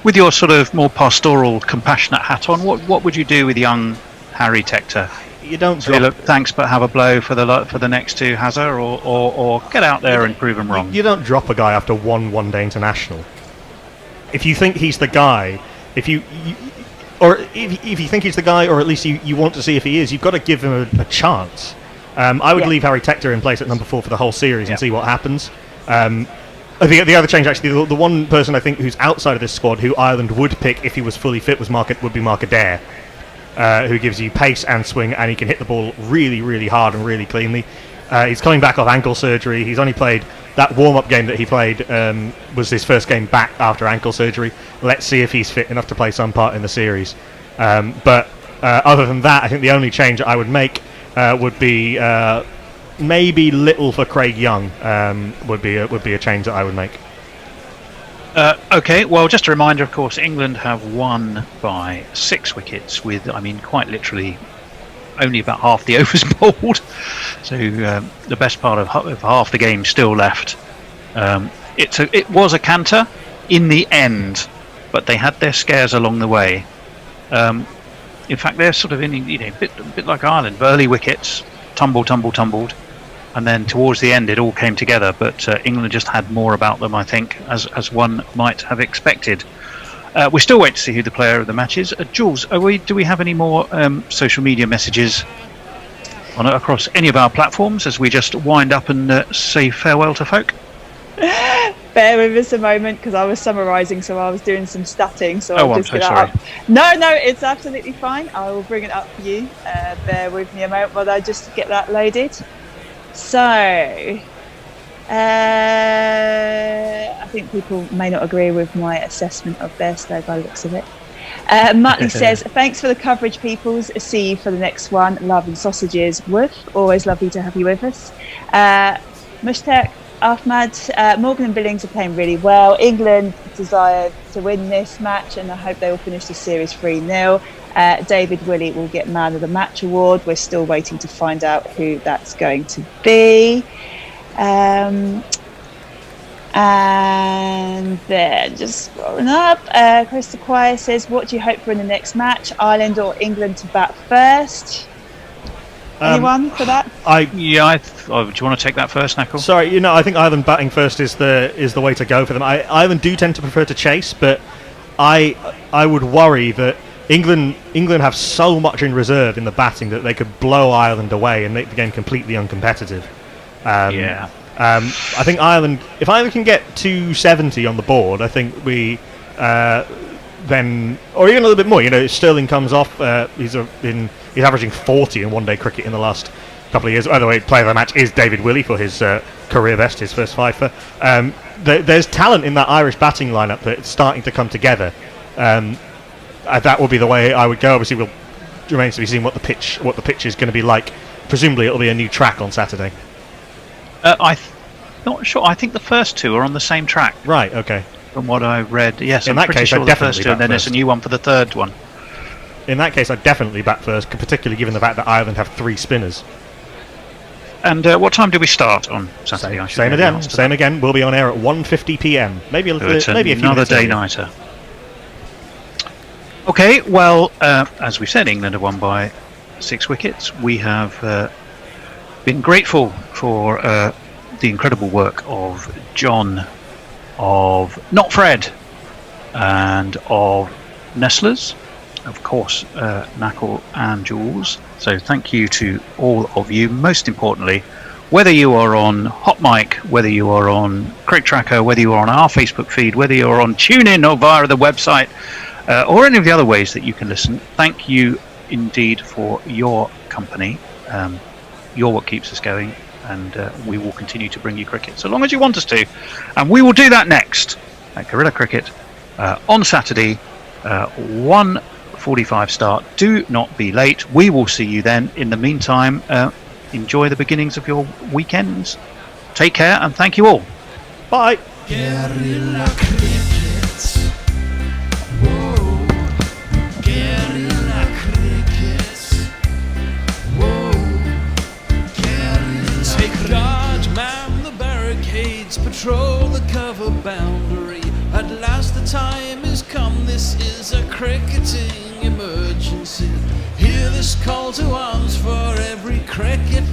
E: With your sort of more pastoral, compassionate hat on, what would you do with young Harry Tector?
B: You don't
E: say, look, thanks, but have a blow for the next 2 Hazard, or get out there and prove him wrong.
B: You don't drop a guy after one-day international. If you think he's the guy, if you think he's the guy, or at least you want to see if he is, you've got to give him a chance. I would leave Harry Tector in place at number 4 for the whole series and see what happens. The other change, actually, the one person I think who's outside of this squad who Ireland would pick if he was fully fit would be Mark Adair, who gives you pace and swing, and he can hit the ball really, really hard and really cleanly. He's coming back off ankle surgery. He's only played that warm-up game that he played was his first game back after ankle surgery. Let's see if he's fit enough to play some part in the series. But other than that, I think the only change I would make would be maybe Little for Craig Young. Would be a change that I would make.
E: Okay, well, just a reminder, of course, England have won by 6 wickets with, I mean, quite literally only about half the overs bowled. So the best part of half the game still left. It was a canter in the end, but they had their scares along the way. In fact, they're sort of in a bit like Ireland. Early wickets, tumbled, and then towards the end it all came together. But England just had more about them, I think, as one might have expected. We still wait to see who the player of the match is. Jules, do we have any more social media messages across any of our platforms as we just wind up and say farewell to folk?
N: Bear with us a moment because I was summarising, so I was doing some statting. So I'll just
E: I'm so
N: get
E: sorry.
N: that up. No, it's absolutely fine. I will bring it up for you. Bear with me a moment while I just get that loaded. So, I think people may not agree with my assessment of Bairstow by the looks of it. Muttley says, thanks for the coverage, peoples. See you for the next one. Love and sausages. Woof. Always lovely to have you with us. Mushtaq Ahmad, Morgan and Billings are playing really well. England desire to win this match, and I hope they will finish the series 3-0. David Willey will get Man of the Match award. We're still waiting to find out who that's going to be. And then just scrolling up, Chris Acquire says, what do you hope for in the next match? Ireland or England to bat first? Anyone for that?
E: do you want to take that first, Knuckle?
B: Sorry, I think Ireland batting first is the way to go for them. Ireland do tend to prefer to chase, but I would worry that England have so much in reserve in the batting that they could blow Ireland away and make the game completely uncompetitive. I think Ireland, if Ireland can get 270 on the board, I think we then, or even a little bit more. Sterling comes off. He's averaging 40 in one-day cricket in the last couple of years. By the way, player of the match is David Willey for his career best, his first fifer. There's talent in that Irish batting lineup that's starting to come together. That will be the way I would go. Obviously, it remains to be seen what the pitch is going to be like. Presumably, it'll be a new track on Saturday.
E: I'm not sure. I think the first two are on the same track.
B: Right. Okay.
E: From what I read, yes.
B: In
E: I'm
B: that
E: pretty
B: case,
E: sure
B: I'd
E: the first
B: definitely
E: two, and then
B: bat
E: there's a new one for the third one.
B: In that case, I'd definitely bat first, particularly given the fact that Ireland have 3 spinners.
E: And what time do we start on Saturday?
B: Same again. We'll be on air at 1:50 p.m. Maybe
E: another day-nighter. Okay, well, as we said, England have won by 6 wickets. We have been grateful for the incredible work of John, of Not Fred, and of Nestlers, of course, Knuckle and Jules. So thank you to all of you. Most importantly, whether you are on Hot Mic, whether you are on Cricket Tracker, whether you are on our Facebook feed, whether you are on TuneIn or via the website, or any of the other ways that you can listen, thank you indeed for your company. You're what keeps us going, and we will continue to bring you cricket so long as you want us to. And we will do that next at Guerrilla Cricket on Saturday, 1:45 start. Do not be late. We will see you then. In the meantime, enjoy the beginnings of your weekends. Take care, and thank you all.
B: Bye.
I: Guerrilla Cricket. Whoa. Guerrilla Cricket. Whoa. Guerrilla. Take guard, man the barricades, patrol the cover boundary. At last the time is come, this is a cricketing emergency. Hear this call to arms for every cricket